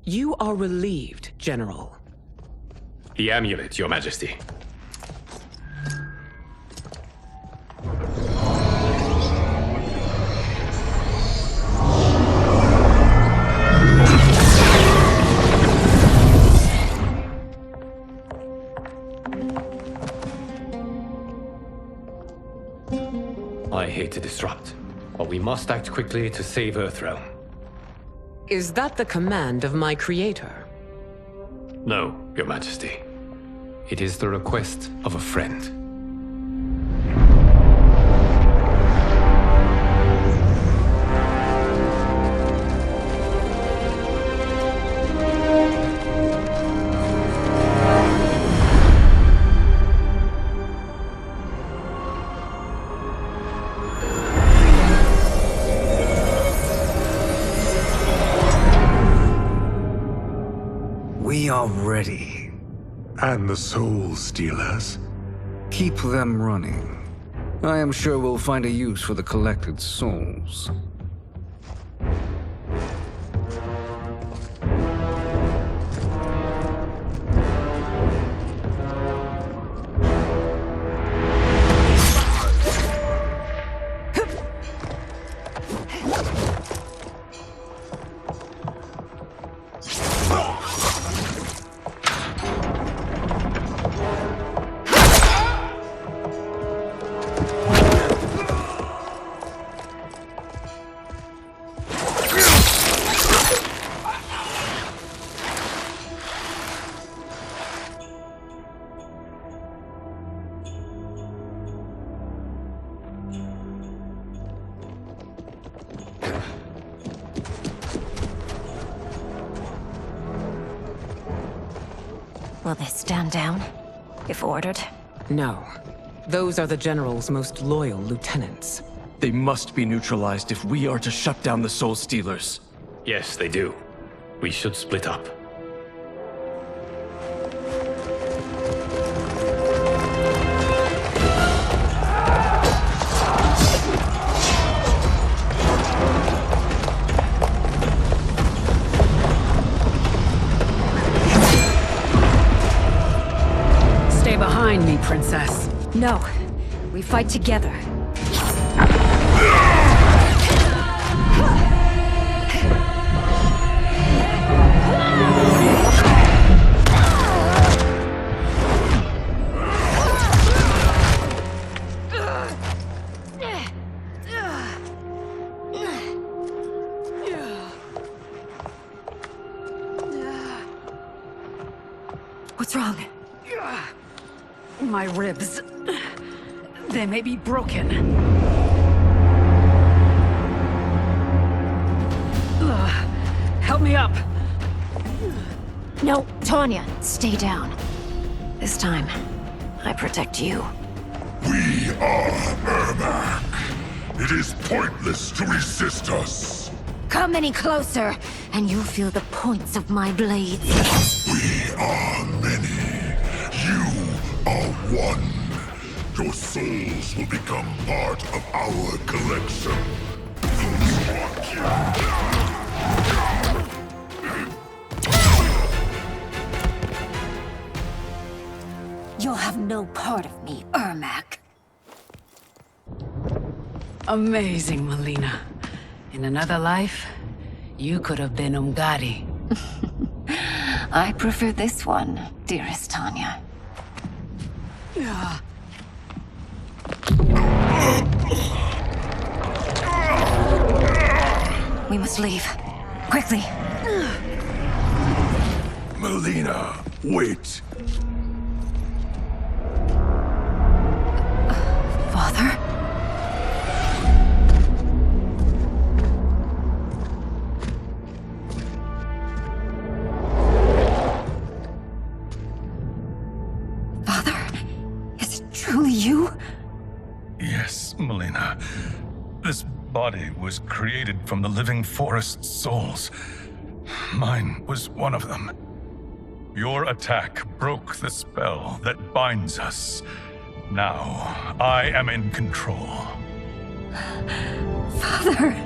You are relieved, General. The amulet, Your Majesty. I hate to disrupt, but we must act quickly to save Earthrealm. Is that the command of my creator? No, Your Majesty. It is the request of a friend. We are ready. And the Soul Stealers? Keep them running. I am sure we'll find a use for the collected souls. Will they stand down, if ordered? No. Those are the General's most loyal lieutenants. They must be neutralized if we are to shut down the Soul Stealers. Yes, they do. We should split up. Stay behind me, Princess. No. We fight together. What's wrong? My ribs. They may be broken. Help me up. No, Tanya, stay down. This time, I protect you. We are Ermac. It is pointless to resist us. Come any closer, and you'll feel the points of my blades. We are many. You are one. Your souls will become part of our collection. You'll have no part of me, Ermac. Amazing, Melina. In another life, you could have been Umgadi. I prefer this one, dearest Tanya. We must leave. Quickly. Melina, wait. Father? Father? Is it truly you? Yes, Melina. This body was created from the living forest's souls. Mine was one of them. Your attack broke the spell that binds us. Now, I am in control. Father!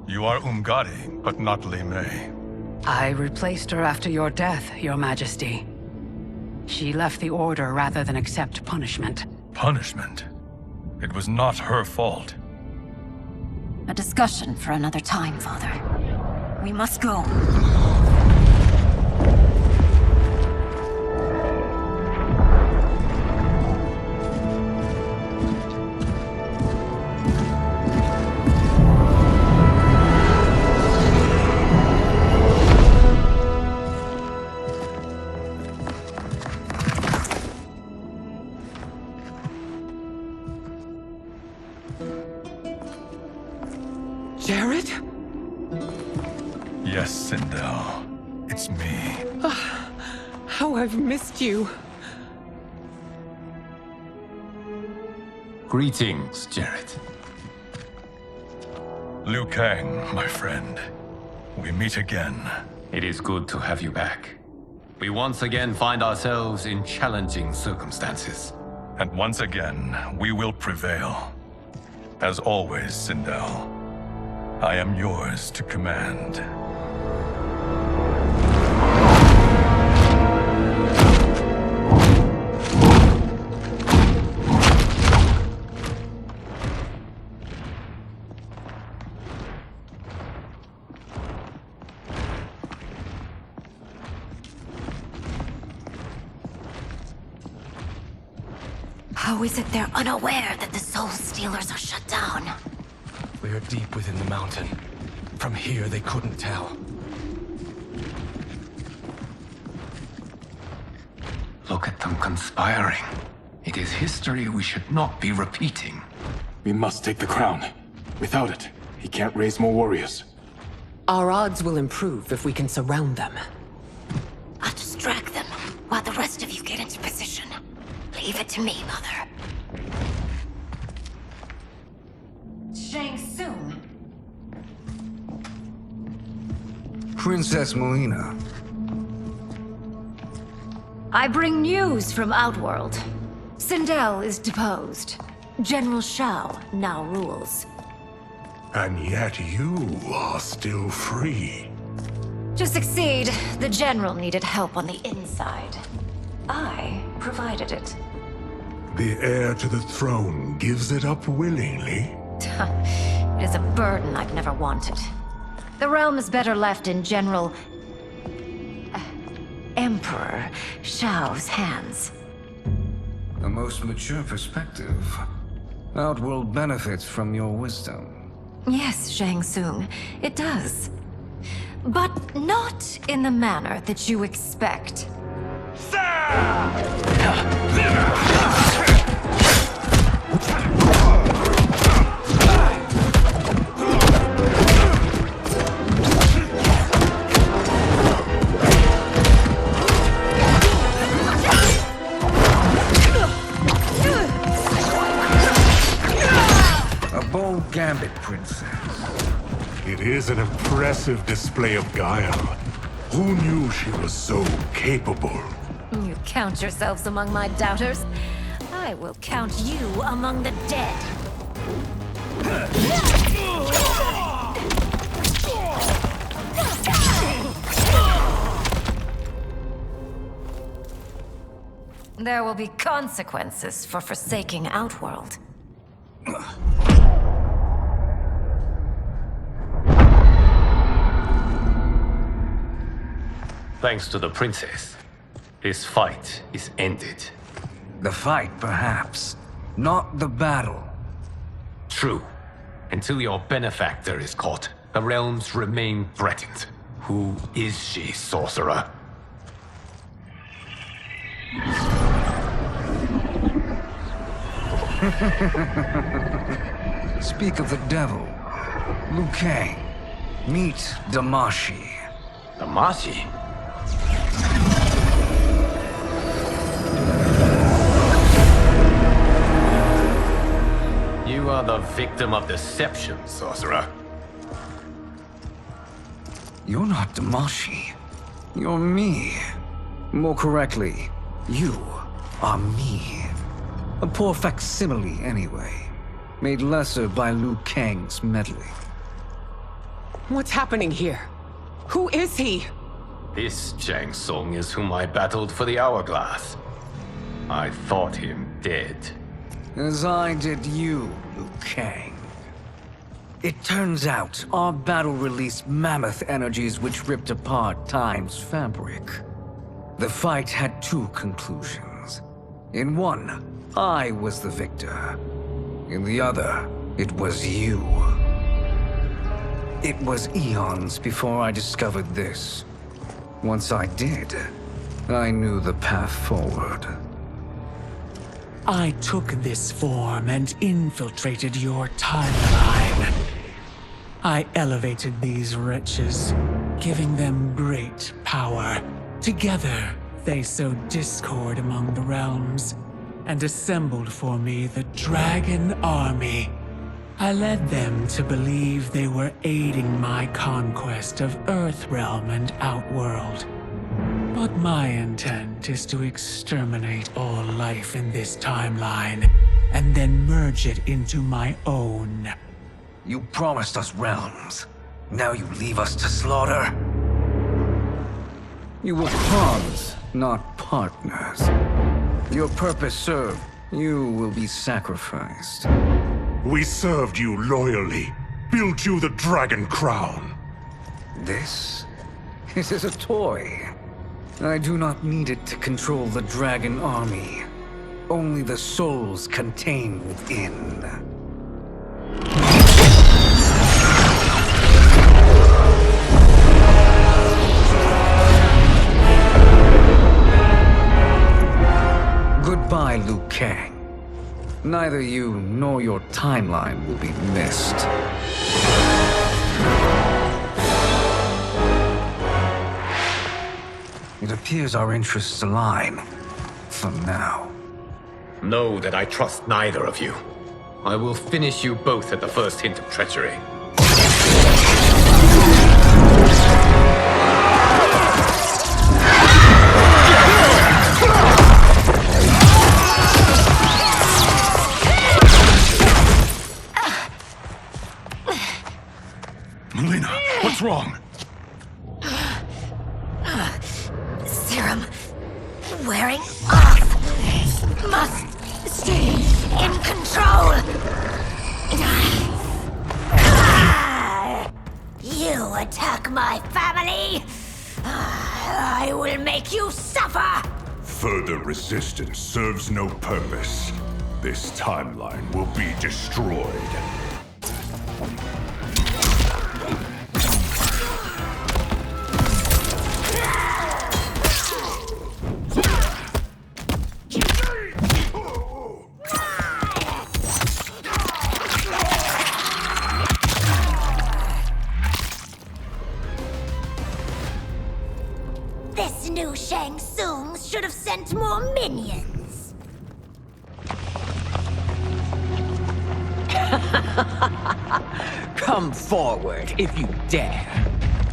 You are Umgadi, but not Li Mei. I replaced her after your death, Your Majesty. She left the Order rather than accept punishment. Punishment? It was not her fault. A discussion for another time, Father. We must go. Jared? Yes, Sindel. It's me. How I've missed you. Greetings, Jared. Liu Kang, my friend. We meet again. It is good to have you back. We once again find ourselves in challenging circumstances. And once again, we will prevail. As always, Sindel, I am yours to command. How is it they're unaware that the Soul Stealers are shut down? We are deep within the mountain. From here, they couldn't tell. Look at them conspiring. It is history we should not be repeating. We must take the crown. Without it, he can't raise more warriors. Our odds will improve if we can surround them. I'll distract them while the rest of you get into position. Leave it to me, Mother. Shang Tsung. Princess Melina. I bring news from Outworld. Sindel is deposed. General Shao now rules. And yet you are still free. To succeed, the General needed help on the inside. I provided it. The heir to the throne gives it up willingly. It is a burden I've never wanted. The realm is better left in General... Emperor Shao's hands. A most mature perspective. Outworld benefits from your wisdom. Yes, Shang Tsung, it does. But not in the manner that you expect. A bold gambit, Princess. It is an impressive display of guile. Who knew she was so capable? You count yourselves among my doubters. I will count you among the dead. There will be consequences for forsaking Outworld. Thanks to the princess, this fight is ended. The fight, perhaps. Not the battle. True. Until your benefactor is caught, the realms remain threatened. Who is she, sorcerer? Speak of the devil. Liu Kang. Meet Damashi. Damashi? You are the victim of deception, sorcerer. You're not Damashi. You're me. More correctly, you are me. A poor facsimile, anyway. Made lesser by Liu Kang's meddling. What's happening here? Who is he? This Shang Tsung is whom I battled for the Hourglass. I thought him dead. As I did you, Liu Kang. It turns out our battle released mammoth energies which ripped apart time's fabric. The fight had two conclusions. In one, I was the victor. In the other, it was you. It was eons before I discovered this. Once I did, I knew the path forward. I took this form and infiltrated your timeline. I elevated these wretches, giving them great power. Together, they sowed discord among the realms, and assembled for me the Dragon Army. I led them to believe they were aiding my conquest of Earthrealm and Outworld. But my intent is to exterminate all life in this timeline, and then merge it into my own. You promised us realms. Now you leave us to slaughter? You were pawns, not partners. Your purpose served. You will be sacrificed. We served you loyally, built you the Dragon Crown. This is a toy. I do not need it to control the Dragon Army. Only the souls contained within. Goodbye, Liu Kang. Neither you nor your timeline will be missed. It appears our interests align. For now. Know that I trust neither of you. I will finish you both at the first hint of treachery. Melina, what's wrong? Serum wearing off. Must stay in control. You attack my family. I will make you suffer. Further resistance serves no purpose. This timeline will be destroyed. This new Shang Tsung should have sent more minions. Come forward if you dare.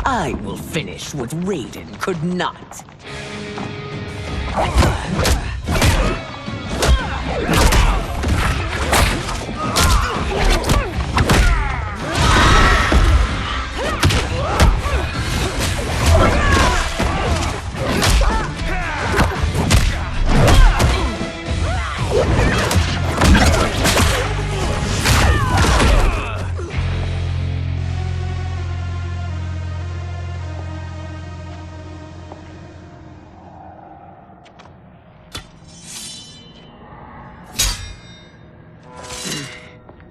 I will finish what Raiden could not.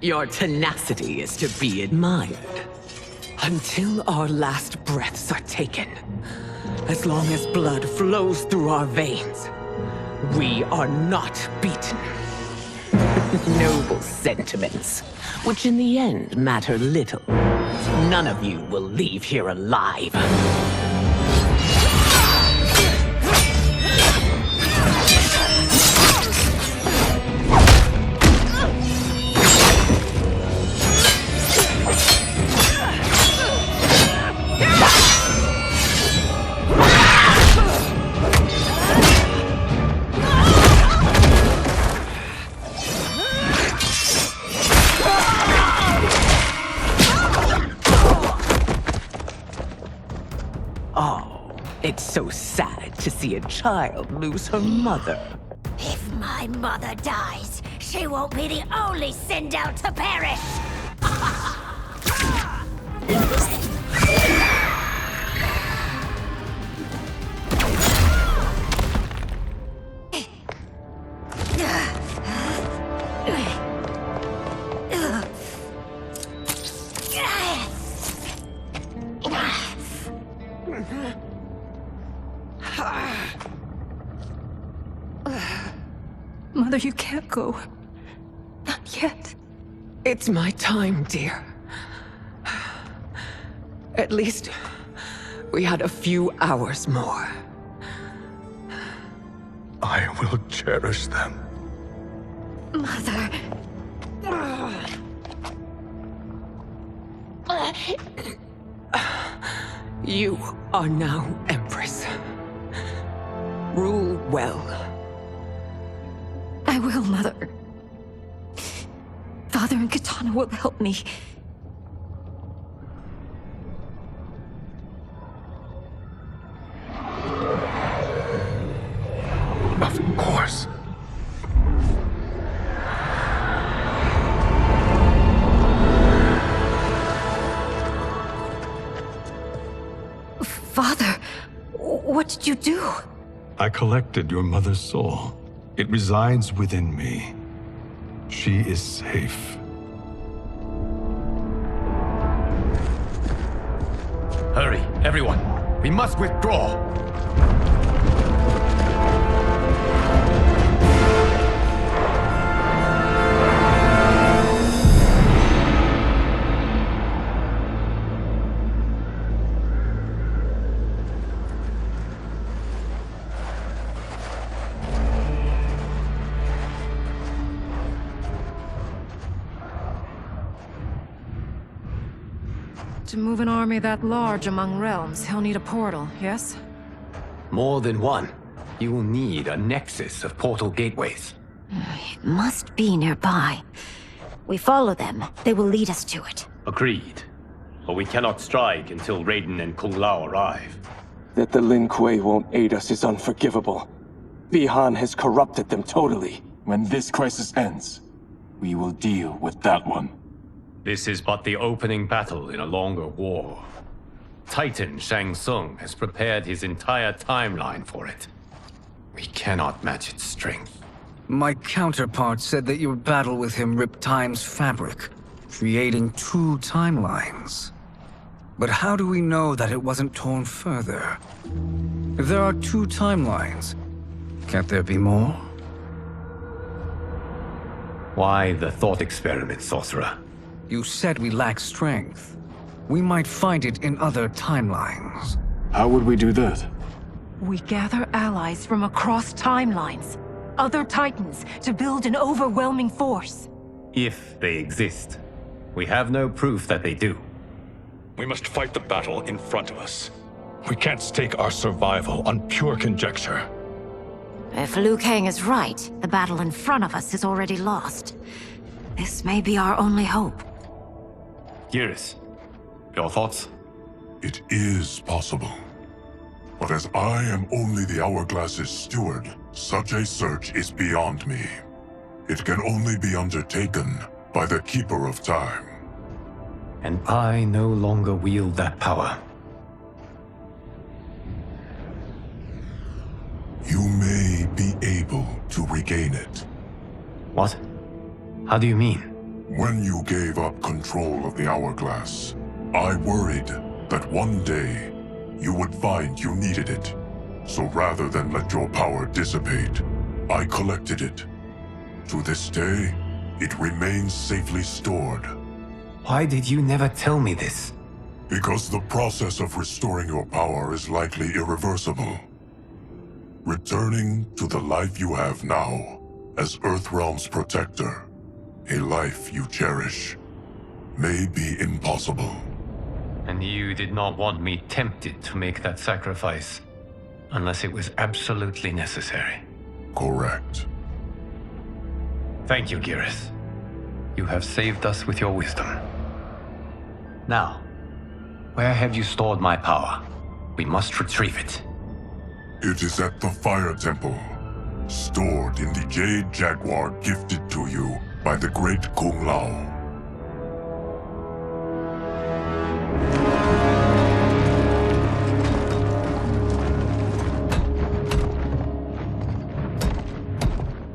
Your tenacity is to be admired. Until our last breaths are taken, as long as blood flows through our veins, we are not beaten. Noble sentiments, which in the end matter little. None of you will leave here alive. It's so sad to see a child lose her mother. If my mother dies, she won't be the only Sindel to perish. Mother, you can't go. Not yet. It's my time, dear. At least, we had a few hours more. I will cherish them. Mother. You are now Empress. Rule well. I will, Mother. Father and Katana will help me. Of course. Father, what did you do? I collected your mother's soul. It resides within me. She is safe. Hurry, everyone. We must withdraw. To move an army that large among realms, he'll need a portal, yes? More than one. You will need a nexus of portal gateways. It must be nearby. We follow them. They will lead us to it. Agreed. But we cannot strike until Raiden and Kung Lao arrive. That the Lin Kuei won't aid us is unforgivable. Bihan has corrupted them totally. When this crisis ends, we will deal with that one. This is but the opening battle in a longer war. Titan Shang Tsung has prepared his entire timeline for it. We cannot match its strength. My counterpart said that your battle with him ripped time's fabric, creating 2 timelines. But how do we know that it wasn't torn further? If there are 2 timelines, can't there be more? Why the thought experiment, Sorcerer? You said we lack strength. We might find it in other timelines. How would we do that? We gather allies from across timelines, other titans, to build an overwhelming force. If they exist. We have no proof that they do. We must fight the battle in front of us. We can't stake our survival on pure conjecture. If Liu Kang is right, the battle in front of us is already lost. This may be our only hope. Geras, your thoughts? It is possible. But as I am only the Hourglass's steward, such a search is beyond me. It can only be undertaken by the Keeper of Time. And I no longer wield that power. You may be able to regain it. What? How do you mean? When you gave up control of the Hourglass, I worried that one day you would find you needed it. So rather than let your power dissipate, I collected it. To this day, it remains safely stored. Why did you never tell me this? Because the process of restoring your power is likely irreversible. Returning to the life you have now, as Earthrealm's protector, a life you cherish, may be impossible. And you did not want me tempted to make that sacrifice, unless it was absolutely necessary. Correct. Thank you, Geras. You have saved us with your wisdom. Now, where have you stored my power? We must retrieve it. It is at the Fire Temple, stored in the Jade Jaguar gifted to you by the great Kung Lao.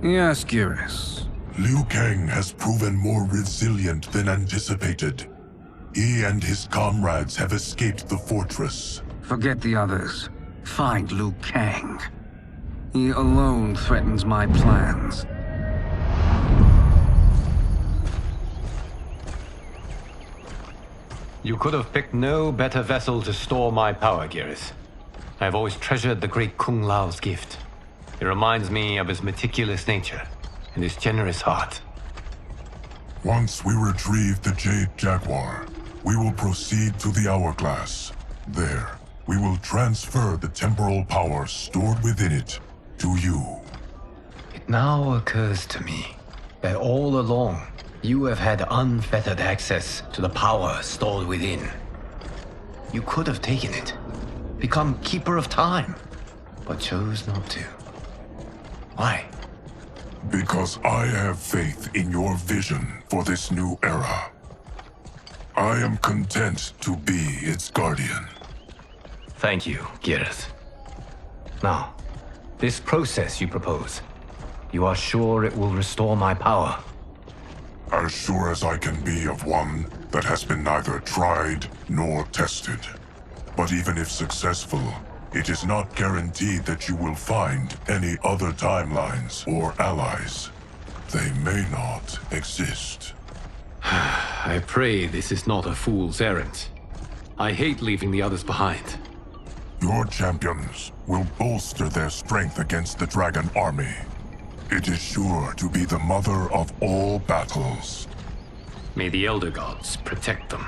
Yes, Geras. Liu Kang has proven more resilient than anticipated. He and his comrades have escaped the fortress. Forget the others. Find Liu Kang. He alone threatens my plans. You could have picked no better vessel to store my power, Geras. I have always treasured the great Kung Lao's gift. It reminds me of his meticulous nature and his generous heart. Once we retrieve the Jade Jaguar, we will proceed to the Hourglass. There, we will transfer the temporal power stored within it to you. It now occurs to me that all along, you have had unfettered access to the power stored within. You could have taken it, become Keeper of Time, but chose not to. Why? Because I have faith in your vision for this new era. I am content to be its guardian. Thank you, Geras. Now, this process you propose, you are sure it will restore my power? As sure as I can be of one that has been neither tried nor tested. But even if successful, it is not guaranteed that you will find any other timelines or allies. They may not exist. I pray this is not a fool's errand. I hate leaving the others behind. Your champions will bolster their strength against the Dragon Army. It is sure to be the mother of all battles. May the Elder Gods protect them.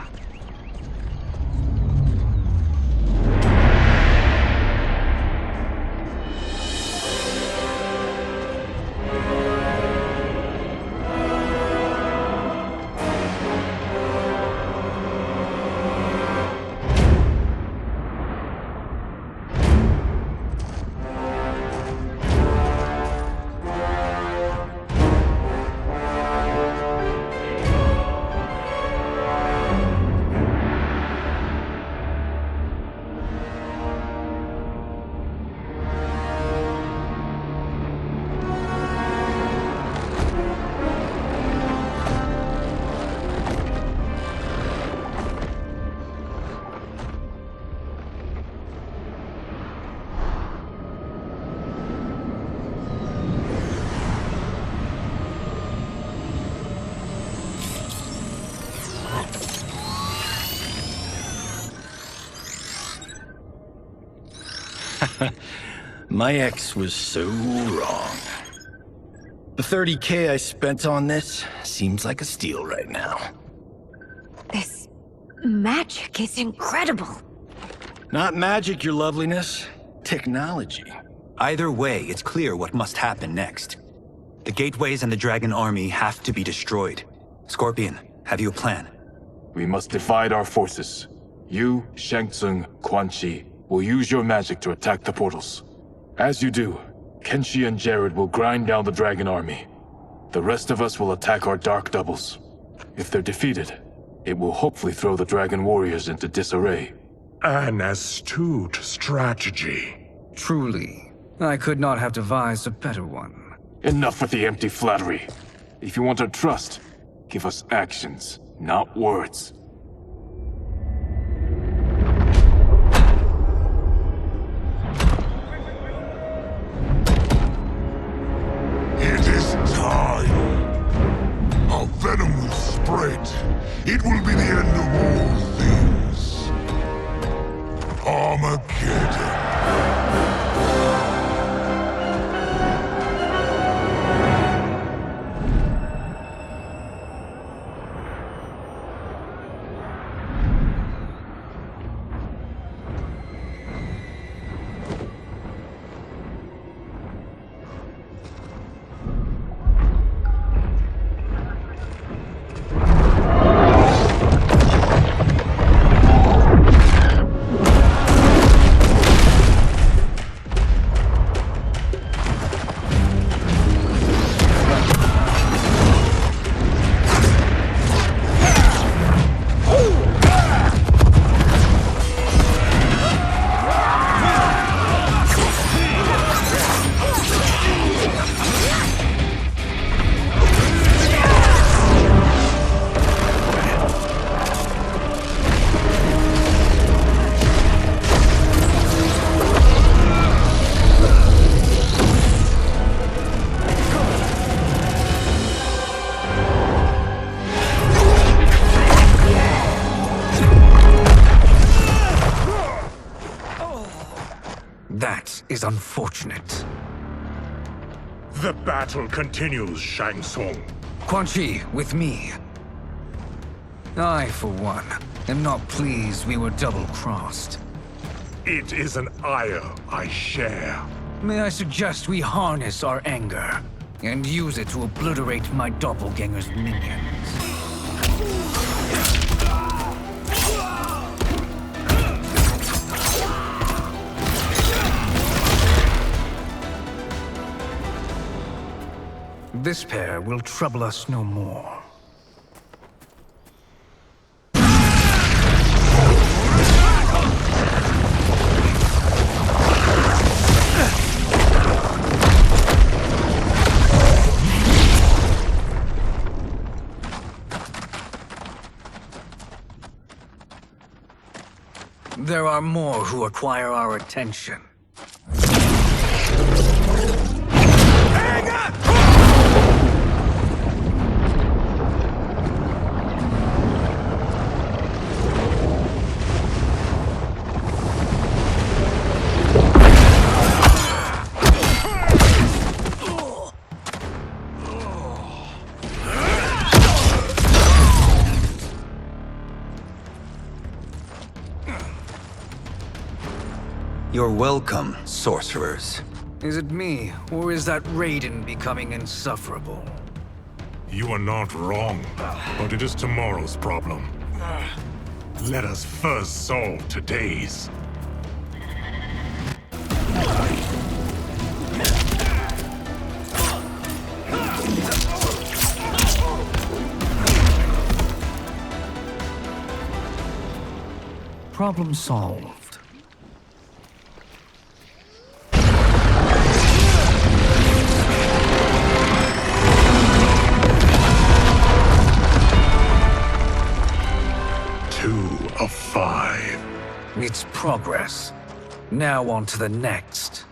My ex was so wrong. The 30K I spent on this seems like a steal right now. This magic is incredible. Not magic, your loveliness. Technology. Either way, it's clear what must happen next. The gateways and the Dragon Army have to be destroyed. Scorpion, have you a plan? We must divide our forces. You, Shang Tsung, Quan Chi, will use your magic to attack the portals. As you do, Kenshi and Jared will grind down the Dragon Army. The rest of us will attack our dark doubles. If they're defeated, it will hopefully throw the Dragon Warriors into disarray. An astute strategy. Truly, I could not have devised a better one. Enough with the empty flattery. If you want our trust, give us actions, not words. It is time. Our venom will spread. It will be the end of all things. Armageddon. That is unfortunate. The battle continues, Shang Tsung. Quan Chi, with me. I, for one, am not pleased we were double-crossed. It is an ire I share. May I suggest we harness our anger and use it to obliterate my doppelganger's minions? This pair will trouble us no more. There are more who acquire our attention. Hang on! You're welcome, sorcerers. Is it me, or is that Raiden becoming insufferable? You are not wrong, but it is tomorrow's problem. Let us first solve today's. Problem solved. Of 5. It's progress. Now on to the next.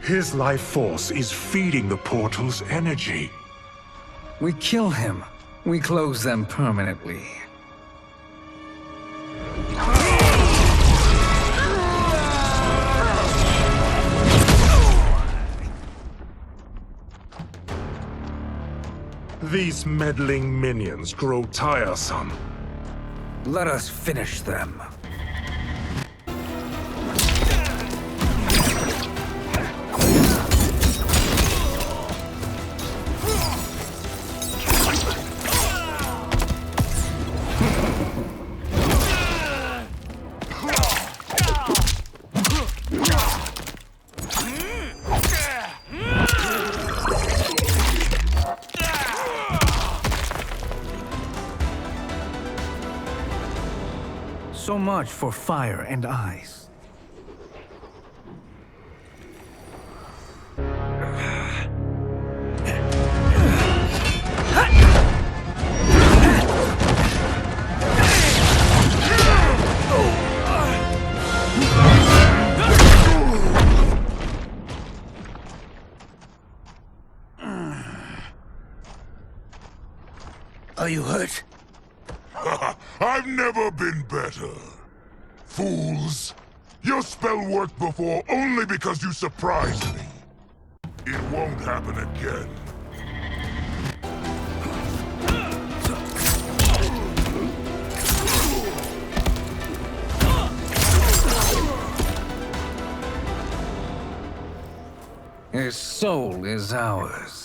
His life force is feeding the portal's energy. We kill him. We close them permanently. These meddling minions grow tiresome. Let us finish them. So much for fire and ice. Are you hurt? I've never been better. Fools! Your spell worked before only because you surprised me. It won't happen again. His soul is ours.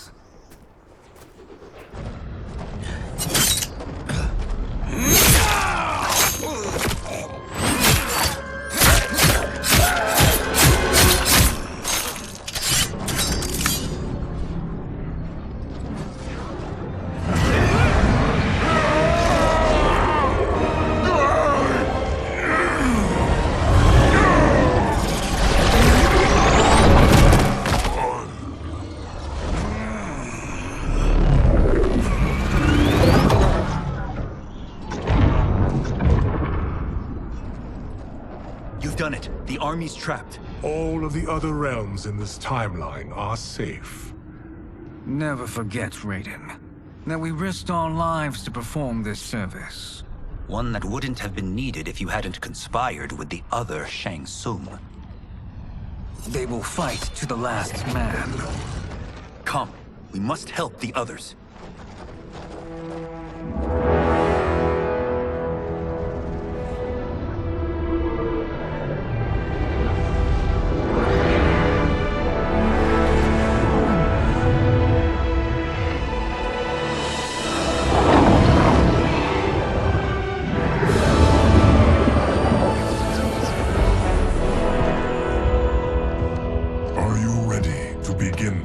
Done it. The army's trapped. All of the other realms in this timeline are safe. Never forget, Raiden, that we risked our lives to perform this service. One that wouldn't have been needed if you hadn't conspired with the other Shang Tsung. They will fight to the last man. Come, we must help the others.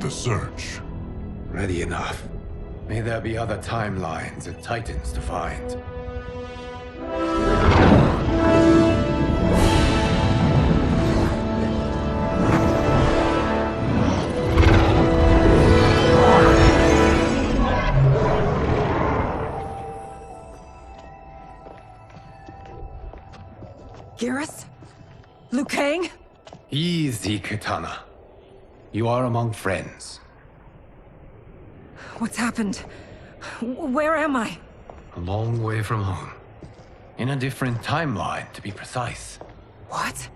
Search. Ready enough. May there be other timelines and titans to find. Geras? Liu Kang? Easy, Kitana. You are among friends. What's happened? Where am I? A long way from home. In a different timeline, to be precise. What?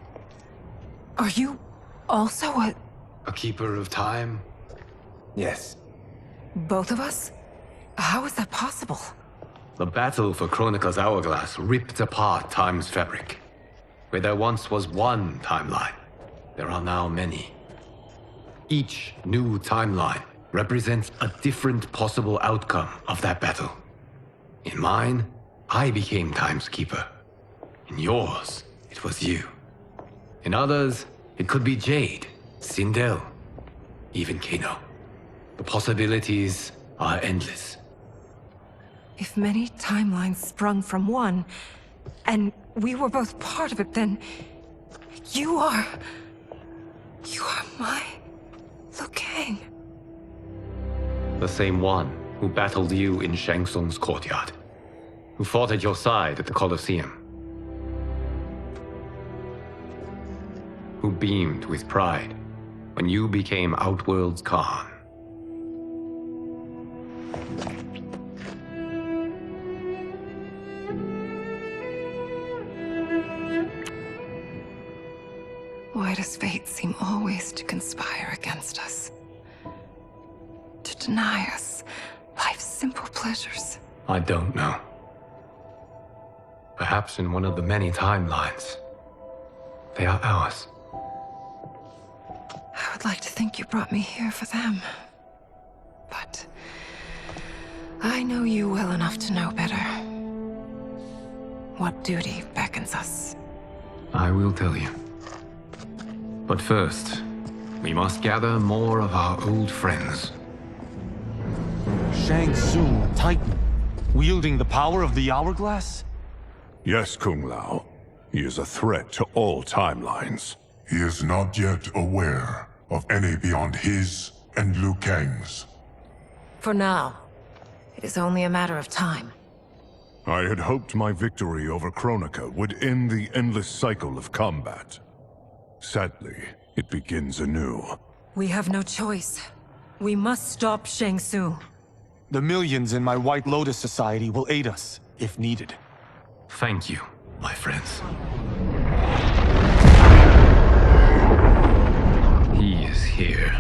Are you also a keeper of time? Yes. both of us? How is that possible? The battle for Chronica's Hourglass ripped apart time's fabric. Where there once was one timeline, there are now many. Each new timeline represents a different possible outcome of that battle. In mine, I became Time's Keeper. In yours, it was you. In others, it could be Jade, Sindel, even Kano. The possibilities are endless. If many timelines sprung from one, and we were both part of it, then you are my Liu Kang. The same one who battled you in Shang Tsung's courtyard, who fought at your side at the Colosseum, who beamed with pride when you became Outworld's Khan. Why does fate seem always to conspire against us? To deny us life's simple pleasures? I don't know. Perhaps in one of the many timelines, they are ours. I would like to think you brought me here for them. But I know you well enough to know better. What duty beckons us? I will tell you. But first, we must gather more of our old friends. Shang Tsung, Titan, wielding the power of the Hourglass? Yes, Kung Lao. He is a threat to all timelines. He is not yet aware of any beyond his and Liu Kang's. For now, it is only a matter of time. I had hoped my victory over Kronika would end the endless cycle of combat. Sadly, it begins anew. We have no choice. We must stop Shang Tsung. The millions in my White Lotus Society will aid us, if needed. Thank you, my friends. He is here.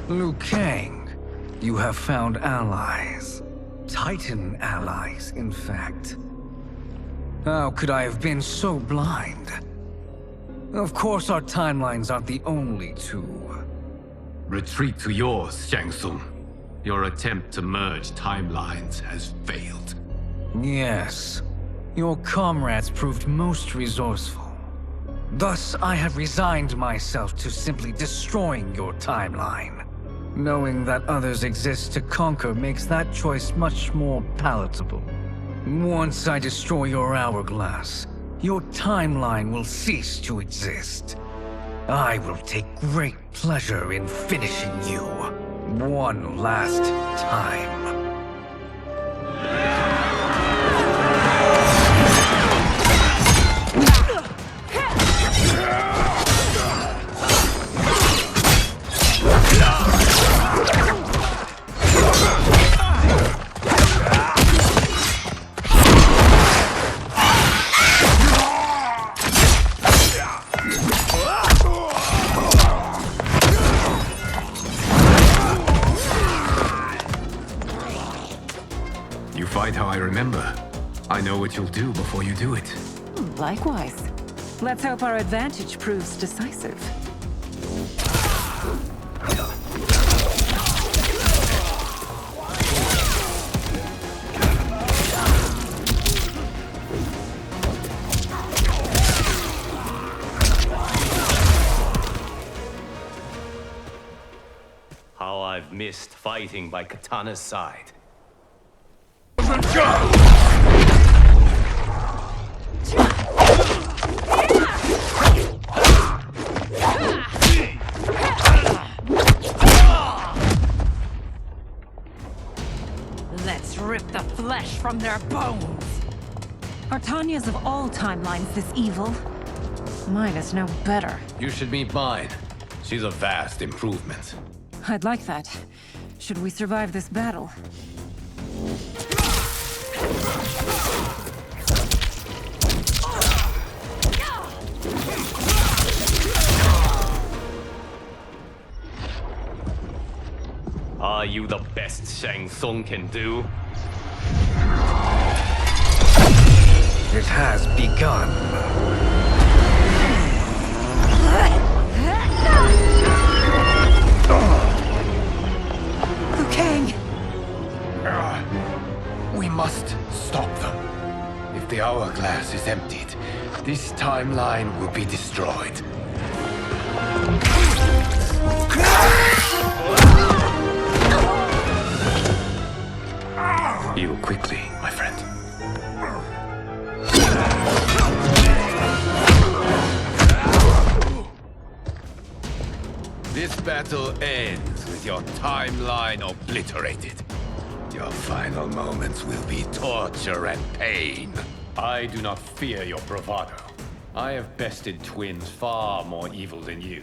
Liu Kang, you have found allies. Titan allies, in fact. How could I have been so blind? Of course our timelines aren't the only two. Retreat to yours, Shang Tsung. Your attempt to merge timelines has failed. Yes. Your comrades proved most resourceful. Thus, I have resigned myself to simply destroying your timeline. Knowing that others exist to conquer makes that choice much more palatable. Once I destroy your hourglass, your timeline will cease to exist. I will take great pleasure in finishing you one last time. How I remember. I know what you'll do before you do it. Likewise. Let's hope our advantage proves decisive. How I've missed fighting by Katana's side. Let's rip the flesh from their bones! Are Tanya's of all timelines this evil? Mine is no better. You should meet mine. She's a vast improvement. I'd like that. Should we survive this battle? Are you the best Shang Tsung can do? It has begun. Liu Kang! We must stop them. If the hourglass is emptied, this timeline will be destroyed. Heal quickly, my friend. This battle ends with your timeline obliterated. Your final moments will be torture and pain. I do not fear your bravado. I have bested twins far more evil than you.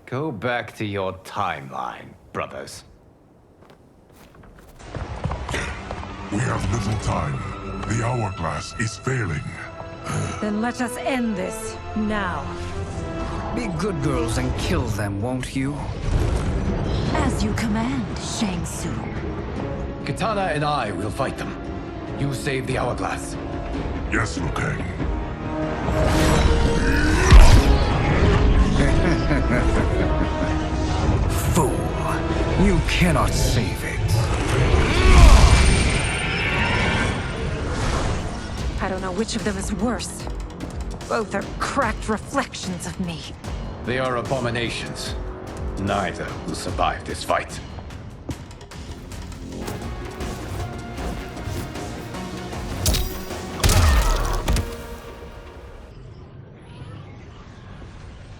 Go back to your timeline, brothers. We have little time. The hourglass is failing. Then let us end this, now. Be good girls and kill them, won't you? As you command, Shang Tsung. Katana and I will fight them. You save the hourglass. Yes, Liu Kang. Fool. You cannot save it. I don't know which of them is worse. Both are cracked reflections of me. They are abominations. Neither will survive this fight.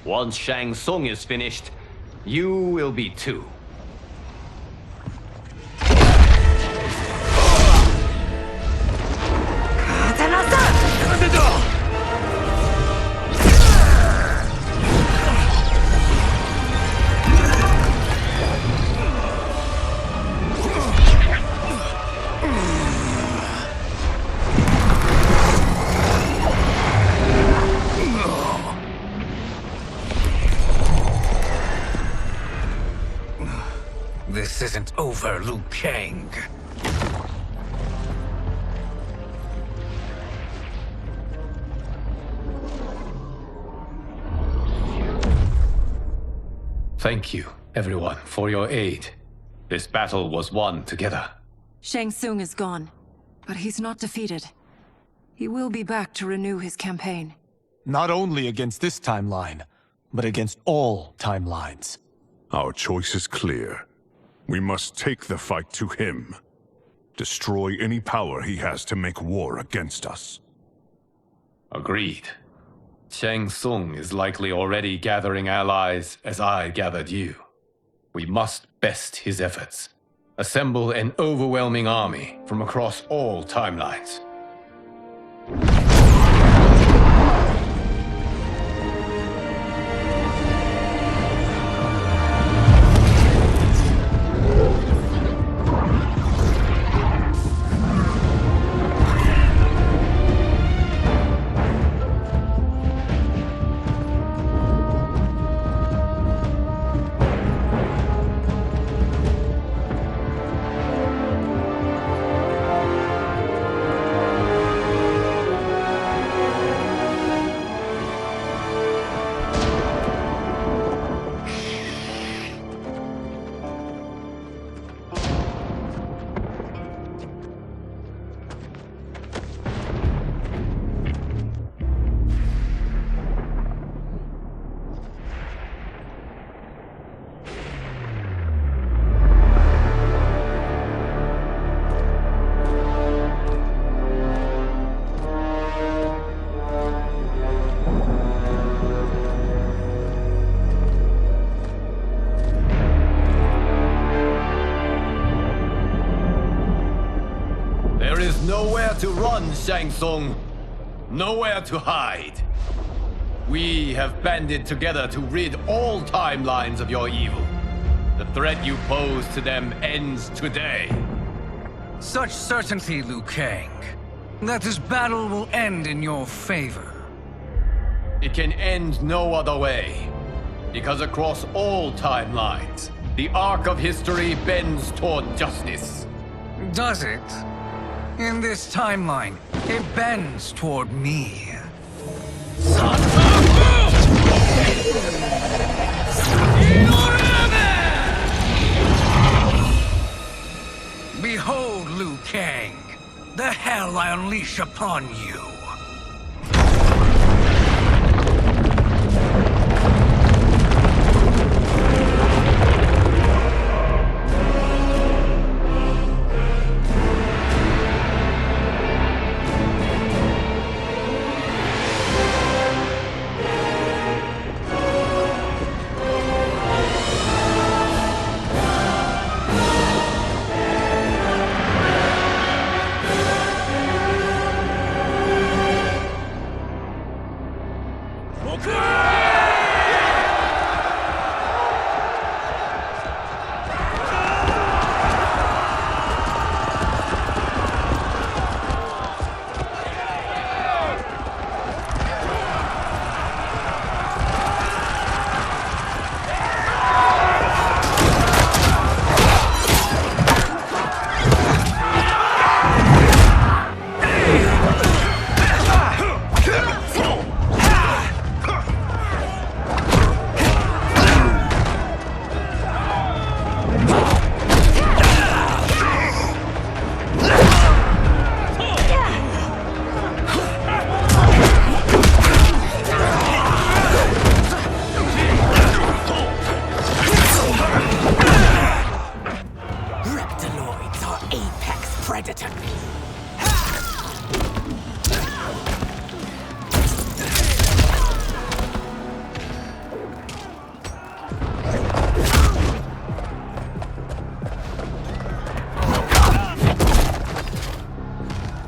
Once Shang Tsung is finished, you will be too. This isn't over, Liu Kang. Thank you, everyone, for your aid. This battle was won together. Shang Tsung is gone, but he's not defeated. He will be back to renew his campaign. Not only against this timeline, but against all timelines. Our choice is clear. We must take the fight to him. Destroy any power he has to make war against us. Agreed. Shang Tsung is likely already gathering allies as I gathered you. We must best his efforts. Assemble an overwhelming army from across all timelines. Nowhere to run, Shang Tsung. Nowhere to hide. We have banded together to rid all timelines of your evil. The threat you pose to them ends today. Such certainty, Liu Kang, that this battle will end in your favor. It can end no other way. Because across all timelines, the arc of history bends toward justice. Does it? In this timeline, it bends toward me. Son of a... Behold, Liu Kang, the hell I unleash upon you.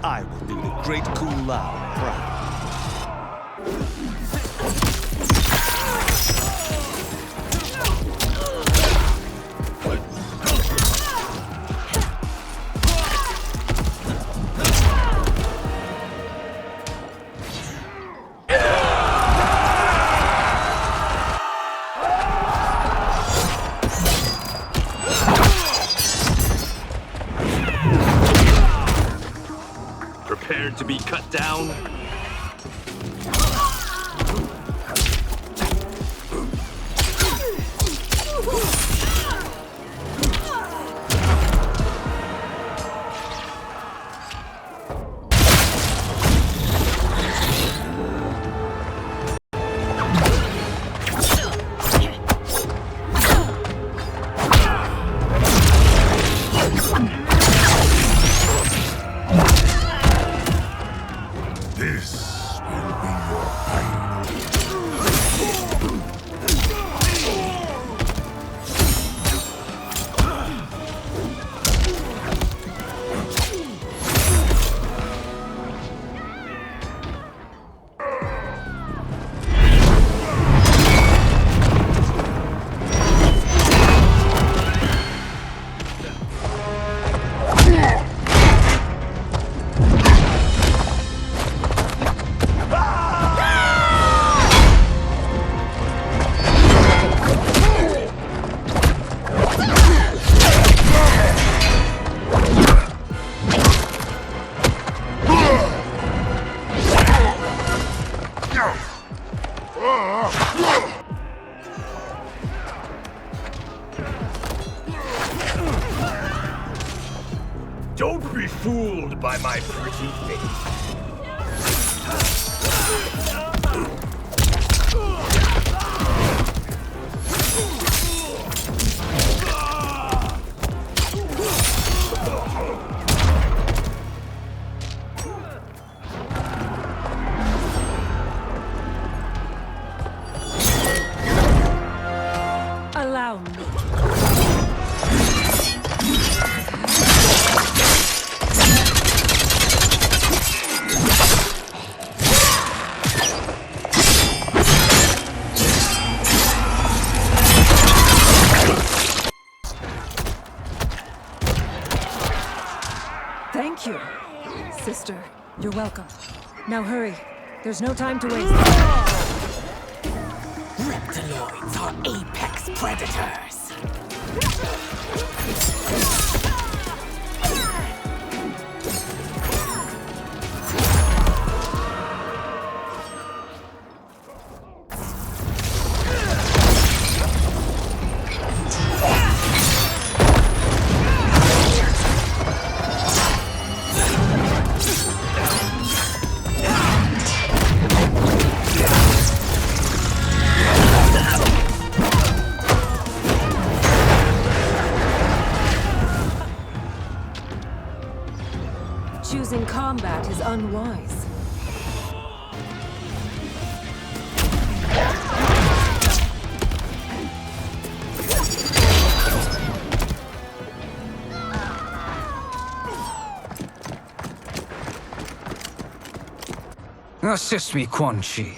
I will do the great Kung Lao proud. Prepared to be cut down? Don't be fooled by my pretty face. Allow me. Thank you, sister. You're welcome. Now hurry. There's no time to waste. Reptiloids are apex predators. Choosing combat is unwise. Assist me, Quan Chi.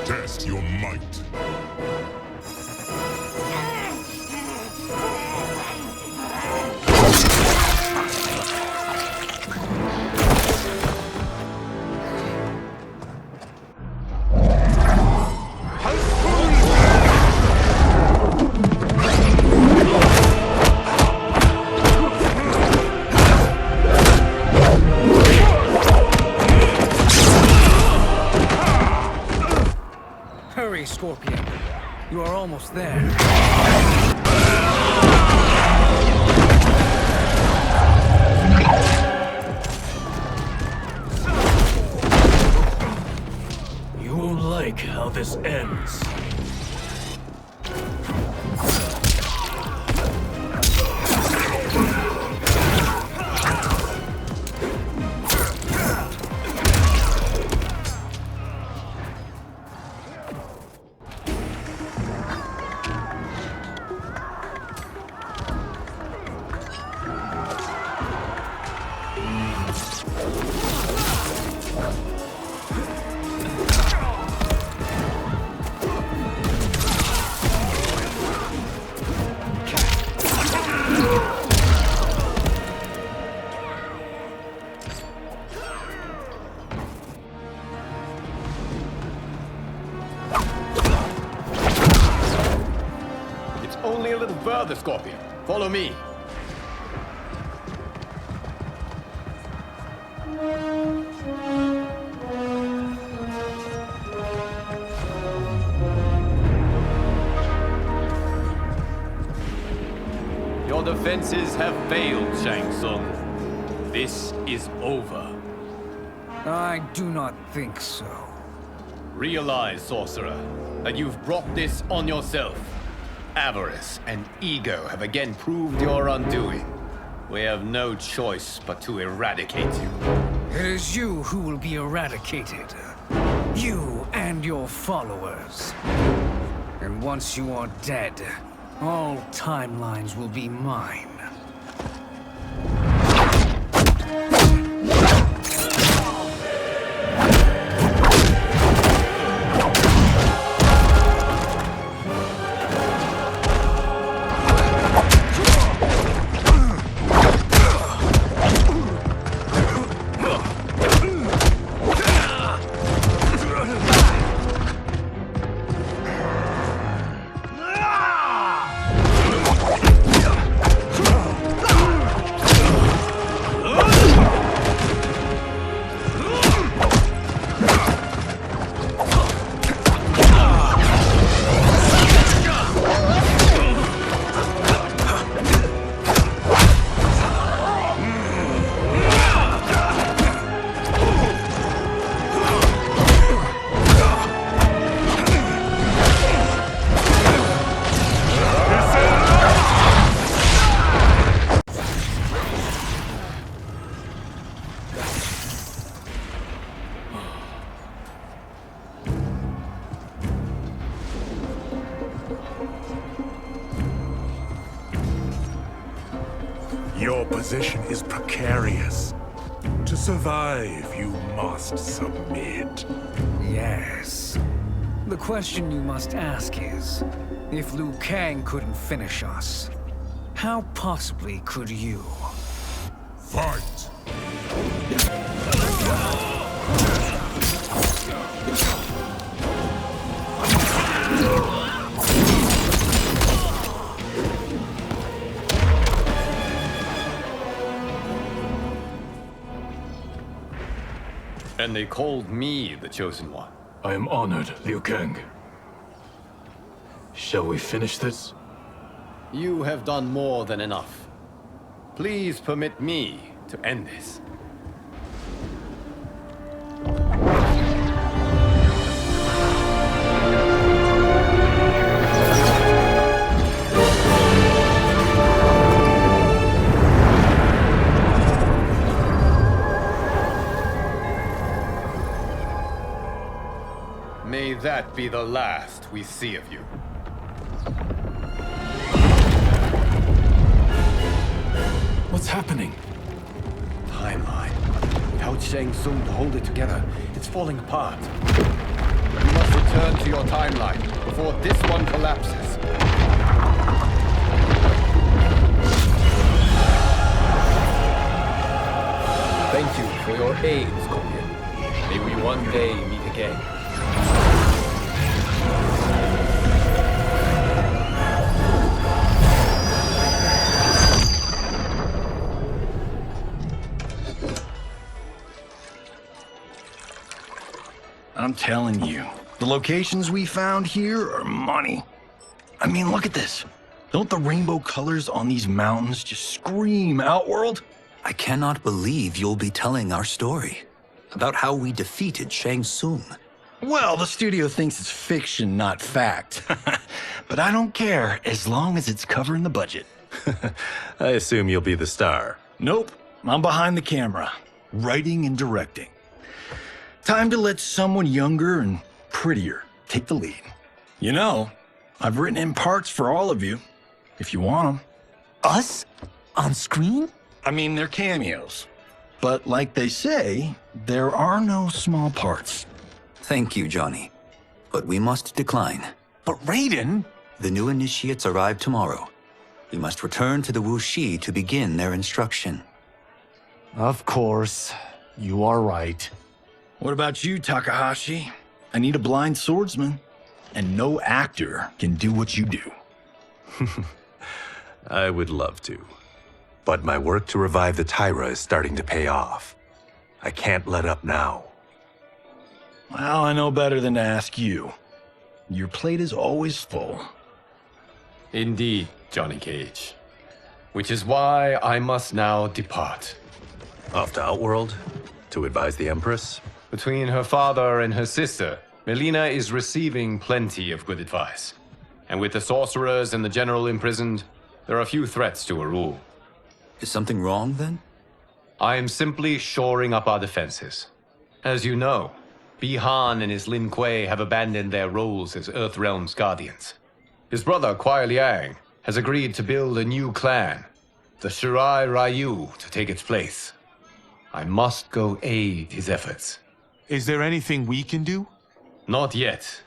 Test your might. Hurry, Scorpion. You are almost there. You won't like how this ends. Only a little further, Scorpion. Follow me. Your defenses have failed, Shang Tsung. This is over. I do not think so. Realize, sorcerer, that you've brought this on yourself. Avarice and ego have again proved your undoing. We have no choice but to eradicate you. It is you who will be eradicated. You and your followers. And once you are dead, all timelines will be mine. Your position is precarious. To survive, you must submit. Yes. The question you must ask is, if Liu Kang couldn't finish us, how possibly could you? Fight! And they called me the Chosen One. I am honored, Liu Kang. Shall we finish this? You have done more than enough. Please permit me to end this. May that be the last we see of you. What's happening? Timeline. Without Shang Tsung to hold it together, it's falling apart. You must return to your timeline before this one collapses. Thank you for your aid, Scorpion. May we one day meet again. I'm telling you, the locations we found here are money. I mean, look at this. Don't the rainbow colors on these mountains just scream Outworld? I cannot believe you'll be telling our story about how we defeated Shang Tsung. Well, the studio thinks it's fiction, not fact. But I don't care, as long as it's covering the budget. I assume you'll be the star. Nope, I'm behind the camera, writing and directing. Time to let someone younger and prettier take the lead. You know, I've written in parts for all of you, if you want them. Us? On screen? I mean, they're cameos. But like they say, there are no small parts. Thank you, Johnny. But we must decline. But Raiden? The new initiates arrive tomorrow. We must return to the Wuxi to begin their instruction. Of course. You are right. What about you, Takahashi? I need a blind swordsman, and no actor can do what you do. I would love to. But my work to revive the Tyra is starting to pay off. I can't let up now. Well, I know better than to ask you. Your plate is always full. Indeed, Johnny Cage. Which is why I must now depart. Off to Outworld? To advise the Empress? Between her father and her sister, Melina is receiving plenty of good advice. And with the sorcerers and the general imprisoned, there are few threats to her rule. Is something wrong, then? I am simply shoring up our defenses. As you know, Bi-Han and his Lin Kuei have abandoned their roles as Earthrealm's guardians. His brother, Kuai Liang, has agreed to build a new clan, the Shirai Ryu, to take its place. I must go aid his efforts. Is there anything we can do? Not yet,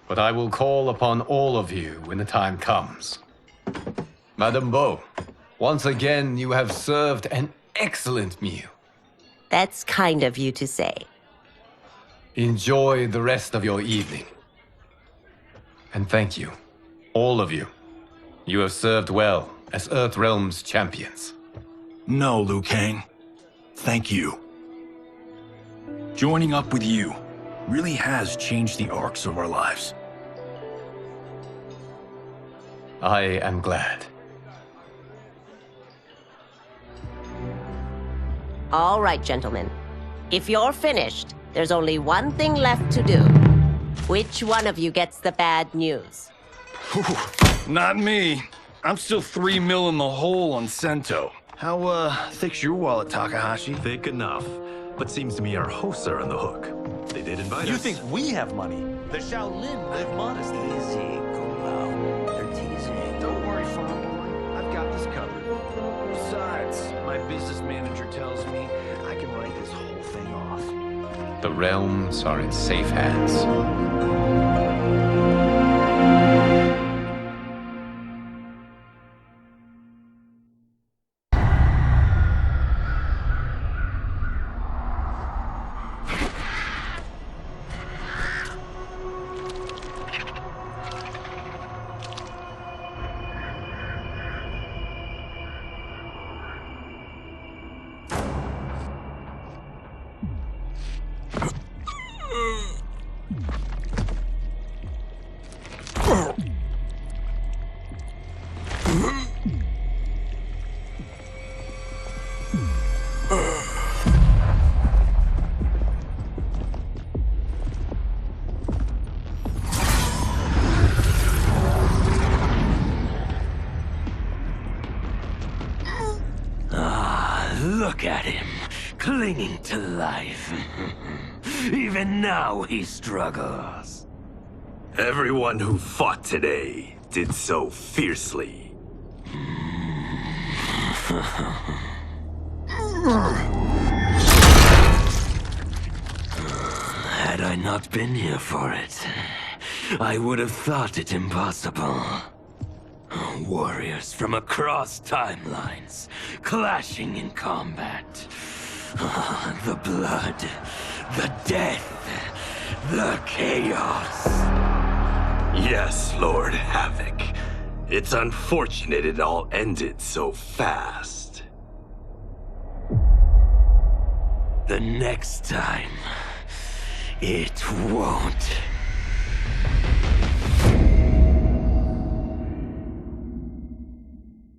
but I will call upon all of you when the time comes. Madame Bo, once again you have served an excellent meal. That's kind of you to say. Enjoy the rest of your evening. And thank you, all of you. You have served well as Earthrealm's champions. No, Liu Kang. Thank you. Joining up with you really has changed the arcs of our lives. I am glad. All right, gentlemen. If you're finished, there's only one thing left to do. Which one of you gets the bad news? Not me. I'm still 3 mil in the hole on Sento. How, thick's your wallet, Takahashi? Thick enough. But seems to me our hosts are on the hook. They did invite us. You think we have money? The Shaolin live modestly. Easy, Kung They're teasing. Don't worry, farm boy. I've got this covered. Besides, my business manager tells me I can write this whole thing off. The realms are in safe hands. Look at him, clinging to life. Even now he struggles. Everyone who fought today did so fiercely. Had I not been here for it, I would have thought it impossible. Warriors from across timelines, clashing in combat. The blood, the death, the chaos. Yes, Lord Havoc. It's unfortunate it all ended so fast. The next time, it won't.